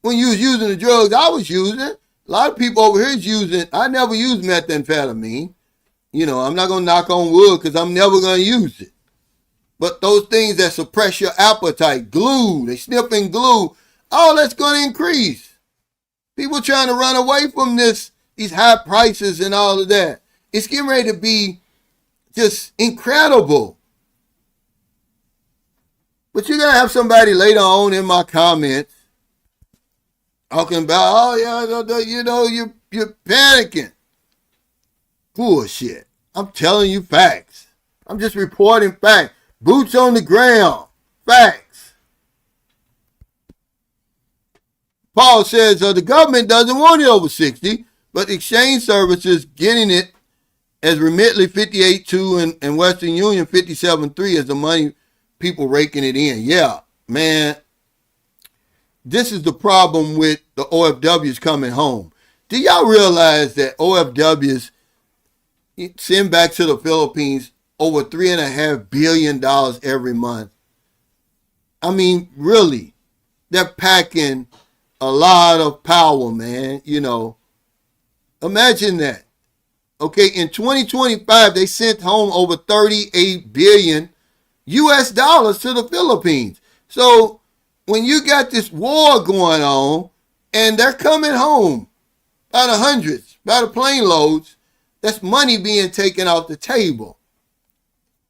When you was using the drugs I was using, a lot of people over here is using, I never used methamphetamine. You know, I'm not going to knock on wood because I'm never going to use it. But those things that suppress your appetite, glue, they sniffing glue, all that's going to increase. People trying to run away from these high prices and all of that. It's getting ready to be just incredible. But you're going to have somebody later on in my comments talking about, oh, yeah, you know, you're panicking. Bullshit. I'm telling you facts. I'm just reporting facts. Boots on the ground. Facts. Paul says the government doesn't want it over 60, but exchange services getting it as remitly 58.2 and Western Union 57.3 as the money people raking it in. Yeah, man. This is the problem with the OFWs coming home. Do y'all realize that OFWs send back to the Philippines over $3.5 billion every month? I mean, really, they're packing a lot of power, man. You know, imagine that. Okay, in 2025, they sent home over 38 billion US dollars to the Philippines. So when you got this war going on and they're coming home by the hundreds, by the plane loads, that's money being taken off the table.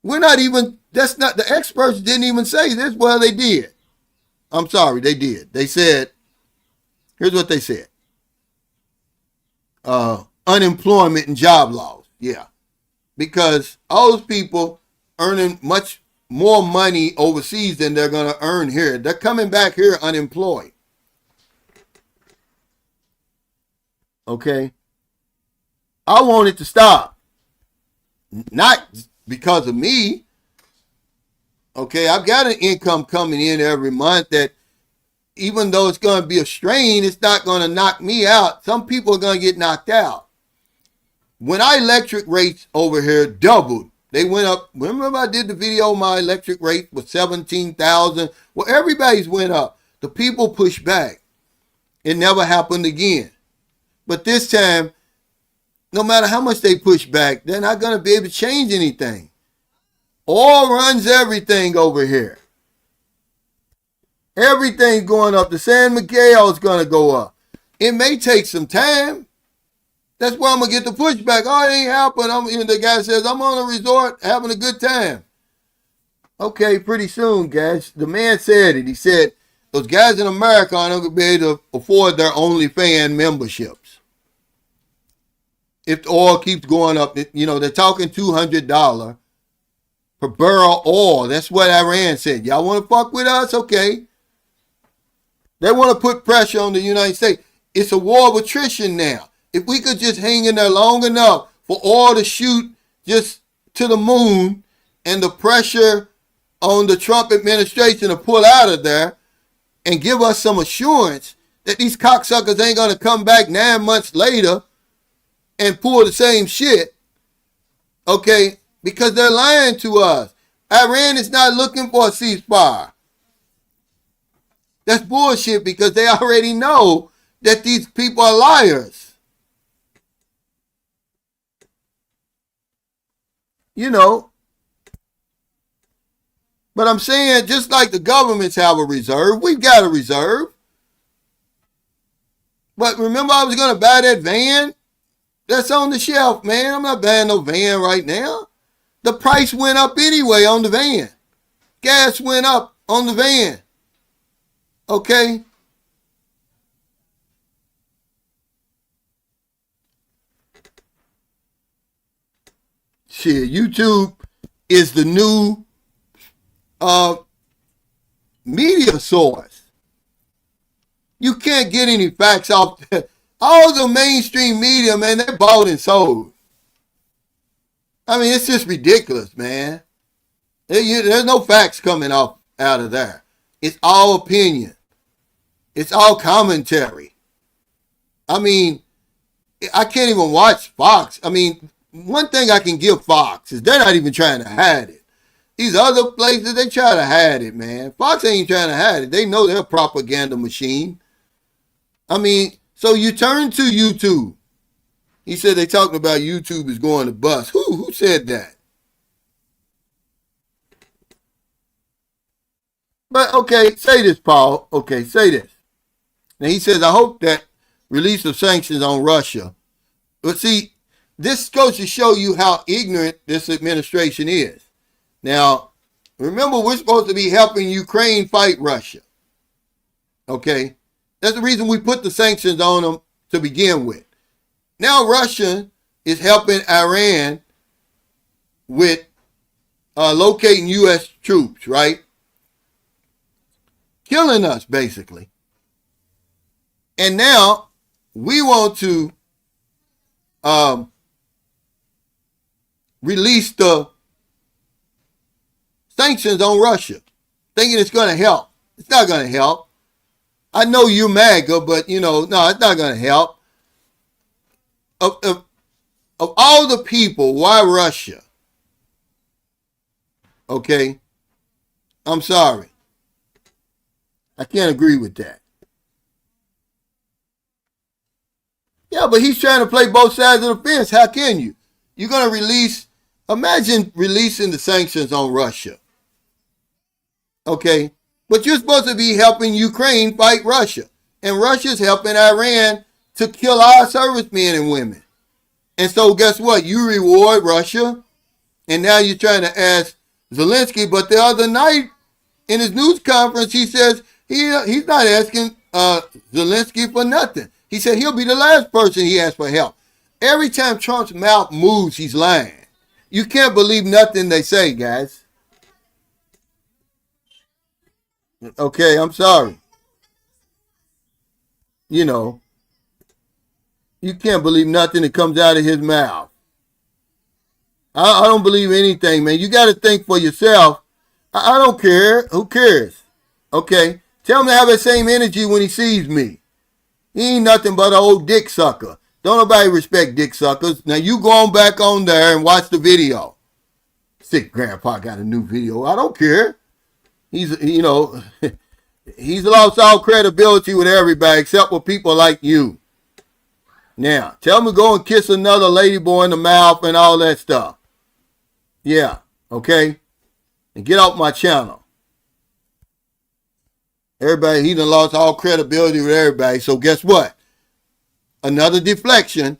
We're not even, that's not, the experts didn't even say this. Well, they did. I'm sorry, they did. They said, here's what they said. Unemployment and job loss. Yeah. Because all those people earning much more money overseas than they're going to earn here. They're coming back here unemployed. Okay. I want it to stop. Not because of me. Okay. I've got an income coming in every month that even though it's going to be a strain, it's not going to knock me out. Some people are going to get knocked out. When our electric rates over here doubled, they went up. Remember I did the video, my electric rate was 17,000. Well, everybody's went up. The people pushed back. It never happened again. But this time, no matter how much they push back, they're not going to be able to change anything. Oil runs everything over here. Everything's going up. The San Miguel is going to go up. It may take some time. That's why I'm going to get the pushback. Oh, it ain't happening. The guy says, I'm on a resort having a good time. Okay, pretty soon, guys. The man said it. He said, those guys in America aren't going to be able to afford their OnlyFans memberships. If the oil keeps going up, you know, they're talking $200 per barrel oil. That's what Iran said. Y'all want to fuck with us? Okay. They want to put pressure on the United States. It's a war of attrition now. If we could just hang in there long enough for oil to shoot just to the moon and the pressure on the Trump administration to pull out of there and give us some assurance that these cocksuckers ain't going to come back 9 months later and pull the same shit, okay, because they're lying to us. Iran is not looking for a ceasefire. That's bullshit because they already know that these people are liars. You know, but I'm saying just like the governments have a reserve, we've got a reserve. But remember I was going to buy that van? That's on the shelf, man. I'm not buying no van right now. The price went up anyway on the van. Gas went up on the van. Okay? Shit, YouTube is the new media source. You can't get any facts off there. All the mainstream media, man, they bought and sold. I mean, it's just ridiculous, man. There's no facts coming off out of there. It's all opinion. It's all commentary. I mean, I can't even watch Fox. I mean, one thing I can give Fox is they're not even trying to hide it. These other places, they try to hide it, man. Fox ain't trying to hide it. They know they're a propaganda machine. I mean, so you turn to YouTube. He said they talking about YouTube is going to bust. Who said that? But okay, say this, Paul. Okay, say this. Now he says, I hope that release of sanctions on Russia. But see, this goes to show you how ignorant this administration is. Now, remember, we're supposed to be helping Ukraine fight Russia. Okay? That's the reason we put the sanctions on them to begin with. Now Russia is helping Iran with locating U.S. troops, right? Killing us, basically. And now we want to release the sanctions on Russia, thinking it's going to help. It's not going to help. I know you're MAGA, but, no, it's not going to help. Of all the people, why Russia? Okay? I'm sorry. I can't agree with that. Yeah, but he's trying to play both sides of the fence. How can you? You're going to imagine releasing the sanctions on Russia. Okay? But you're supposed to be helping Ukraine fight Russia. And Russia's helping Iran to kill our servicemen and women. And so guess what? You reward Russia. And now you're trying to ask Zelensky. But the other night in his news conference, he says he's not asking Zelensky for nothing. He said he'll be the last person he asks for help. Every time Trump's mouth moves, he's lying. You can't believe nothing they say, guys. Okay, I'm sorry. You can't believe nothing that comes out of his mouth. I don't believe anything, man. You got to think for yourself. I don't care. Who cares? Okay, tell him to have that same energy when he sees me. He ain't nothing but an old dick sucker. Don't nobody respect dick suckers. Now you go on back on there and watch the video. Sick grandpa got a new video. I don't care. He's lost all credibility with everybody except with people like you. Now, tell him to go and kiss another ladyboy in the mouth and all that stuff. Yeah, okay? And get off my channel. Everybody, he done lost all credibility with everybody. So guess what? Another deflection.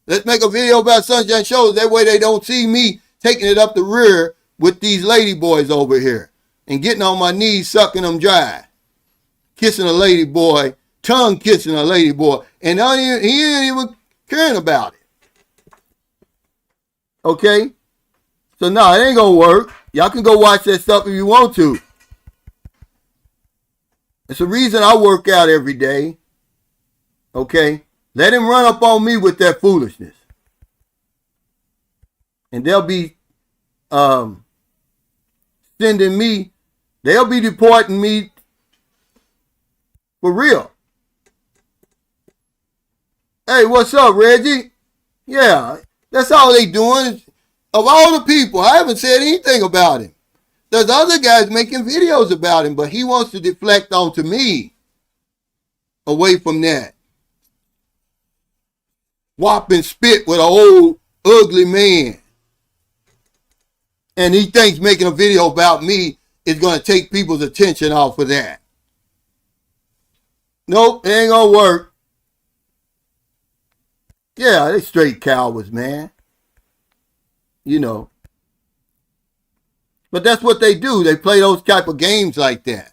Let's make a video about Sunshine Shows. That way they don't see me taking it up the rear with these ladyboys over here. And getting on my knees, sucking them dry. Kissing a ladyboy. Tongue kissing a ladyboy. And he ain't even caring about it. Okay? So no, it ain't gonna work. Y'all can go watch that stuff if you want to. It's the reason I work out every day. Okay? Let him run up on me with that foolishness. And they'll be sending me, they'll be deporting me for real. Hey, what's up, Reggie? Yeah, that's all they doing. Of all the people, I haven't said anything about him. There's other guys making videos about him, but he wants to deflect onto me. Away from that. Whop and spit with an old, ugly man. And he thinks making a video about me is going to take people's attention off of that. Nope, it ain't going to work. Yeah, they straight cowards, man. But that's what they do. They play those type of games like that.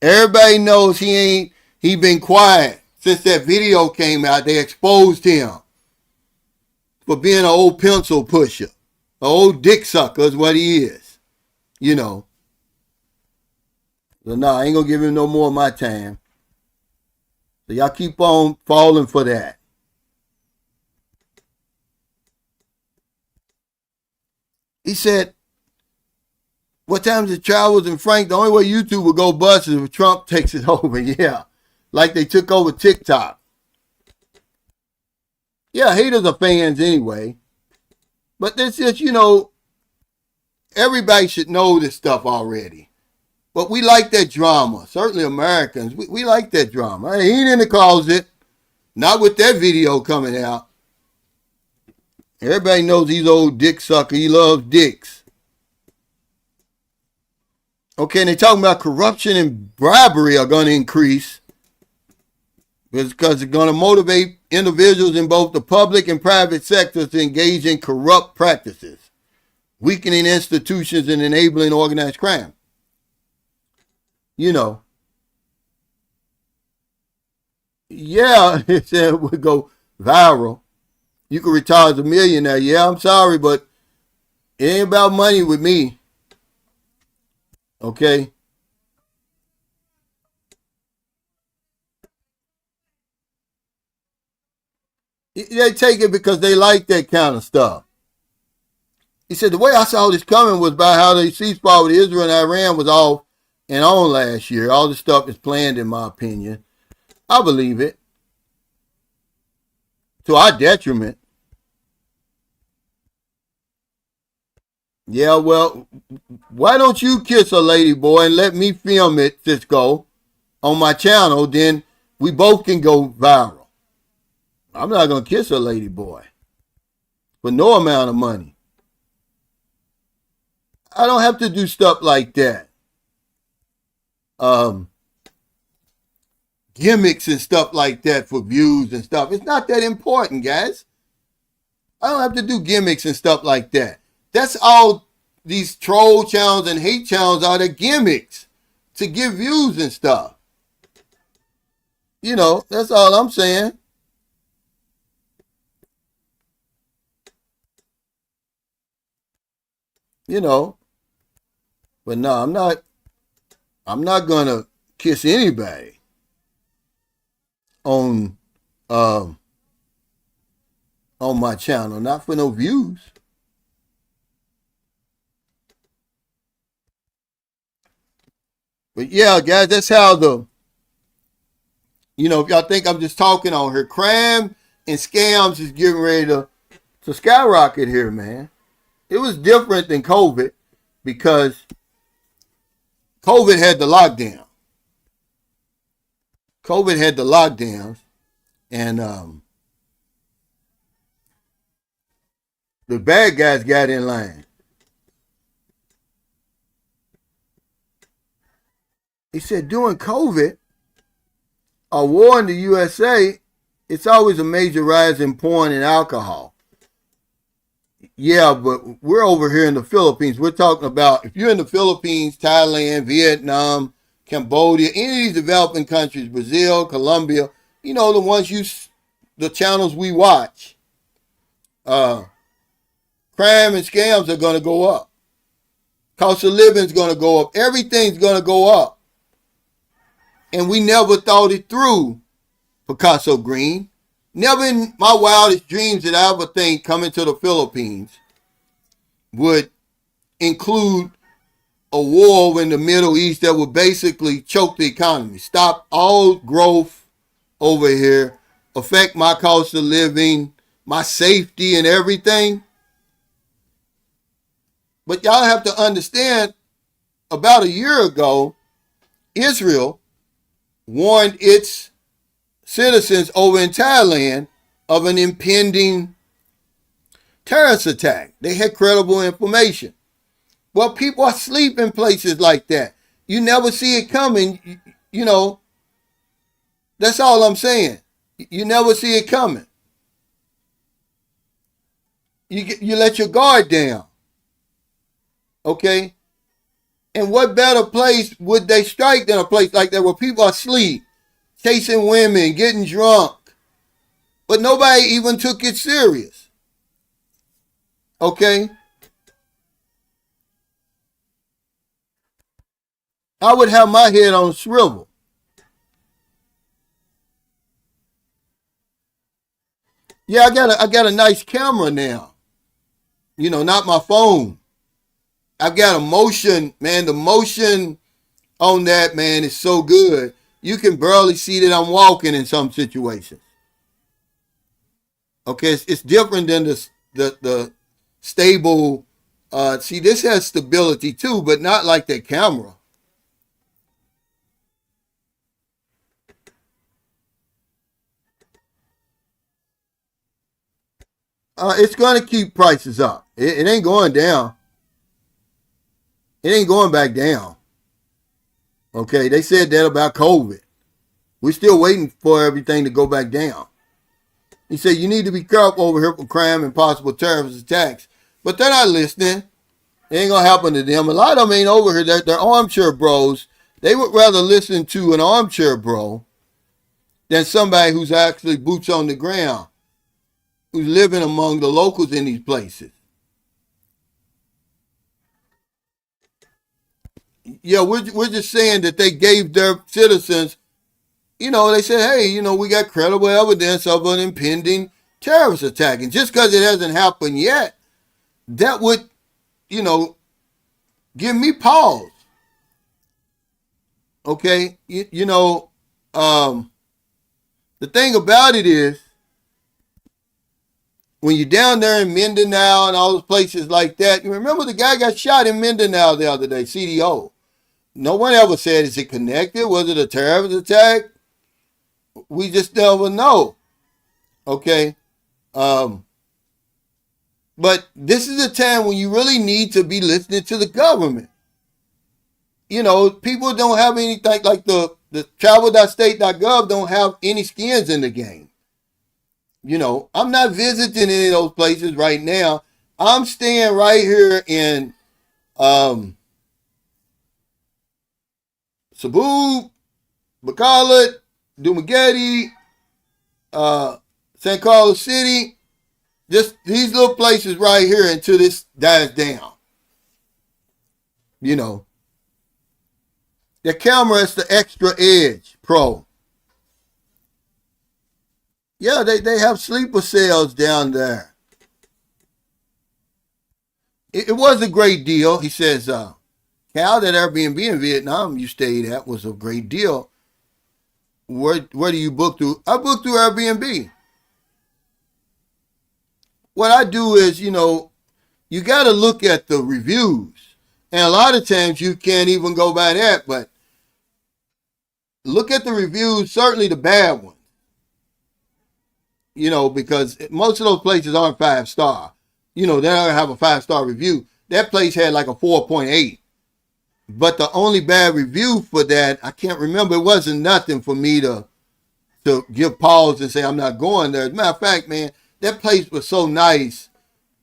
Everybody knows he been quiet since that video came out. They exposed him for being an old pencil pusher. An old dick sucker is what he is. So no, I ain't going to give him no more of my time. So y'all keep on falling for that. He said, what times the Travels and Frank, the only way YouTube will go bust is if Trump takes it over. Yeah, like they took over TikTok. Yeah, haters are fans anyway. But this is, everybody should know this stuff already. But we like that drama. Certainly Americans, we like that drama. He ain't in the closet. Not with that video coming out. Everybody knows he's old dick sucker. He loves dicks. Okay, and they're talking about corruption and bribery are going to increase because it's going to motivate individuals in both the public and private sectors to engage in corrupt practices, weakening institutions and enabling organized crime. Yeah, it said it would go viral. You could retire as a millionaire. Yeah, I'm sorry, but it ain't about money with me. Okay? They take it because they like that kind of stuff. He said the way I saw this coming was by how the ceasefire with Israel and Iran was off and on last year. All this stuff is planned, in my opinion. I believe it. To our detriment. Yeah, well, why don't you kiss a lady boy and let me film it, Cisco, on my channel? Then we both can go viral. I'm not going to kiss a lady boy for no amount of money. I don't have to do stuff like that. Gimmicks and stuff like that for views and stuff. It's not that important, guys. I don't have to do gimmicks and stuff like that. That's all these troll channels and hate channels are. The gimmicks to get views and stuff. That's all I'm saying. But no, I'm not gonna kiss anybody on my channel, not for no views. But yeah, guys, that's how if y'all think I'm just talking on here, crime and scams is getting ready to skyrocket here, man. It was different than COVID because COVID had the lockdown. COVID had the lockdowns, and the bad guys got in line. He said during COVID, a war in the USA, it's always a major rise in porn and alcohol. Yeah, but we're over here in the Philippines. We're talking about if you're in the Philippines, Thailand, Vietnam, Cambodia, any of these developing countries, Brazil, Colombia, the channels we watch, crime and scams are going to go up. Cost of living is going to go up. Everything's going to go up. And we never thought it through, Picasso Green. Never in my wildest dreams did I ever think coming to the Philippines would include a war in the Middle East that would basically choke the economy, stop all growth over here, affect my cost of living, my safety and everything. But y'all have to understand, about a year ago, Israel warned its citizens over in Thailand of an impending terrorist attack. They had credible information. Well, people are asleep in places like that. You never see it coming. That's all I'm saying. You never see it coming. You let your guard down. Okay? And what better place would they strike than a place like that where people are asleep, chasing women, getting drunk, but nobody even took it serious. Okay? I would have my head on a swivel. Yeah, I got a nice camera now. Not my phone. I've got a motion, man. The motion on that, man, is so good. You can barely see that I'm walking in some situations. Okay, it's different than the stable. See, this has stability too, but not like that camera. It's going to keep prices up. It ain't going down. It ain't going back down. Okay, they said that about COVID. We're still waiting for everything to go back down. He said you need to be careful over here for crime and possible terrorist attacks. But they're not listening. It ain't gonna happen to them. A lot of them ain't over here. They're armchair bros. They would rather listen to an armchair bro than somebody who's actually boots on the ground, who's living among the locals in these places. Yeah, we're just saying that they gave their citizens, they said, hey, we got credible evidence of an impending terrorist attack. And just because it hasn't happened yet, that would, you know, give me pause. Okay? The thing about it is, when you're down there in Mindanao and all those places like that, you remember the guy got shot in Mindanao the other day, CDO. No one ever said, is it connected? Was it a terrorist attack? We just never know. Okay? But this is a time when you really need to be listening to the government. People don't have anything like the travel.state.gov don't have any skins in the game. I'm not visiting any of those places right now. I'm staying right here in Cebu, Bacolod, Dumaguete, San Carlos City. Just these little places right here until this dies down. The camera is the extra edge pro. Yeah, they have sleeper cells down there. It was a great deal. He says, Cal, that Airbnb in Vietnam you stayed at was a great deal. Where do you book through? I book through Airbnb. What I do is, you got to look at the reviews. And a lot of times you can't even go by that, but look at the reviews, certainly the bad ones. Because most of those places aren't 5-star. They don't have a 5-star review. That place had like a 4.8. But the only bad review for that, I can't remember. It wasn't nothing for me to give pause and say I'm not going there. As a matter of fact, man, that place was so nice.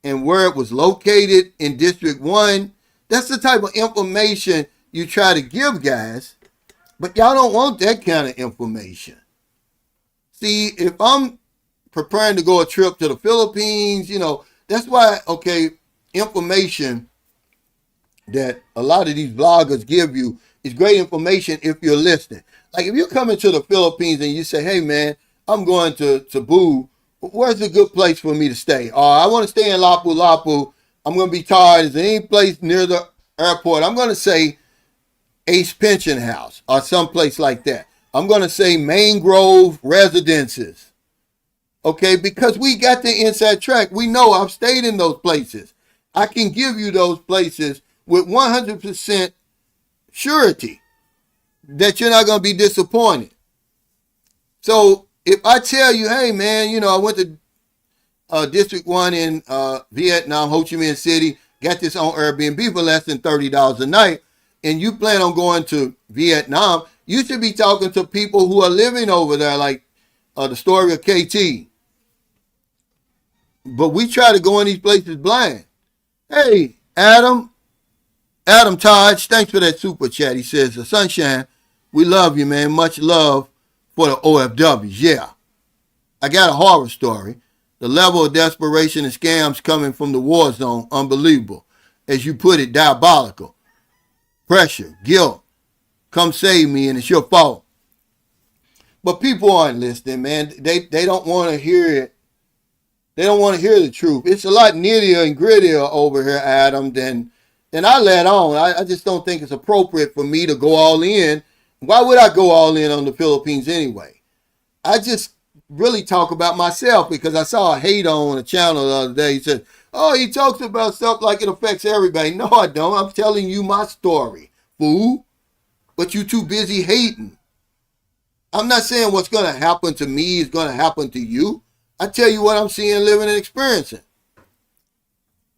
And where it was located in District 1, that's the type of information you try to give guys. But y'all don't want that kind of information. See, if I'm preparing to go a trip to the Philippines, that's why, information that a lot of these bloggers give you is great information if you're listening. Like if you're coming to the Philippines and you say, hey man, I'm going to Cebu, where's a good place for me to stay? I want to stay in Lapu-Lapu. I'm going to be tired. Is there any place near the airport? I'm going to say Ace Pension House or someplace like that. I'm going to say Mangrove Residences. Okay, because we got the inside track. We know I've stayed in those places. I can give you those places with 100% surety that you're not going to be disappointed. So if I tell you, hey man, I went to District 1 in Vietnam, Ho Chi Minh City, got this on Airbnb for less than $30 a night, and you plan on going to Vietnam, you should be talking to people who are living over there, like the story of KT. But we try to go in these places blind. Hey, Adam Taj, thanks for that super chat. He says, Sunshine, we love you, man. Much love for the OFWs. Yeah. I got a horror story. The level of desperation and scams coming from the war zone, unbelievable. As you put it, diabolical. Pressure, guilt. Come save me and it's your fault. But people aren't listening, man. They don't want to hear it. They don't want to hear the truth. It's a lot nittier and grittier over here, Adam, than I let on. I just don't think it's appropriate for me to go all in. Why would I go all in on the Philippines anyway? I just really talk about myself because I saw a hate on a channel the other day. He said, oh, he talks about stuff like it affects everybody. No, I don't. I'm telling you my story, fool. But you too busy hating. I'm not saying what's going to happen to me is going to happen to you. I tell you what I'm seeing, living, and experiencing.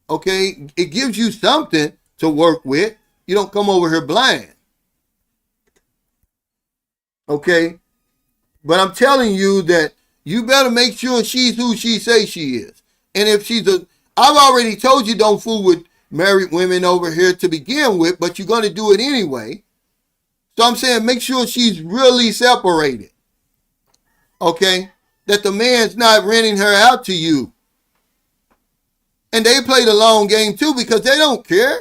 Okay? It gives you something to work with. You don't come over here blind. Okay? But I'm telling you that you better make sure she's who she says she is. And if I've already told you don't fool with married women over here to begin with, but you're going to do it anyway. So I'm saying make sure she's really separated. Okay? That the man's not renting her out to you. And they play the long game too because they don't care.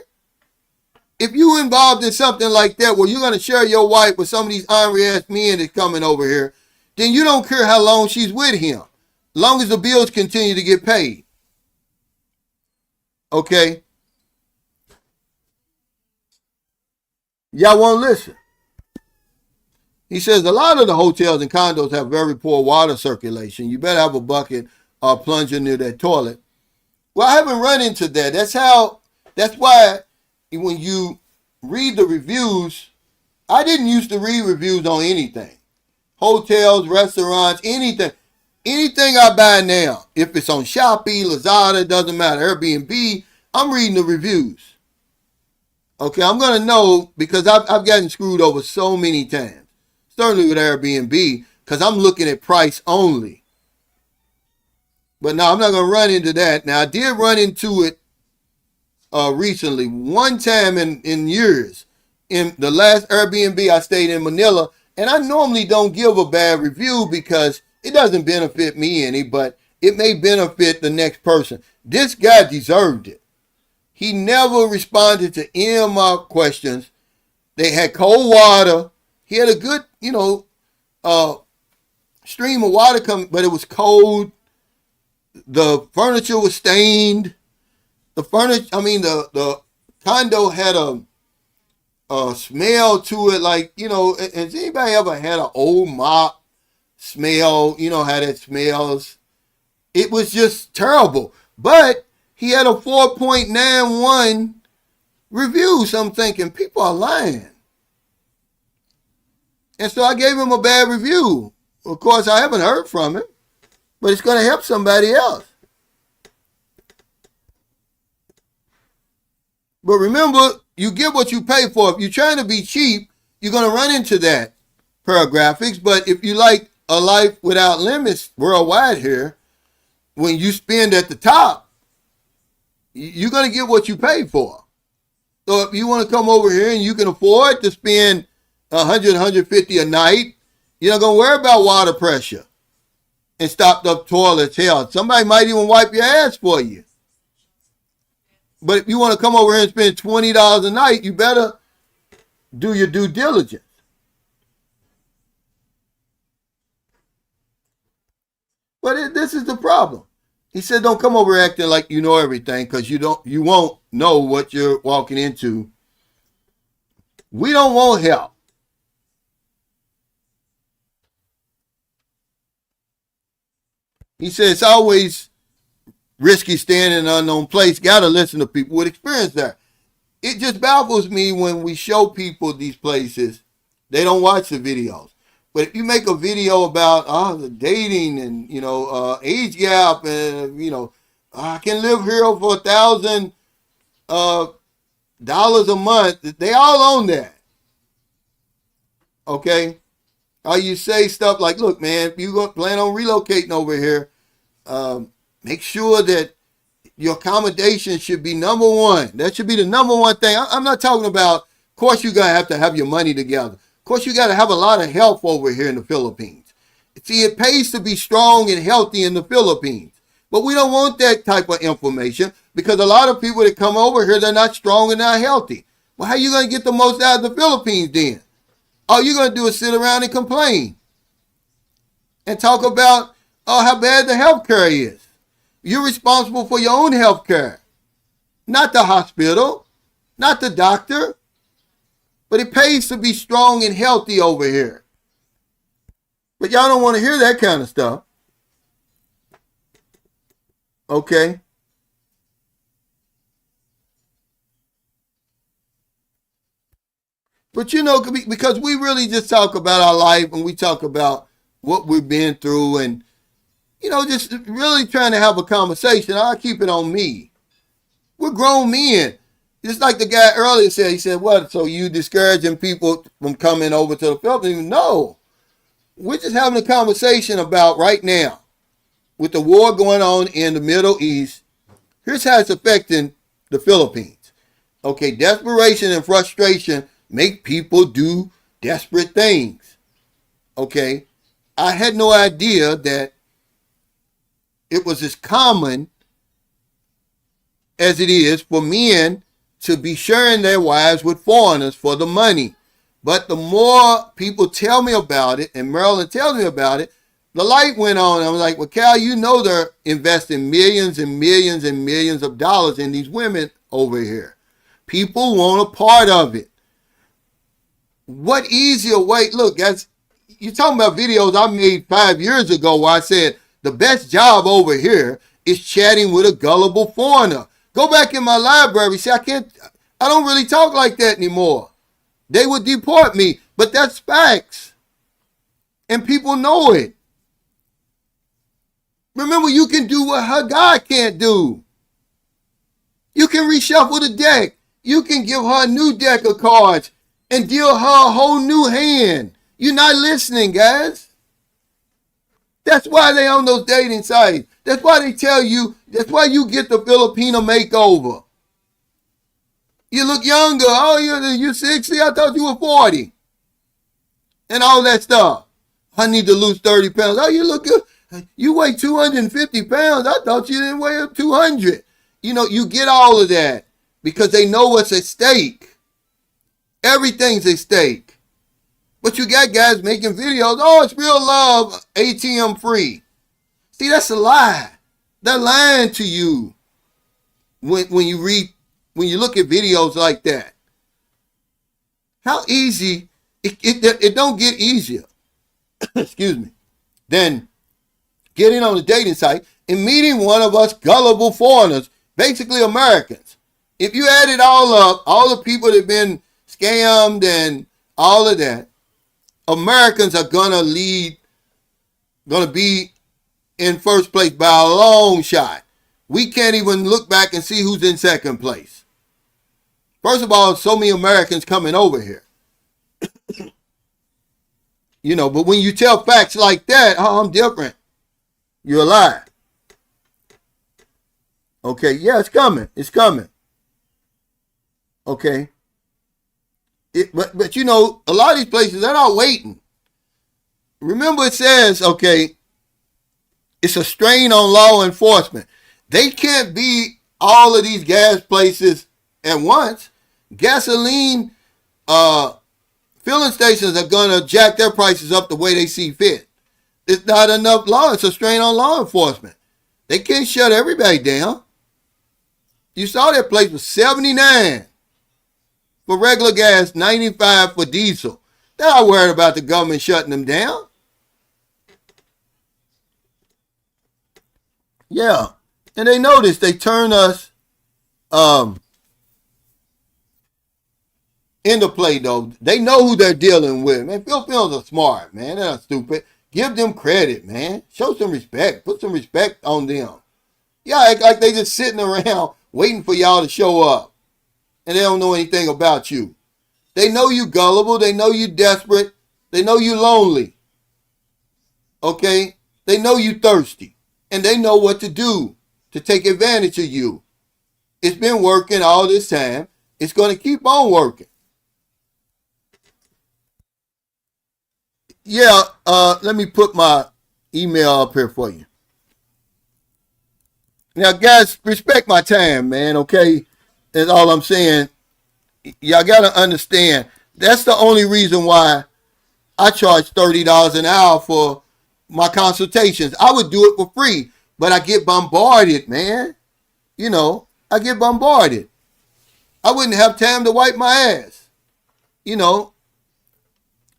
If you involved in something like that where you're going to share your wife with some of these ornery ass men that's coming over here, then you don't care how long she's with him. As long as the bills continue to get paid. Okay? Y'all won't listen. He says a lot of the hotels and condos have very poor water circulation. You better have a bucket or plunger near that toilet. Well, I haven't run into that. That's why when you read the reviews, I didn't used to read reviews on anything. Hotels, restaurants, anything. Anything I buy now, if it's on Shopee, Lazada, doesn't matter, Airbnb, I'm reading the reviews. Okay, I'm going to know because I've gotten screwed over so many times. Certainly with Airbnb, because I'm looking at price only. But no, I'm not going to run into that. Now, I did run into it recently, one time in years. In the last Airbnb, I stayed in Manila, and I normally don't give a bad review because it doesn't benefit me any, but it may benefit the next person. This guy deserved it. He never responded to any of my questions. They had cold water. He had a good, stream of water coming, but it was cold. The furniture was stained. The condo had a smell to it, like, has anybody ever had an old mop smell? You know how that smells. It was just terrible. But he had a 4.91 review, so I'm thinking, people are lying. And so I gave him a bad review. Of course, I haven't heard from him, but it's going to help somebody else. But remember, you get what you pay for. If you're trying to be cheap, you're going to run into that paragraphics. But if you like a life without limits worldwide here, when you spend at the top, you're going to get what you pay for. So if you want to come over here and you can afford to spend 100, 150 a night, you're not going to worry about water pressure and stopped up toilets. Hell, somebody might even wipe your ass for you. But if you want to come over here and spend $20 a night, you better do your due diligence. But this is the problem. He said, don't come over acting like you know everything because you won't know what you're walking into. We don't want help. He said it's always risky staying in an unknown place. Got to listen to people with experience there. It just baffles me when we show people these places, they don't watch the videos. But if you make a video about the dating and, age gap and, I can live here for $1,000 a month, they all own that. Okay? Or you say stuff like, look, man, if you plan on relocating over here, make sure that your accommodation should be number one. That should be the number one thing. I'm not talking about, of course, you're going to have your money together. Of course, you got to have a lot of health over here in the Philippines. See, it pays to be strong and healthy in the Philippines. But we don't want that type of information because a lot of people that come over here, they're not strong and not healthy. Well, how are you going to get the most out of the Philippines then? All you're going to do is sit around and complain and talk about how bad the health care is. You're responsible for your own health care, not the hospital, not the doctor. But it pays to be strong and healthy over here. But y'all don't want to hear that kind of stuff. Okay. But you know, because we really just talk about our life and we talk about what we've been through and, you know, just really trying to have a conversation. I'll keep it on me. We're grown men. Just like the guy earlier said, he said, what, so you discouraging people from coming over to the Philippines? No. We're just having a conversation about right now, with the war going on in the Middle East, here's how it's affecting the Philippines. Okay, desperation and frustration make people do desperate things. Okay, I had no idea that it was as common as it is for men to be sharing their wives with foreigners for the money. But the more people tell me about it, and Marilyn tells me about it, the light went on. I was like, well, Cal, you know they're investing millions and millions and millions of dollars in these women over here. People want a part of it. What easier way? Look, guys, you're talking about videos I made 5 years ago where I said the best job over here is chatting with a gullible foreigner. Go back in my library. See, I don't really talk like that anymore. They would deport me, but that's facts. And people know it. Remember, you can do what her God can't do. You can reshuffle the deck. You can give her a new deck of cards and deal her a whole new hand. You're not listening, guys. That's why they on those dating sites. That's why they tell you, that's why you get the Filipino makeover. You look younger. Oh, you're 60? I thought you were 40. And all that stuff. I need to lose 30 pounds. Oh, you look good. You weigh 250 pounds. I thought you didn't weigh 200. You know, you get all of that because they know what's at stake. Everything's at stake. But you got guys making videos. Oh, it's real love, ATM free. See, that's a lie. They're lying to you when you look at videos like that. How easy, it don't get easier, excuse me, than getting on a dating site and meeting one of us gullible foreigners, basically Americans. If you add it all up, all the people that have been scammed and all of that, Americans are gonna be in first place by a long shot. We can't even look back and see who's in second place. First of all, so many Americans coming over here. You know, but when you tell facts like that, oh, I'm different. You're a liar. Okay, yeah, it's coming. It's coming. Okay. But you know, a lot of these places, they're not waiting. Remember it says, okay, it's a strain on law enforcement. They can't be all of these gas places at once. Gasoline filling stations are going to jack their prices up the way they see fit. It's not enough law. It's a strain on law enforcement. They can't shut everybody down. You saw that place was 79 for regular gas, 95 for diesel. They're not worried about the government shutting them down. Yeah. And they notice they turn us into play, though. They know who they're dealing with. Man, Filipinos are smart, man. They're not stupid. Give them credit, man. Show some respect. Put some respect on them. Yeah, act like they just sitting around waiting for y'all to show up. And they don't know anything about you. They know you gullible. They know you desperate. They know you lonely. Okay? They know you thirsty. And they know what to do to take advantage of you. It's been working all this time. It's going to keep on working. Yeah, let me put my email up here for you. Now, guys, respect my time, man, okay? That's all I'm saying. Y'all got to understand, that's the only reason why I charge $30 an hour for my consultations. I would do it for free, but I get bombarded, man. You know, I get bombarded. I wouldn't have time to wipe my ass, you know.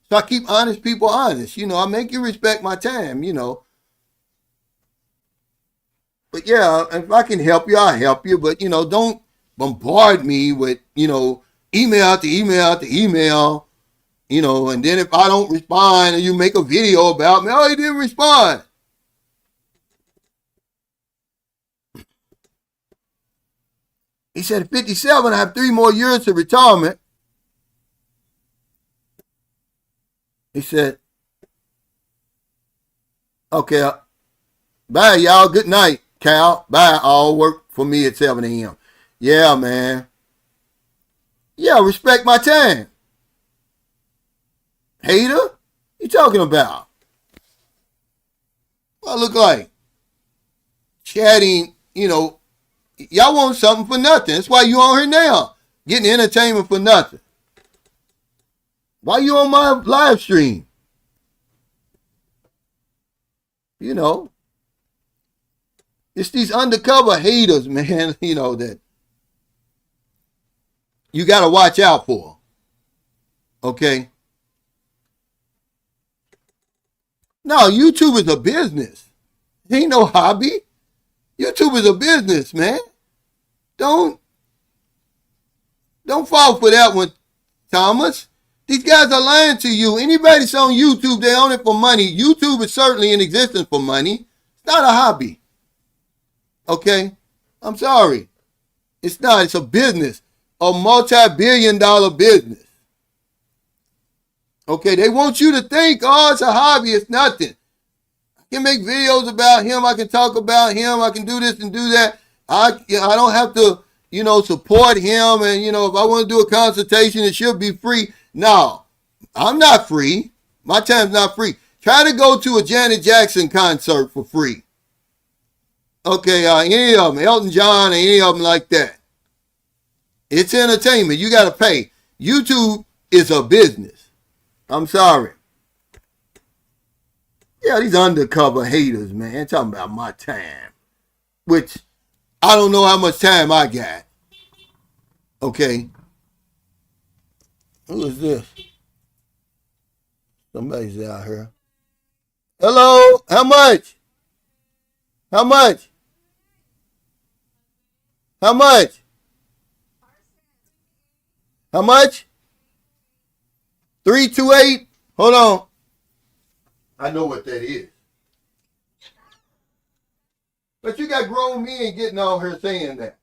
So I keep honest people honest. You know, I make you respect my time, you know. But yeah, if I can help you, I'll help you. But don't bombard me with email after email after email. And then if I don't respond and you make a video about me, oh, he didn't respond. He said, at 57, I have 3 more years to retirement. He said, okay, bye, y'all. Good night, Cal. Bye. All work for me at 7 a.m. Yeah, man. Yeah, respect my time. Hater? You talking about? What I look like? Chatting, y'all want something for nothing. That's why you on here now. Getting entertainment for nothing. Why you on my live stream? It's these undercover haters, man, that you got to watch out for. Okay? No, YouTube is a business. It ain't no hobby. YouTube is a business, man. Don't fall for that one, Thomas. These guys are lying to you. Anybody that's on YouTube, they own it for money. YouTube is certainly in existence for money. It's not a hobby. Okay? I'm sorry. It's not. It's a business. A multi-billion-dollar business. Okay? They want you to think, oh, it's a hobby. It's nothing. I can make videos about him. I can talk about him. I can do this and do that. I don't have to, support him. And, if I want to do a consultation, it should be free. No, I'm not free. My time's not free. Try to go to a Janet Jackson concert for free. Okay, any of them, Elton John, any of them like that. It's entertainment. You got to pay. YouTube is a business. I'm sorry. Yeah, these undercover haters, man, talking about my time. Which, I don't know how much time I got. Okay. Who is this? Somebody's out here. Hello? How much? How much? How much? How much? 328? Hold on. I know what that is. But you got grown men getting on here saying that.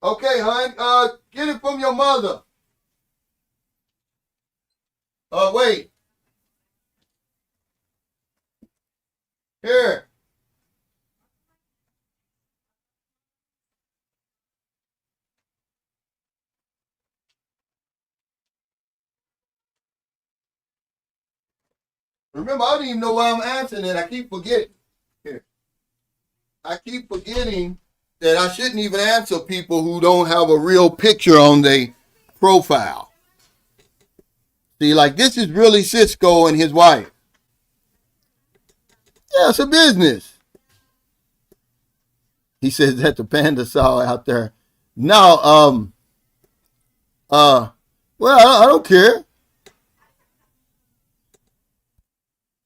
Okay, hon. Get it from your mother. Wait. Here. Remember, I don't even know why I'm answering it. I keep forgetting. Here. I keep forgetting that I shouldn't even answer people who don't have a real picture on their profile. See, like this is really Cisco and his wife. Yeah, it's a business. He says that the panda saw out there. No, well, I don't care.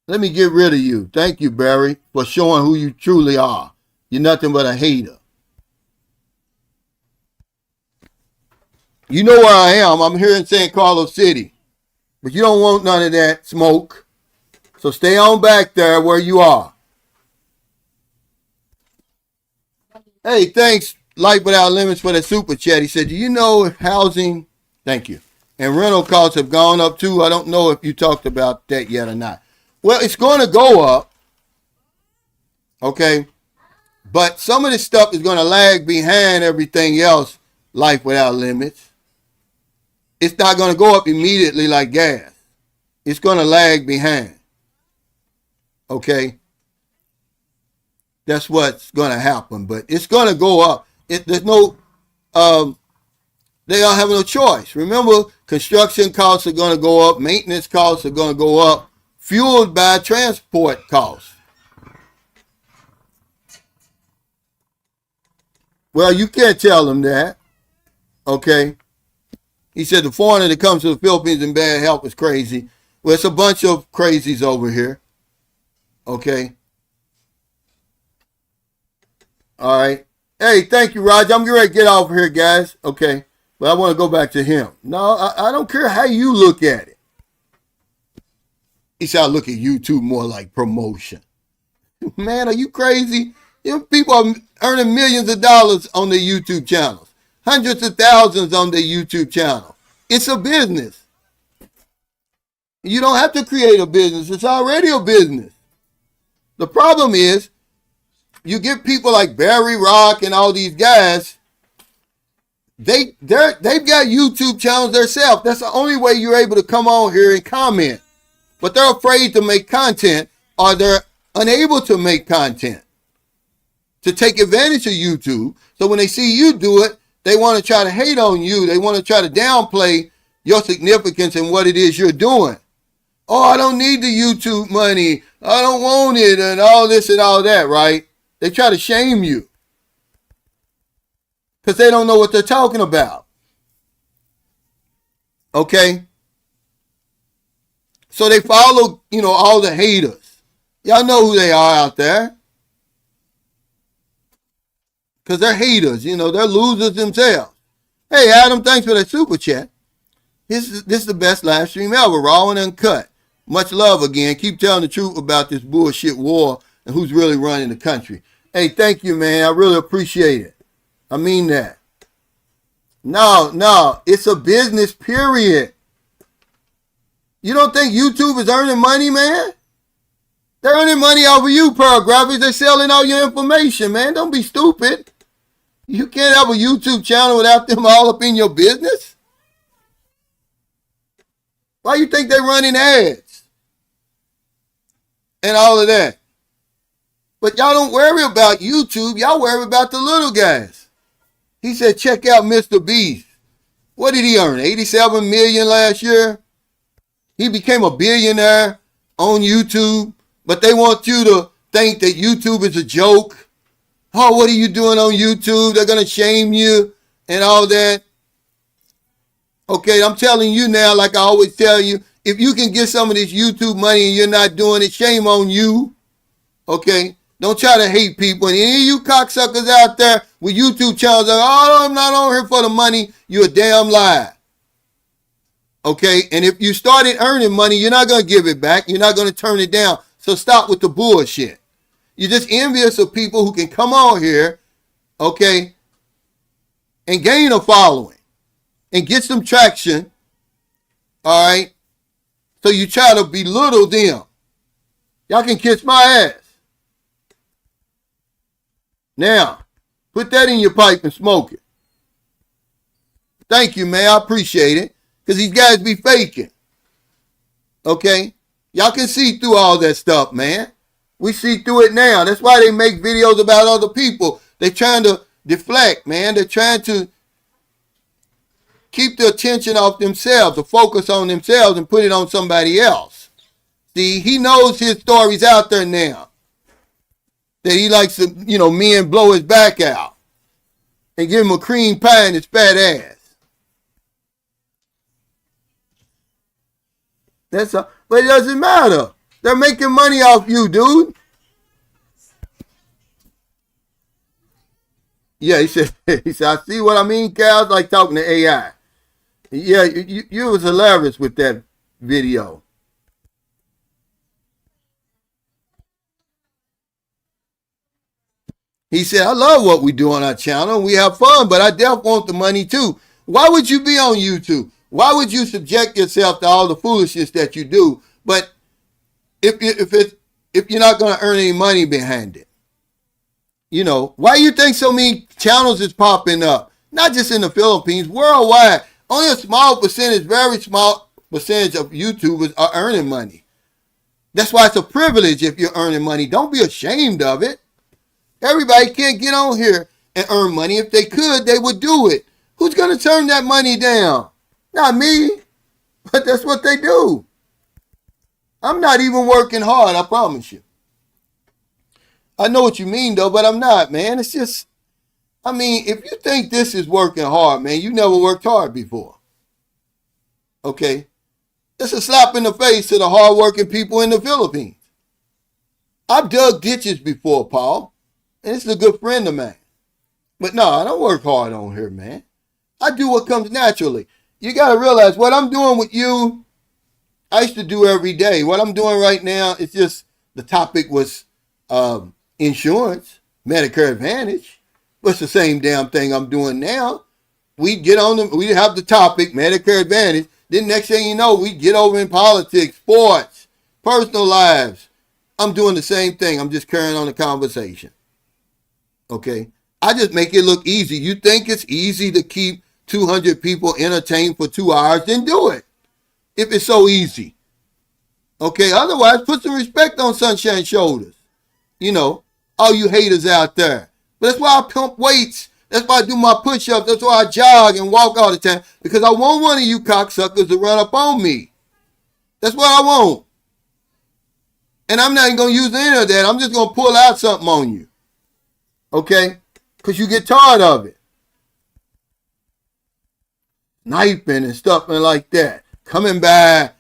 Let me get rid of you. Thank you, Barry, for showing who you truly are. You're nothing but a hater. You know where I am. I'm here in San Carlos City. But you don't want none of that smoke. So stay on back there where you are. Hey, thanks, Light Without Limits, for that super chat. He said, do you know if housing, thank you, and rental costs have gone up too? I don't know if you talked about that yet or not. Well, it's going to go up, okay? But some of this stuff is going to lag behind everything else, Life Without Limits. It's not going to go up immediately like gas. It's going to lag behind, okay? That's what's going to happen, but it's going to go up. There's no, they don't have no choice. Remember, construction costs are going to go up, maintenance costs are going to go up, fueled by transport costs. Well, you can't tell them that, okay? He said the foreigner that comes to the Philippines in bad health is crazy. Well, it's a bunch of crazies over here, okay? All right. Hey, thank you, Roger. I'm getting ready to get off here, guys. Okay. But I want to go back to him. No, I don't care how you look at it. He said, I look at YouTube more like promotion. Man, are you crazy? You know, people are earning millions of dollars on their YouTube channels, hundreds of thousands on their YouTube channel. It's a business. You don't have to create a business. It's already a business. The problem is you get people like Barry Rock and all these guys, they've got YouTube channels themselves. That's the only way you're able to come on here and comment. But they're afraid to make content, or they're unable to make content to take advantage of YouTube. So when they see you do it, they want to try to hate on you. They want to try to downplay your significance and what it is you're doing. Oh, I don't need the YouTube money. I don't want it, and all this and all that, right? They try to shame you because they don't know what they're talking about. Okay? So they follow, all the haters. Y'all know who they are out there. Because they're haters, they're losers themselves. Hey, Adam, thanks for that super chat. This is the best live stream ever, raw and uncut. Much love again. Keep telling the truth about this bullshit war and who's really running the country. Hey, thank you, man. I really appreciate it. I mean that. No, it's a business, period. You don't think YouTube is earning money, man? They're earning money off of you, paragraphers. They're selling all your information, man. Don't be stupid. You can't have a YouTube channel without them all up in your business. Why you think they're running ads and all of that? But y'all don't worry about YouTube. Y'all worry about the little guys. He said, check out Mr. Beast. What did he earn? 87 million last year? He became a billionaire on YouTube, but they want you to think that YouTube is a joke. Oh, what are you doing on YouTube? They're going to shame you and all that. Okay, I'm telling you now, like I always tell you, if you can get some of this YouTube money and you're not doing it, shame on you. Okay, don't try to hate people. And any of you cocksuckers out there with YouTube channels, like, oh, I'm not on here for the money, you're a damn liar. Okay, and if you started earning money, you're not going to give it back. You're not going to turn it down. So stop with the bullshit. You're just envious of people who can come on here, okay, and gain a following and get some traction, all right? So you try to belittle them. Y'all can kiss my ass. Now, put that in your pipe and smoke it. Thank you, man. I appreciate it. Because these guys be faking. Okay? Y'all can see through all that stuff, man. We see through it now. That's why they make videos about other people. They're trying to deflect, man. They're trying to keep the attention off themselves, to focus on themselves and put it on somebody else. See, he knows his story's out there now. That he likes to, men blow his back out and give him a cream pie in his fat ass. That's all. But it doesn't matter. They're making money off you, dude. Yeah, he said, I see what I mean, Cal. It's like talking to AI. Yeah, you was hilarious with that video. He said, I love what we do on our channel. We have fun, but I definitely want the money too. Why would you be on YouTube? Why would you subject yourself to all the foolishness that you do? But if you're not going to earn any money behind it, why do you think so many channels is popping up? Not just in the Philippines, worldwide. Only a small percentage, very small percentage of YouTubers are earning money. That's why it's a privilege if you're earning money. Don't be ashamed of it. Everybody can't get on here and earn money. If they could, they would do it. Who's going to turn that money down? Not me, but that's what they do. I'm not even working hard, I promise you. I know what you mean, though, but I'm not, man. It's just, if you think this is working hard, man, you never worked hard before. Okay? It's a slap in the face to the hardworking people in the Philippines. I've dug ditches before, Paul. And it's a good friend of mine. But no, I don't work hard on her, man. I do what comes naturally. You got to realize what I'm doing with you, I used to do every day. What I'm doing right now is just the topic was insurance, Medicare Advantage. But it's the same damn thing I'm doing now. We have the topic, Medicare Advantage. Then next thing you know, we get over in politics, sports, personal lives. I'm doing the same thing. I'm just carrying on the conversation. Okay? I just make it look easy. You think it's easy to keep 200 people entertained for 2 hours? Then do it. If it's so easy. Okay? Otherwise, put some respect on Sunshine's shoulders. You know, all you haters out there. But that's why I pump weights. That's why I do my push-ups. That's why I jog and walk all the time. Because I want one of you cocksuckers to run up on me. That's what I want. And I'm not even going to use any of that. I'm just going to pull out something on you. Okay? Because you get tired of it. Sniping and stuff like that. Coming by,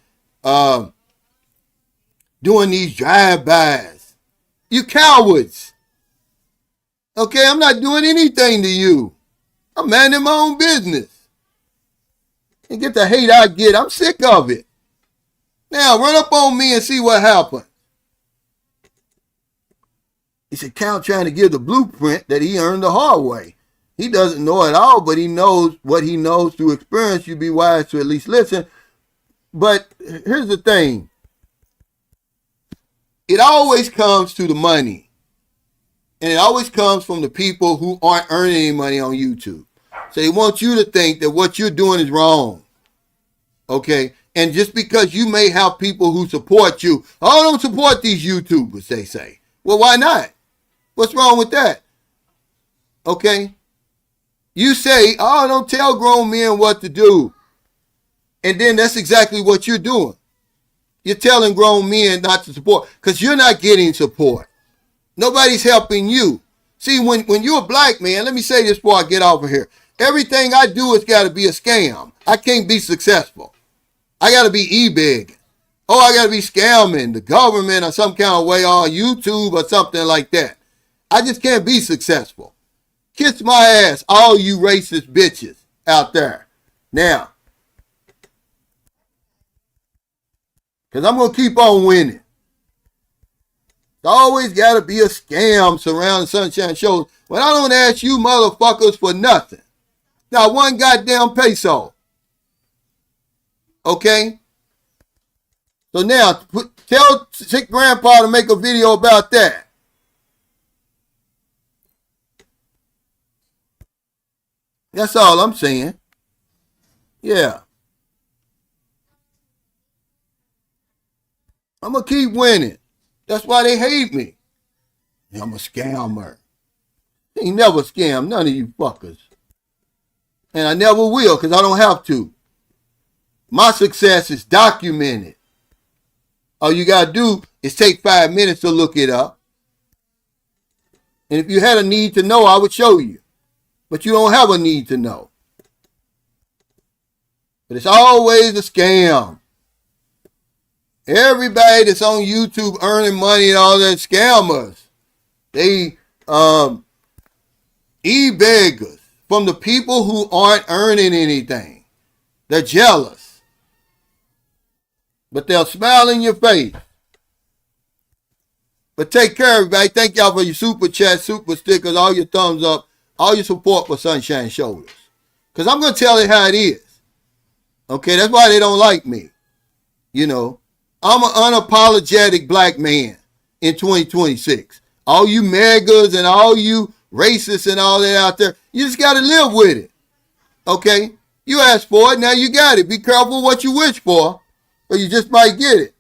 doing these drive-bys. You cowards. Okay, I'm not doing anything to you. I'm minding my own business. And get the hate I get. I'm sick of it. Now, run up on me and see what happens. He said, Cal trying to give the blueprint that he earned the hard way. He doesn't know it all, but he knows what he knows through experience. You'd be wise to at least listen. But here's the thing. It always comes to the money. And it always comes from the people who aren't earning any money on YouTube. So they want you to think that what you're doing is wrong. Okay? And just because you may have people who support you, oh, I don't support these YouTubers, they say. Well, why not? What's wrong with that? Okay? You say, oh, don't tell grown men what to do. And then that's exactly what you're doing. You're telling grown men not to support because you're not getting support. Nobody's helping you. See, when you're a black man, let me say this before I get off of here. Everything I do has got to be a scam. I can't be successful. I got to be e-big. Oh, I got to be scamming the government or some kind of way on YouTube or something like that. I just can't be successful. Kiss my ass, all you racist bitches out there. Now, because I'm going to keep on winning. There's always got to be a scam surrounding Sunshine Shows when I don't ask you motherfuckers for nothing. Not one goddamn peso. Okay? So now, tell sick grandpa to make a video about that. That's all I'm saying. Yeah. I'm going to keep winning. That's why they hate me. I'm a scammer. Ain't never scammed none of you fuckers. And I never will because I don't have to. My success is documented. All you got to do is take 5 minutes to look it up. And if you had a need to know, I would show you. But you don't have a need to know. But it's always a scam. Everybody that's on YouTube earning money and all that scammers. They e-beggars from the people who aren't earning anything. They're jealous. But they'll smile in your face. But take care, everybody. Thank y'all for your super chat, super stickers, all your thumbs up, all your support for Sunshine Shoulders. Because I'm going to tell it how it is. Okay, that's why they don't like me. You know, I'm an unapologetic black man in 2026. All you megas and all you racists and all that out there, you just got to live with it. Okay? You asked for it, now you got it. Be careful what you wish for, or you just might get it.